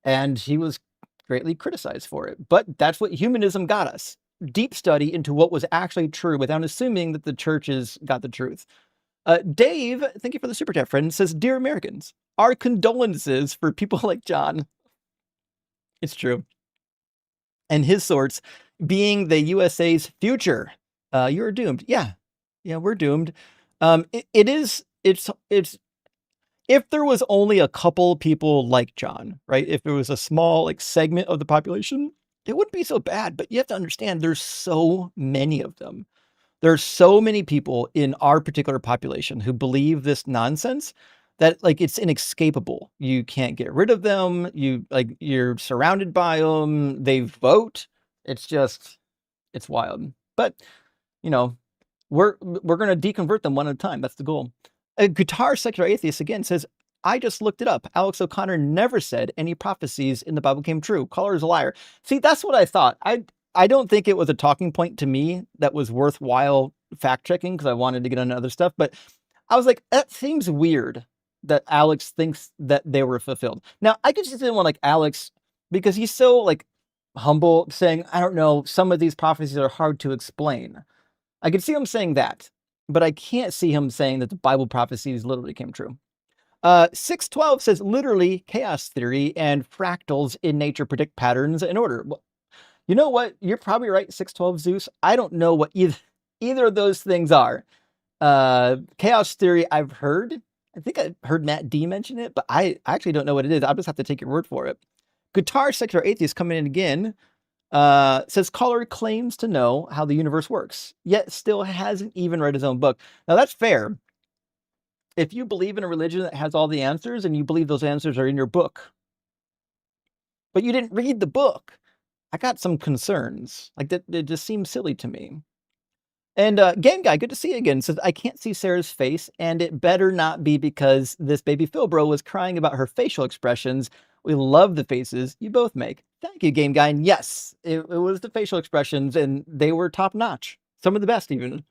And he was greatly criticized for it. But that's what humanism got us. Deep study into what was actually true without assuming that the churches got the truth. Dave, thank you for the super chat, friend, says, Dear Americans, our condolences for people like John. It's true. And his sorts being the USA's future. You're doomed. Yeah, we're doomed. It's if there was only a couple people like John, right? If there was a small like segment of the population, it wouldn't be so bad. But you have to understand there's so many of them. There's so many people in our particular population who believe this nonsense that like it's inescapable. You can't get rid of them. You're surrounded by them. They vote. It's wild. But we're going to deconvert them one at a time. That's the goal. A guitar secular atheist again says, I just looked it up. Alex O'Connor never said any prophecies in the Bible came true. Caller is a liar. See, that's what I thought. I don't think it was a talking point to me that was worthwhile fact checking because I wanted to get into other stuff. But I was like, that seems weird that Alex thinks that they were fulfilled. Now, I could just didn't want like Alex because he's so like humble saying, I don't know, some of these prophecies are hard to explain. I could see him saying that, but I can't see him saying that the Bible prophecies literally came true. 612 says literally chaos theory and fractals in nature predict patterns and order. Well, you know what? You're probably right, 612 Zeus. I don't know what either of those things are. Chaos theory, I've heard. I think I heard Matt D mention it, but I actually don't know what it is. I'll just have to take your word for it. Guitar secular atheist coming in again. Says caller claims to know how the universe works, yet still hasn't even read his own book. Now that's fair. If you believe in a religion that has all the answers and you believe those answers are in your book, but you didn't read the book, I got some concerns. Like that, it just seems silly to me. And Game Guy, good to see you again, says, I can't see Sarah's face, and it better not be because this baby Philbro was crying about her facial expressions. We love the faces you both make. Thank you, Game Guy. And yes, it was the facial expressions, and they were top notch. Some of the best, even.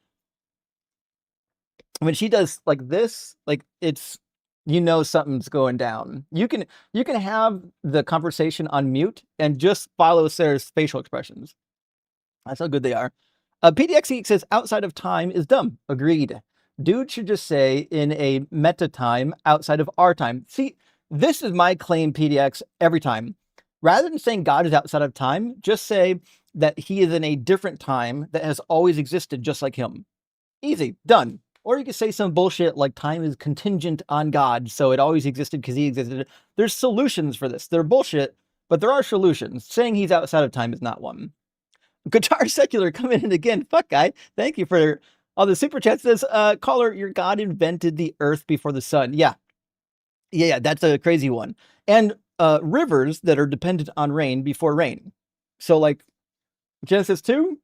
When she does like this, like it's, something's going down. You can have the conversation on mute and just follow Sarah's facial expressions. That's how good they are. PDX Geek says outside of time is dumb. Agreed. Dude should just say in a meta time outside of our time. See, this is my claim, PDX, every time. Rather than saying God is outside of time, just say that he is in a different time that has always existed just like him. Easy. Done. Or you could say some bullshit like time is contingent on God, so it always existed because he existed. There's solutions for this. They're bullshit, but there are solutions. Saying he's outside of time is not one. Guitar Secular coming in again. Fuck, guy. Thank you for all the super chats. Says, caller, your God invented the earth before the sun. Yeah. Yeah, that's a crazy one. And rivers that are dependent on rain before rain. So, like, Genesis 2,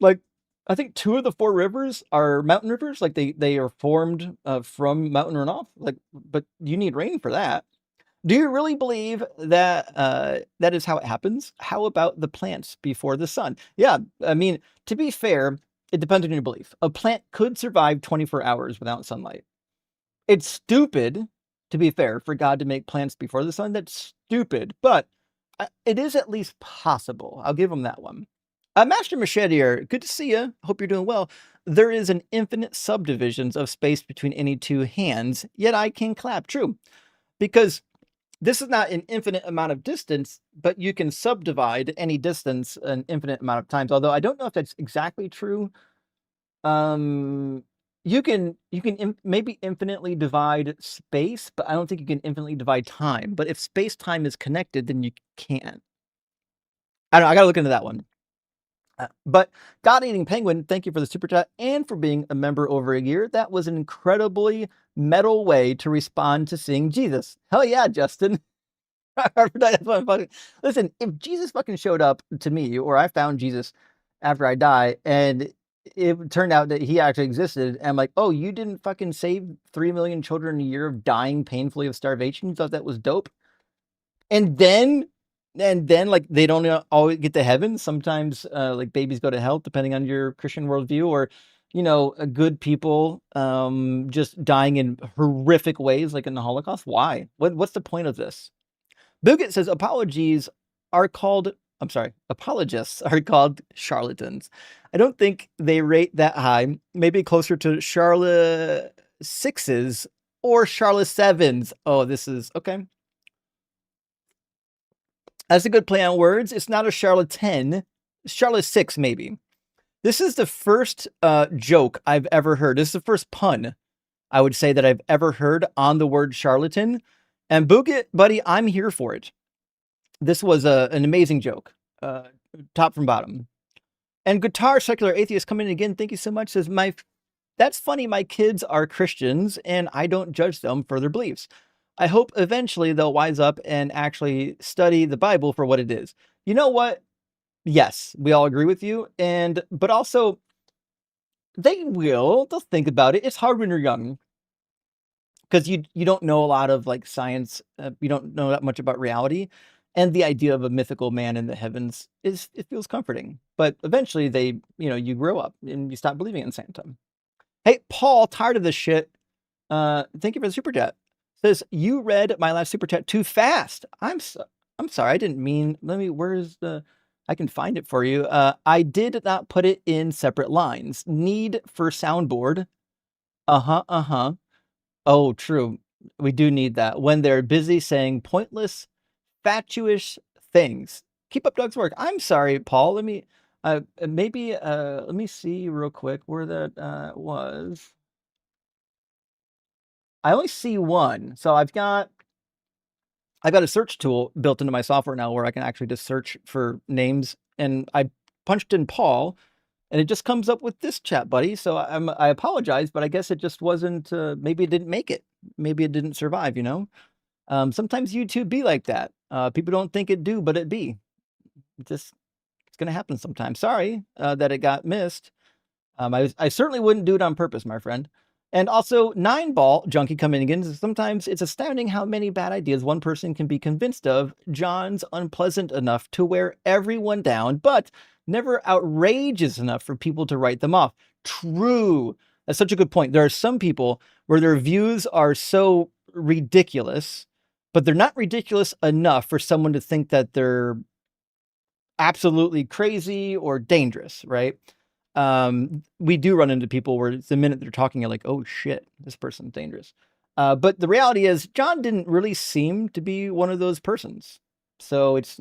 like, I think 2 of the 4 rivers are mountain rivers. Like, they are formed from mountain runoff. Like, but you need rain for that. Do you really believe that that is how it happens? How about the plants before the sun? Yeah, I mean, to be fair, it depends on your belief. A plant could survive 24 hours without sunlight. It's stupid, to be fair, for God to make plants before the sun. That's stupid, but it is at least possible. I'll give him that one. Master Machetier, good to see you. Hope you're doing well. There is an infinite subdivisions of space between any two hands, yet I can clap. True, because this is not an infinite amount of distance, but you can subdivide any distance an infinite amount of times. Although I don't know if that's exactly true. You can maybe infinitely divide space, but I don't think you can infinitely divide time. But if space time is connected, then you can. I don't know. I gotta look into that one. But God Eating Penguin, thank you for the super chat and for being a member over a year. That was an incredibly metal way to respond to seeing Jesus. Hell yeah, Justin. That's what I'm fucking. Listen, if Jesus fucking showed up to me, or I found Jesus after I die, and it turned out that he actually existed, and I'm like, oh, you didn't fucking save 3 million children a year of dying painfully of starvation. You thought that was dope, and then like they don't always get to heaven. Sometimes like babies go to hell, depending on your Christian worldview, or good people just dying in horrific ways, like in the Holocaust. Why? What's the point of this? Bugit says apologists are called charlatans. I don't think they rate that high. Maybe closer to Charlotte 6s or Charlotte 7s. Oh, this is okay. That's a good play on words. It's not a Charlotte 10, Charlotte 6 maybe. This is the first joke I've ever heard. This is the first pun I would say that I've ever heard on the word charlatan. And Bugit, buddy, I'm here for it. This was an amazing joke, top from bottom. And Guitar Secular Atheist coming in again. Thank you so much. Says, that's funny. My kids are Christians and I don't judge them for their beliefs. I hope eventually they'll wise up and actually study the Bible for what it is. You know what? Yes, we all agree with you. But also they'll think about it. It's hard when you're young, because you don't know a lot of like science, you don't know that much about reality, and the idea of a mythical man in the heavens it feels comforting. But eventually you grow up and you stop believing in Santa. Hey, Paul, tired of this shit. Thank you for the super chat. Says, you read my last super chat too fast. I'm sorry, I didn't mean. I can find it for you. I did not put it in separate lines. Need for soundboard. Oh, true. We do need that when they're busy saying pointless, fatuous things. Keep up Doug's work. I'm sorry, Paul. Let me see real quick where that was. I only see one. So I've got a search tool built into my software now where I can actually just search for names, and I punched in Paul and it just comes up with this chat buddy. So I apologize, but I guess it just wasn't, maybe it didn't make it. Maybe it didn't survive, Sometimes YouTube be like that. People don't think it do, but it be. It's going to happen sometimes. Sorry that it got missed. I certainly wouldn't do it on purpose, my friend. And also, 9-ball junkie coming again. Sometimes it's astounding how many bad ideas one person can be convinced of. John's unpleasant enough to wear everyone down, but never outrageous enough for people to write them off. True. That's such a good point. There are some people where their views are so ridiculous, but they're not ridiculous enough for someone to think that they're absolutely crazy or dangerous, right? We do run into people where the minute they're talking, you're like, oh shit, this person's dangerous. But the reality is John didn't really seem to be one of those persons. So it's,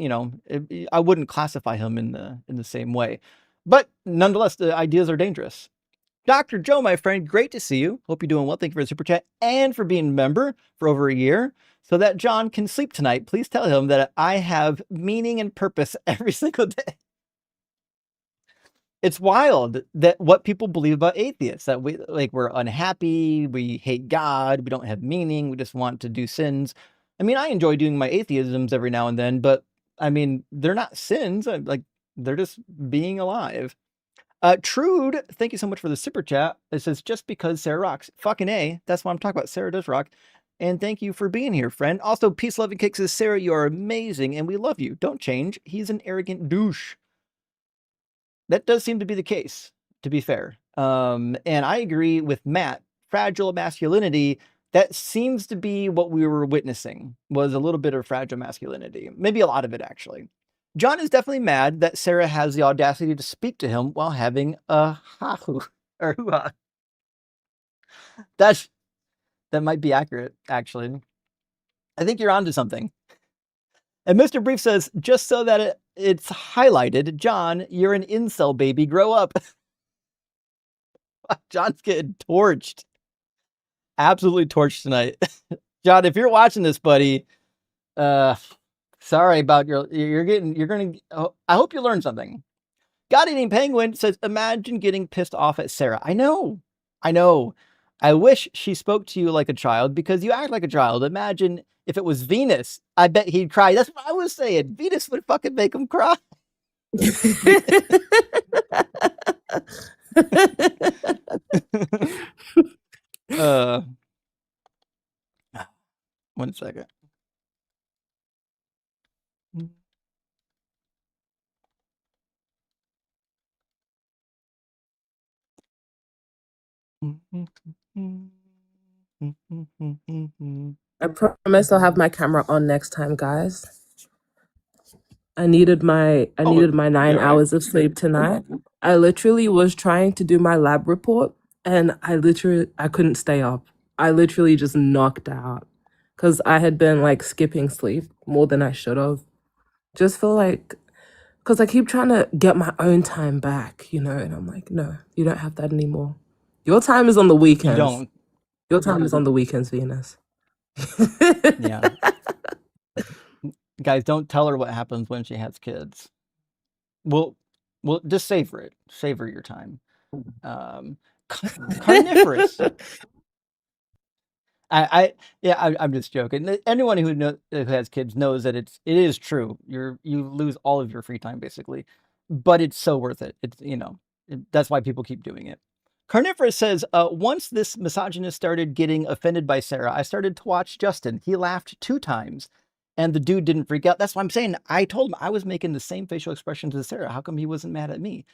I wouldn't classify him in the same way, but nonetheless, the ideas are dangerous. Dr. Joe, my friend, great to see you. Hope you're doing well. Thank you for the super chat and for being a member for over a year. So that John can sleep tonight, please tell him that I have meaning and purpose every single day. It's wild that what people believe about atheists, that we're unhappy, we hate God, we don't have meaning, we just want to do sins. I mean, I enjoy doing my atheisms every now and then, but I mean, they're not sins. They're just being alive. Trude, thank you so much for the super chat. It says, just because Sarah rocks. Fucking A. That's what I'm talking about. Sarah does rock. And thank you for being here, friend. Also, Peace, Love, and Kick says, Sarah, you are amazing and we love you. Don't change. He's an arrogant douche. That does seem to be the case, to be fair. And I agree with Matt. Fragile masculinity, that seems to be what we were witnessing, was a little bit of fragile masculinity. Maybe a lot of it, actually. John is definitely mad that Sarah has the audacity to speak to him while having a ha-hoo, or hoo-ha. That might be accurate, actually. I think you're onto something. And Mr. Brief says, just so that it's highlighted, John, you're an incel baby, grow up. John's getting torched. Absolutely torched tonight. John, if you're watching this, buddy, sorry about I hope you learned something. God Eating Penguin says, imagine getting pissed off at Sarah. I know. I wish she spoke to you like a child because you act like a child. Imagine if it was Venus. I bet he'd cry. That's what I was saying. Venus would fucking make him cry. One second. I promise I'll have my camera on next time, guys. I needed my 9 hours of sleep tonight. I literally was trying to do my lab report and I couldn't stay up. I literally just knocked out because I had been like skipping sleep more than I should have. Just feel like, because I keep trying to get my own time back, and I'm like, no, you don't have that anymore. Your time is on the You weekends. don't. Your time is on the weekends, Venus. Yeah. Guys, don't tell her what happens when she has kids. Well, just savor it. Savor your time. Carnivorous. I'm just joking. Anyone who has kids knows that it is true. You lose all of your free time basically, but it's so worth it. It's that's why people keep doing it. Carnivorous says, once this misogynist started getting offended by Sarah, I started to watch Justin. He laughed 2 times and the dude didn't freak out. That's what I'm saying. I told him I was making the same facial expressions as Sarah. How come he wasn't mad at me?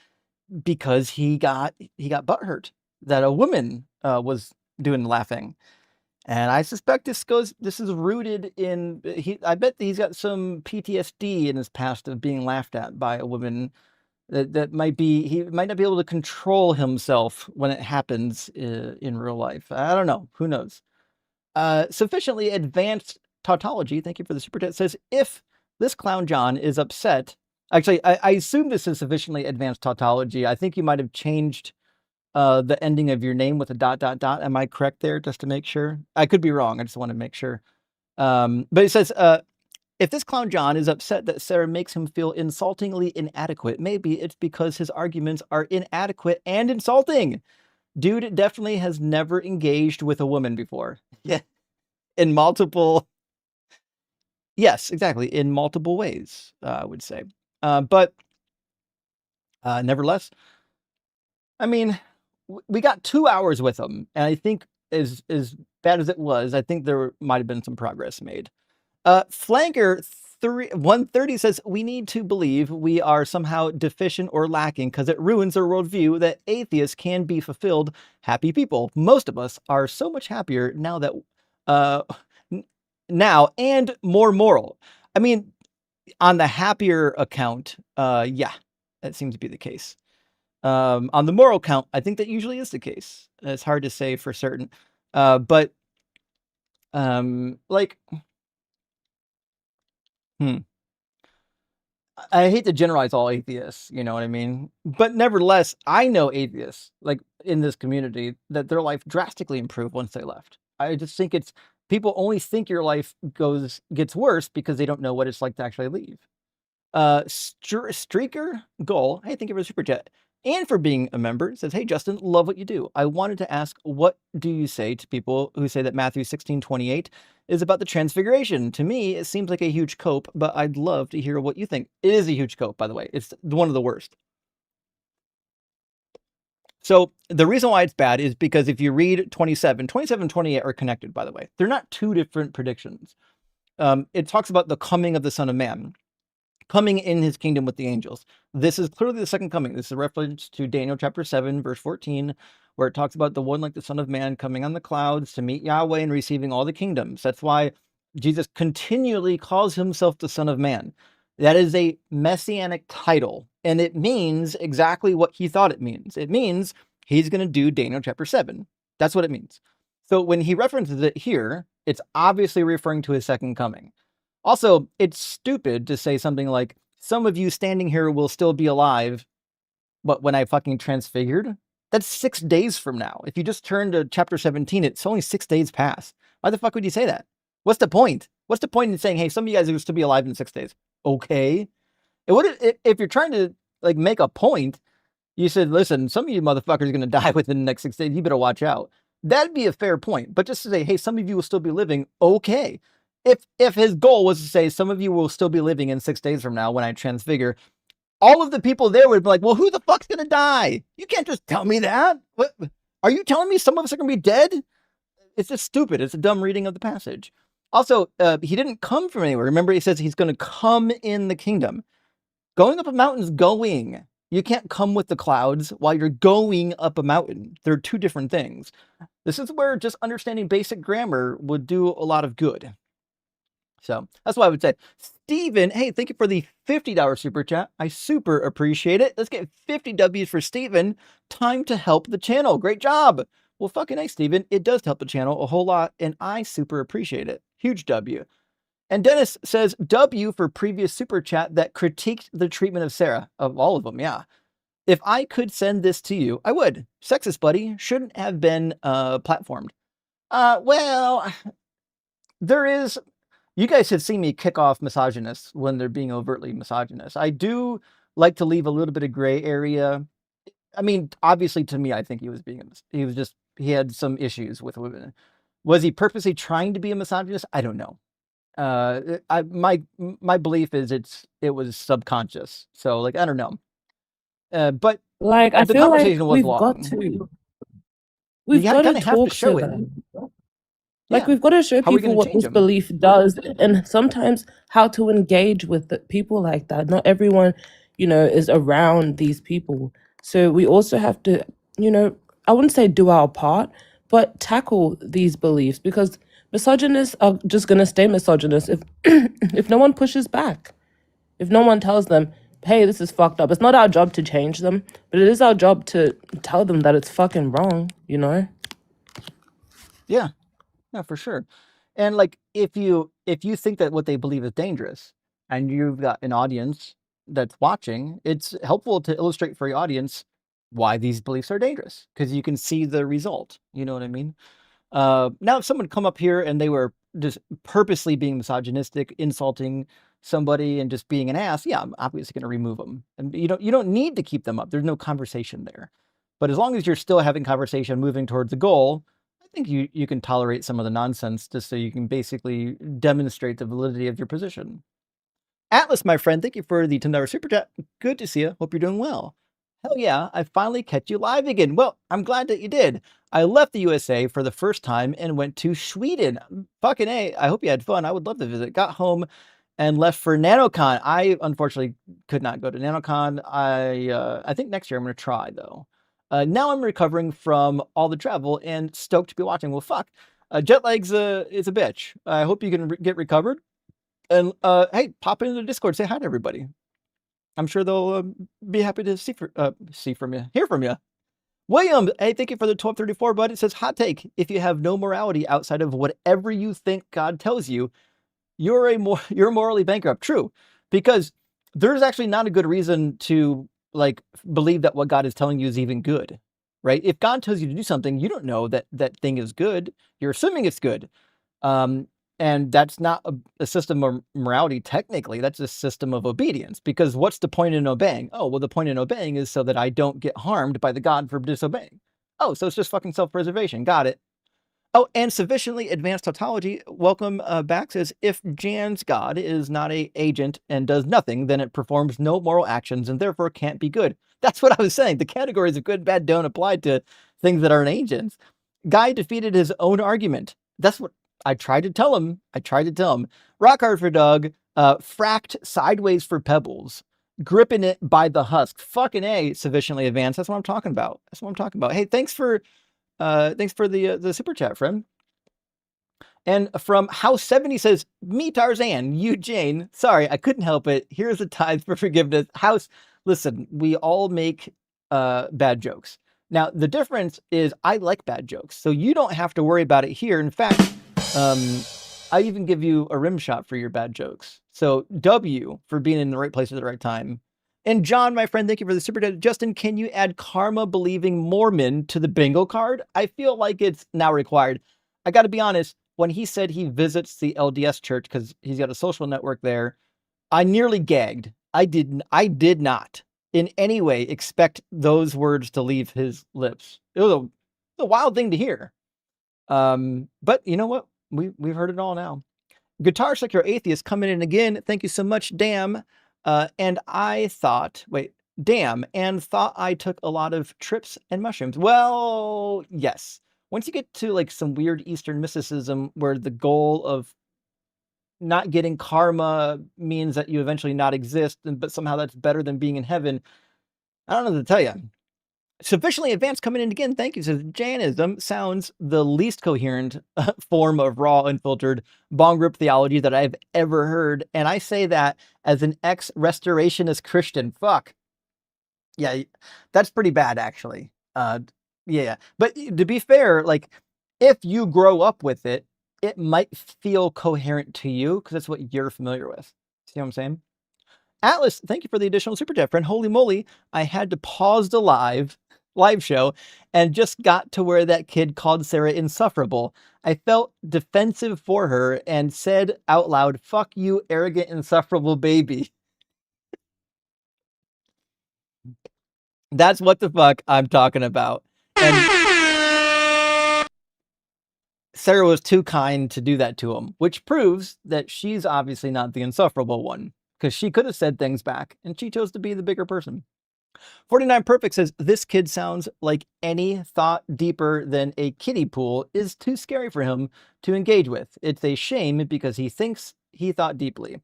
Because he got butthurt that a woman was doing laughing. And I suspect this is rooted in I bet he's got some PTSD in his past of being laughed at by a woman. That might be, he might not be able to control himself when it happens in real life. I don't know. Who knows? Sufficiently advanced tautology, thank you for the super chat, says, if this clown John is upset, actually, I assume this is sufficiently advanced tautology. I think you might have changed the ending of your name with a ... Am I correct there, just to make sure? I could be wrong. I just want to make sure. But it says, if this clown John is upset that Sarah makes him feel insultingly inadequate, maybe it's because his arguments are inadequate and insulting. Dude definitely has never engaged with a woman before. Yeah. In multiple... Yes, exactly. In multiple ways, I would say. But nevertheless, I mean, we got 2 hours with him, and I think as bad as it was, I think there might have been some progress made. Flanker 130 says, we need to believe we are somehow deficient or lacking because it ruins our worldview that atheists can be fulfilled, happy people. Most of us are so much happier now that now and more moral. I mean, on the happier account, yeah, that seems to be the case. On the moral count, I think that usually is the case. It's hard to say for certain. But like, I hate to generalize all atheists, you know what I mean? But nevertheless, I know atheists like in this community that their life drastically improved once they left. I just think it's people only think your life gets worse because they don't know what it's like to actually leave. Streaker Goal, hey, thank you for the super chat and for being a member. Says, hey Justin, love what you do. I wanted to ask, what do you say to people who say that Matthew 16:28 is about the transfiguration? To me, it seems like a huge cope, but I'd love to hear what you think. It is a huge cope, by the way. It's one of the worst. So the reason why it's bad is because if you read 27 and 28 are connected, by the way. They're not two different predictions. It talks about the coming of the Son of Man, coming in his kingdom with the angels. This is clearly the second coming. This is a reference to Daniel chapter 7, verse 14, where it talks about the one like the Son of Man coming on the clouds to meet Yahweh and receiving all the kingdoms. That's why Jesus continually calls himself the Son of Man. That is a messianic title, and it means exactly what he thought it means. It means he's going to do Daniel chapter 7. That's what it means. So when he references it here, it's obviously referring to his second coming. Also, it's stupid to say something like, some of you standing here will still be alive, but when I fucking transfigured? That's 6 days from now. If you just turn to chapter 17, it's only 6 days past. Why the fuck would you say that? What's the point? What's the point in saying, hey, some of you guys will still be alive in 6 days? Okay. It would if you're trying to like make a point, you said, listen, some of you motherfuckers are going to die within the next 6 days. You better watch out. That'd be a fair point. But just to say, hey, some of you will still be living. Okay. If his goal was to say some of you will still be living in 6 days from now when I transfigure, all of the people there would be like, well, who the fuck's gonna die? You can't just tell me that. What are you telling me some of us are gonna be dead? It's just stupid. It's a dumb reading of the passage. Also, he didn't come from anywhere. Remember, he says he's going to come in the kingdom. Going up a mountain is going. You can't come with the clouds while you're going up a mountain. They're two different things. This is where just understanding basic grammar would do a lot of good. So that's what I would say. Steven, hey, thank you for the $50 super chat. I super appreciate it. Let's get 50 W's for Steven. Time to help the channel. Great job. Well, fucking nice, Steven. It does help the channel a whole lot, and I super appreciate it. Huge W. And Dennis says W for previous super chat that critiqued the treatment of Sarah. Of all of them, yeah. If I could send this to you, I would. Sexist buddy shouldn't have been platformed. Well, there is... You guys have seen me kick off misogynists when they're being overtly misogynist. I do like to leave a little bit of gray area. I mean, obviously to me, I think he had some issues with women. Was he purposely trying to be a misogynist? I don't know. My belief is it was subconscious. So like, I don't know. But Like, I the feel like conversation was we've long. got to. We've You got kinda to have to talk show to it. them. Like, Yeah. we've got to show How are we people gonna what change this them? belief does, and sometimes how to engage with people like that. Not everyone, is around these people. So we also have to, I wouldn't say do our part, but tackle these beliefs, because misogynists are just going to stay misogynist if if no one pushes back. If no one tells them, hey, this is fucked up. It's not our job to change them, but it is our job to tell them that it's fucking wrong, Yeah. Yeah, for sure. And like if you think that what they believe is dangerous and you've got an audience that's watching, it's helpful to illustrate for your audience why these beliefs are dangerous, because you can see the result. You know what I mean? Now if someone come up here and they were just purposely being misogynistic, insulting somebody and just being an ass, yeah, I'm obviously going to remove them. And you don't need to keep them up. There's no conversation there. But as long as you're still having conversation moving towards the goal, I think you can tolerate some of the nonsense just so you can basically demonstrate the validity of your position. Atlas, my friend, thank you for the $10 super chat. Good to see you. Hope you're doing well. Hell yeah, I finally catch you live again. Well, I'm glad that you did. I left the USA for the first time and went to Sweden. Fucking A, I hope you had fun. I would love to visit. Got home and left for NanoCon. I unfortunately could not go to NanoCon. I think next year I'm going to try, though. Now I'm recovering from all the travel and stoked to be watching. Well, fuck. Jet lag's is a bitch. I hope you can get recovered. And hey, pop into the Discord. Say hi to everybody. I'm sure they'll be happy to hear from you. William, hey, thank you for the 1234, bud. It says, hot take. If you have no morality outside of whatever you think God tells you, you're morally bankrupt. True. Because there's actually not a good reason to like believe that what God is telling you is even good, right? If God tells you to do something, you don't know that that thing is good. You're assuming it's good. Um, and that's not a system of morality technically. That's a system of obedience, because what's the point in obeying? Oh, well, the point in obeying is so that I don't get harmed by the God for disobeying. Oh, so it's just fucking self-preservation. Got it. Oh, and sufficiently advanced tautology, welcome back, says, if Jan's God is not a agent and does nothing, then it performs no moral actions and therefore can't be good. That's what I was saying. The categories of good, bad don't apply to things that aren't agents. Guy defeated his own argument. That's what I tried to tell him. Rock hard for Doug, fracked sideways for pebbles, gripping it by the husk. Fucking A, sufficiently advanced. That's what I'm talking about. Hey, thanks for the super chat, friend. And from House 70 says, me Tarzan, you Jane. Sorry, I couldn't help it. Here's a tithe for forgiveness. House, listen, we all make bad jokes. Now, the difference is I like bad jokes, so you don't have to worry about it here. In fact, I even give you a rim shot for your bad jokes. So W for being in the right place at the right time. And John, my friend, thank you for the super chat. Justin, can you add karma believing Mormon to the bingo card? I feel like it's now required. I got to be honest, when he said he visits the LDS church because he's got a social network there, I nearly gagged. I did not in any way expect those words to leave his lips. It was a wild thing to hear. But you know what? We've heard it all now. Guitar Secular Atheist coming in again. Thank you so much, damn. And I thought, damn, and thought I took a lot of trips and mushrooms. Well, yes. Once you get to like some weird Eastern mysticism where the goal of not getting karma means that you eventually not exist, but somehow that's better than being in heaven, I don't know what to tell you. Sufficiently advanced coming in again. Thank you. Says Jainism sounds the least coherent form of raw, unfiltered bong rip theology that I've ever heard. And I say that as an ex-restorationist Christian. Fuck. Yeah, that's pretty bad, actually. Yeah. But to be fair, like, if you grow up with it, it might feel coherent to you because that's what you're familiar with. See what I'm saying? Atlas, thank you for the additional super chat, friend. Holy moly, I had to pause the live show and just got to where that kid called Sarah insufferable. I felt defensive for her and said out loud, fuck you, arrogant, insufferable baby. That's what the fuck I'm talking about. And Sarah was too kind to do that to him, which proves that she's obviously not the insufferable one, because she could have said things back and she chose to be the bigger person. 49 Perfect says, this kid sounds like any thought deeper than a kiddie pool is too scary for him to engage with. It's a shame because he thinks he thought deeply.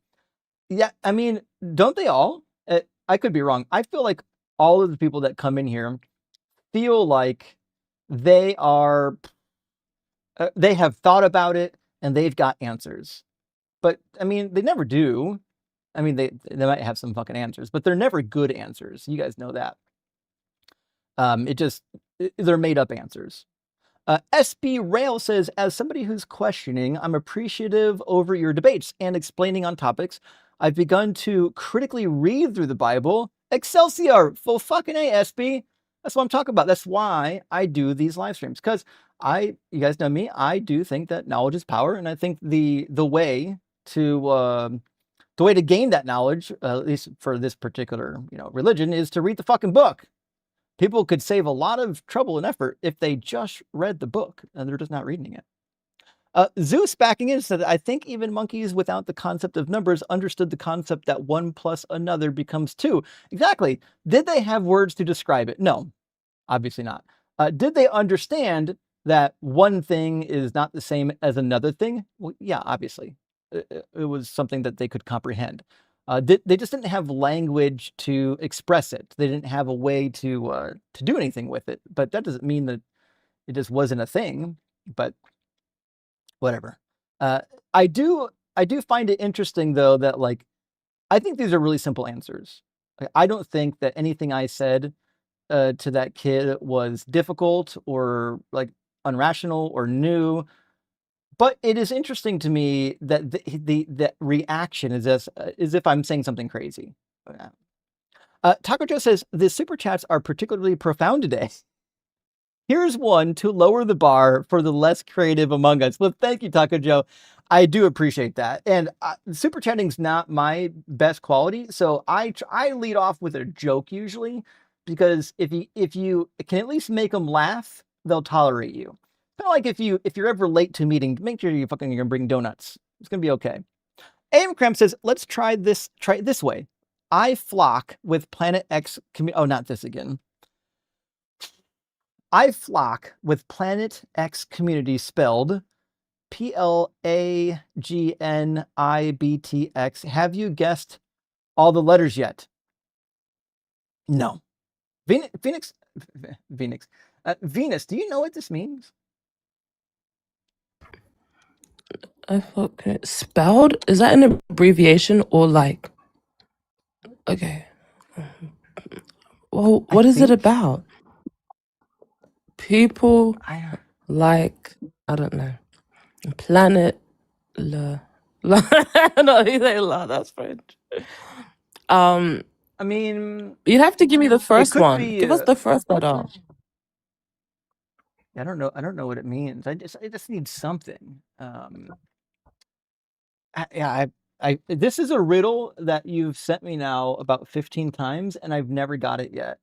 Yeah, I mean, don't they all? I could be wrong. I feel like all of the people that come in here feel like they are, they have thought about it and they've got answers. But I mean, they never do. I mean, they might have some fucking answers, but they're never good answers. You guys know that. They're made up answers. SB Rail says, as somebody who's questioning, I'm appreciative over your debates and explaining on topics. I've begun to critically read through the Bible. Excelsior! Full fucking A, SB. That's what I'm talking about. That's why I do these live streams. Because you guys know me, I do think that knowledge is power. And I think the way to gain that knowledge, at least for this particular, religion, is to read the fucking book. People could save a lot of trouble and effort if they just read the book and they're just not reading it. Zeus backing in said, I think even monkeys without the concept of numbers understood the concept that 1 plus another becomes 2. Exactly. Did they have words to describe it? No, obviously not. Did they understand that one thing is not the same as another thing? Well, yeah, obviously. It was something that they could comprehend. They just didn't have language to express it. They didn't have a way to do anything with it. But that doesn't mean that it just wasn't a thing. But whatever. I do find it interesting though that I think these are really simple answers. I don't think that anything I said to that kid was difficult or unrational or new. But it is interesting to me that the reaction is as if I'm saying something crazy. Taco Joe says the super chats are particularly profound today. Here's one to lower the bar for the less creative among us. Well, thank you, Taco Joe. I do appreciate that. And super chatting's not my best quality, so I lead off with a joke usually, because if you can at least make them laugh, they'll tolerate you. Kind of like if you're ever late to a meeting, make sure you're gonna bring donuts. It's gonna be okay. AM Cramp says, let's try it this way. I flock with Planet X oh, not this again. I flock with Planet X community spelled PLAGNIBTX. Have you guessed all the letters yet? No. Venus, do you know what this means? I forgot. Spelled? Is that an abbreviation or like? Okay. Well, what is it about? People like, I don't know. Planet La. No, he say La. That's French. I mean, you'd have to give me the first could one. be, Give us the first letter. I don't know what it means. I just need something. This is a riddle that you've sent me now about 15 times, and I've never got it yet.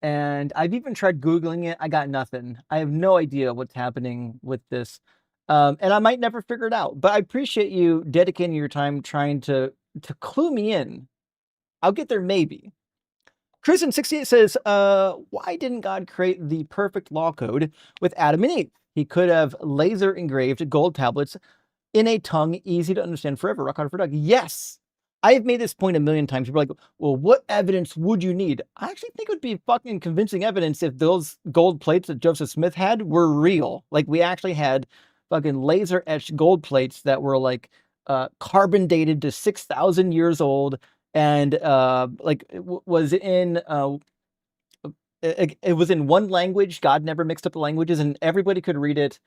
And I've even tried Googling it. I got nothing. I have no idea what's happening with this. And I might never figure it out, but I appreciate you dedicating your time trying to clue me in. I'll get there maybe. Cruisin68 says, why didn't God create the perfect law code with Adam and Eve? He could have laser engraved gold tablets in a tongue easy to understand forever. Rock hard for Doug. Yes. I've made this point a million times. People are like, well, what evidence would you need? I actually think it would be fucking convincing evidence if those gold plates that Joseph Smith had were real. Like, we actually had fucking laser etched gold plates that were like carbon dated to 6,000 years old, and was in it was in one language. God never mixed up the languages, and everybody could read it.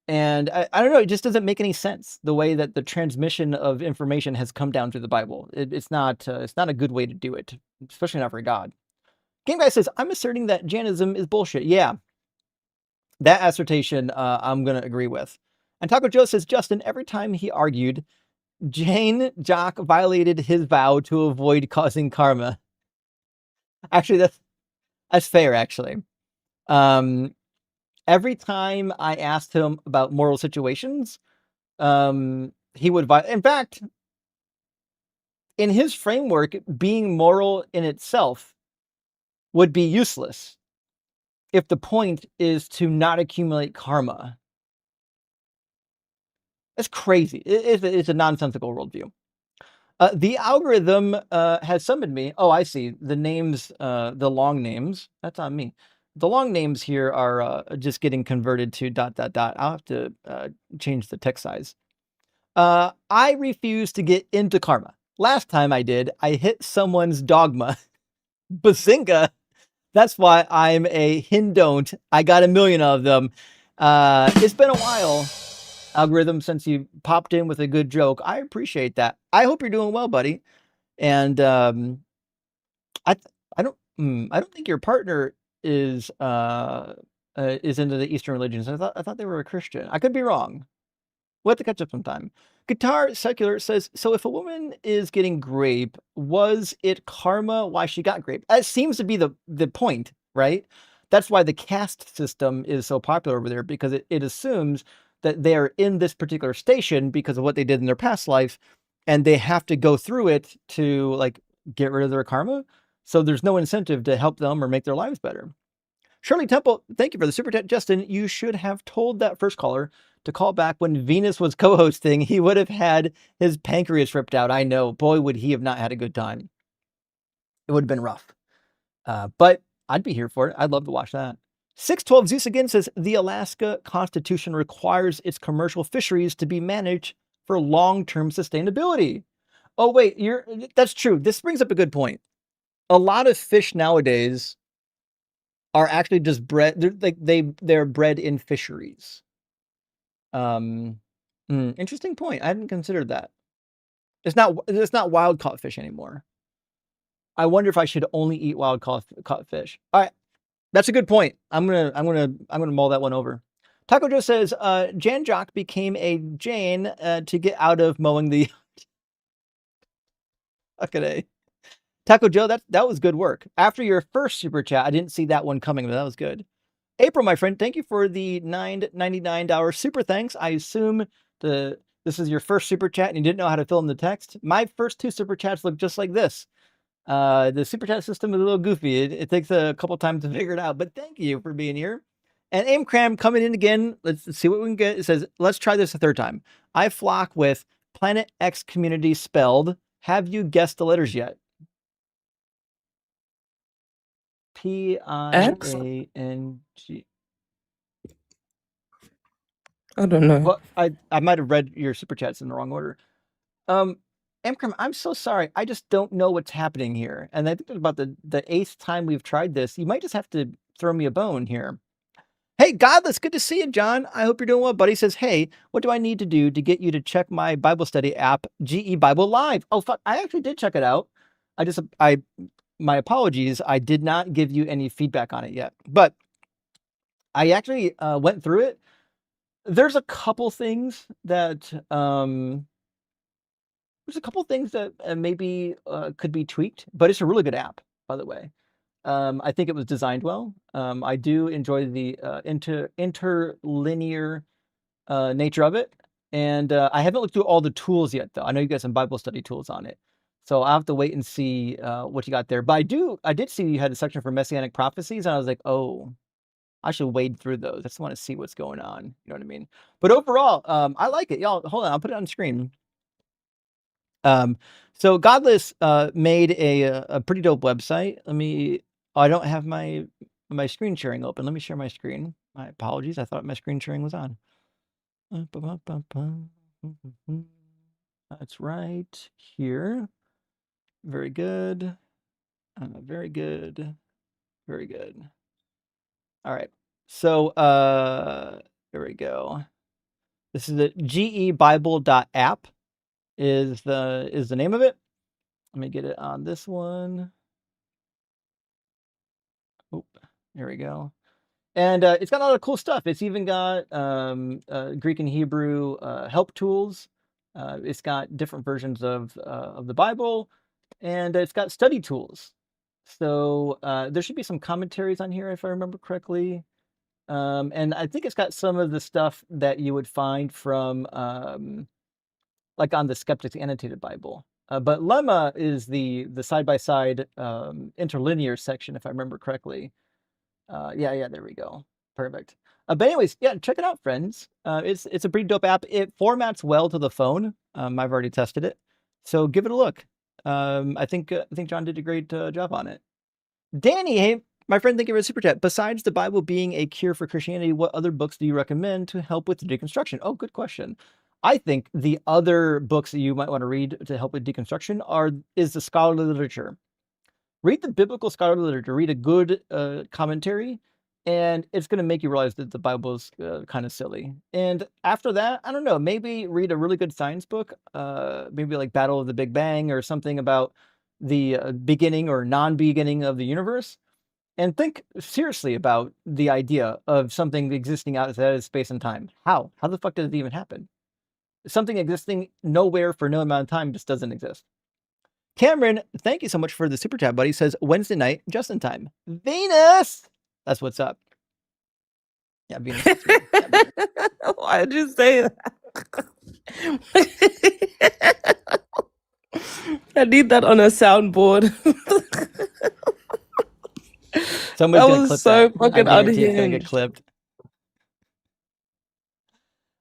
And I don't know, it just doesn't make any sense the way that the transmission of information has come down through the Bible. It's not a good way to do it, especially not for God. Game Guy says, I'm asserting that Jainism is bullshit. Yeah, that assertion I'm going to agree with. And Taco Joe says, Justin, every time he argued, Jane Jock violated his vow to avoid causing karma. Actually, that's fair, actually. Every time I asked him about moral situations, he would in fact, in his framework, being moral in itself would be useless if the point is to not accumulate karma. That's crazy. It's a nonsensical worldview. The algorithm has summoned me. Oh, I see. The names, the long names, that's on me. The long names here are just getting converted to ... I'll have to change the text size. I refuse to get into karma. Last time I did, I hit someone's dogma. Bazinga! That's why I'm a Hindon't. I got a million of them. It's been a while, algorithm, since you popped in with a good joke. I appreciate that. I hope you're doing well, buddy. And I don't think your partner is into the Eastern religions. I thought they were a Christian. I could be wrong. We'll have to catch up sometime. Guitar Secular says, so if a woman is getting grape, was it karma why she got grape? That seems to be the point, right? That's why the caste system is so popular over there, because it assumes that they're in this particular station because of what they did in their past life, and they have to go through it to like get rid of their karma. So there's no incentive to help them or make their lives better. Shirley Temple, thank you for the super chat. Justin, you should have told that first caller to call back when Venus was co-hosting. He would have had his pancreas ripped out. I know. Boy, would he have not had a good time. It would have been rough. But I'd be here for it. I'd love to watch that. 612 Zeus again says, the Alaska Constitution requires its commercial fisheries to be managed for long-term sustainability. Oh, wait, that's true. This brings up a good point. A lot of fish nowadays are actually just bred. They're bred in fisheries. Interesting point. I hadn't considered that. It's not wild caught fish anymore. I wonder if I should only eat wild caught fish. All right, that's a good point. I'm gonna mull that one over. Taco Joe says, Jan Jock became a Jane to get out of mowing the. Okay. Taco Joe, that was good work. After your first super chat, I didn't see that one coming, but that was good. April, my friend, thank you for the $9.99 super thanks. I assume this is your first super chat and you didn't know how to fill in the text. My first 2 super chats look just like this. The super chat system is a little goofy. It takes a couple times to figure it out, but thank you for being here. And Aim Cram coming in again. Let's see what we can get. It says, let's try this a third time. I flock with Planet X community spelled. Have you guessed the letters yet? P-I-A-N-G. I don't know. Well, I might have read your super chats in the wrong order. Amcram, I'm so sorry. I just don't know what's happening here. And I think it's about the 8th time we've tried this. You might just have to throw me a bone here. Hey, Godless, good to see you, John. I hope you're doing well. Buddy says, hey, what do I need to do to get you to check my Bible study app, GE Bible Live? Oh, fuck. I actually did check it out. My apologies. I did not give you any feedback on it yet, but I actually went through it. There's a couple things that maybe could be tweaked, but it's a really good app, by the way. I think it was designed well. I do enjoy the interlinear nature of it, and I haven't looked through all the tools yet, though. I know you got some Bible study tools on it, so I'll have to wait and see what you got there. But I did see you had a section for messianic prophecies, and I was like, oh, I should wade through those. I just want to see what's going on. You know what I mean? But overall, I like it. Y'all, hold on. I'll put it on screen. So Godless made a pretty dope website. I don't have my screen sharing open. Let me share my screen. My apologies. I thought my screen sharing was on. That's right here. Very good. Very good. Very good. All right. So there we go. This is the gebible.app is the name of it. Let me get it on this one. Oh, there we go. And it's got a lot of cool stuff. It's even got Greek and Hebrew help tools. It's got different versions of the Bible, and it's got study tools. So there should be some commentaries on here if I remember correctly. And I think it's got some of the stuff that you would find from like on the Skeptic's Annotated Bible. But Lemma is the side-by-side interlinear section, if I remember correctly. Yeah, there we go. Perfect. But anyways, yeah, check it out, friends. It's a pretty dope app. It formats well to the phone. I've already tested it, so give it a look. I think John did a great job on it. Danny, hey, my friend, thank you for the super chat. Besides the Bible being a cure for Christianity, what other books do you recommend to help with deconstruction? Oh, good question. I think the other books that you might want to read to help with deconstruction is the scholarly literature. Read the biblical scholarly literature. Read a good commentary, and it's going to make you realize that the Bible is kind of silly. And after that, I don't know, maybe read a really good science book, maybe like Battle of the Big Bang or something about the beginning or non-beginning of the universe, and think seriously about the idea of something existing outside of space and time. How the fuck did it even happen? Something existing nowhere for no amount of time just doesn't exist. Cameron, thank you so much for the super chat, buddy. Says Wednesday night, just in time. Venus, that's what's up. Yeah, Venus. Why did you say that? I need that on a soundboard. Somebody's That gonna was clip so that. fucking I guarantee it's gonna get unhinged. clipped.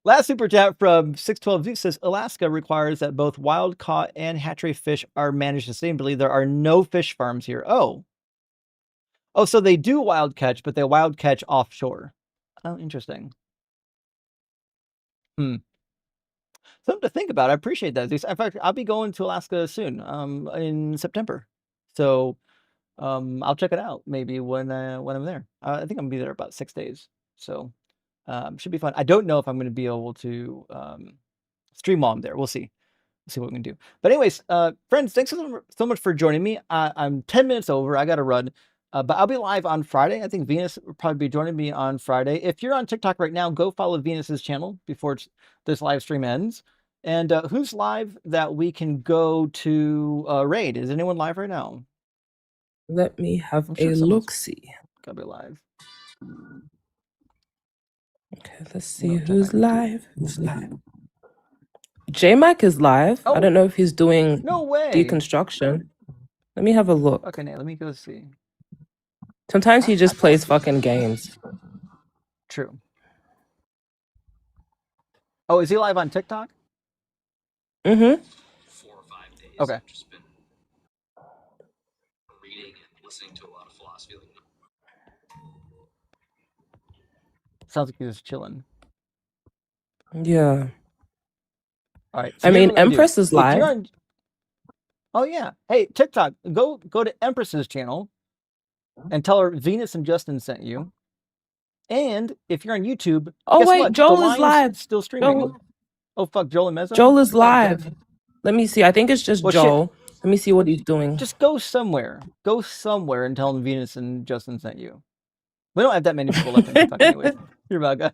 Last super chat from 612 Zeus says Alaska requires that both wild caught and hatchery fish are managed sustainably. There are no fish farms here. Oh, so they do wild catch, but they wild catch offshore. Oh, interesting. Something to think about. I appreciate that, Zeus. In fact, I'll be going to Alaska soon, in September. So I'll check it out maybe when I'm there. I think I'm gonna be there about 6 days. So should be fun. I don't know if I'm gonna be able to stream while I'm there. We'll see. see what we can do. But anyways, friends, thanks so much for joining me. I'm 10 minutes over. I got to run. But I'll be live on Friday. I think Venus will probably be joining me on Friday. If you're on TikTok right now, go follow Venus's channel before this live stream ends. And who's live that we can go to raid? Is anyone live right now? Let me have I'm sure a someone's look-see. gotta be live. Okay, let's I'm see gonna check who's my YouTube. live. Who's live? J-Mac is live. I Oh, don't know if he's doing no way. deconstruction. Let me have a look. Okay, Nate, let me go see. Sometimes he just plays fucking games. True. Oh, is he live on TikTok? Mm-hmm. 4 or 5 days. Okay. I've just been reading and listening to a lot of philosophy. Sounds like he's just chilling. Yeah. All right. So I here's mean, what we're gonna do. Empress is If you're live. on... Oh yeah. Hey, TikTok, go to Empress's channel and tell her Venus and Justin sent you. And if you're on YouTube, Oh guess wait, what? Joel the is line's live. still streaming. Joel, Oh fuck, Joel and Mezzo? Joel is Okay, good. live. Let me see. I think it's just Well, shit. Joel. Let me see what he's doing. Just go somewhere. Go somewhere and tell them Venus and Justin sent you. We don't have that many people left on TikTok anyways. You're about good.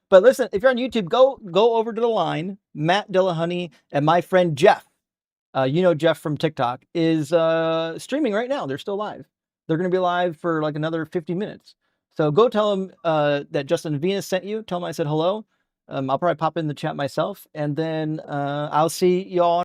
But listen, if you're on YouTube, go over to the line. Matt Dillahunty and my friend Jeff, you know Jeff from TikTok, is streaming right now. They're still live. They're going to be live for like another 50 minutes. So go tell them that Justin and Venus sent you. Tell them I said hello. I'll probably pop in the chat myself. And then I'll see y'all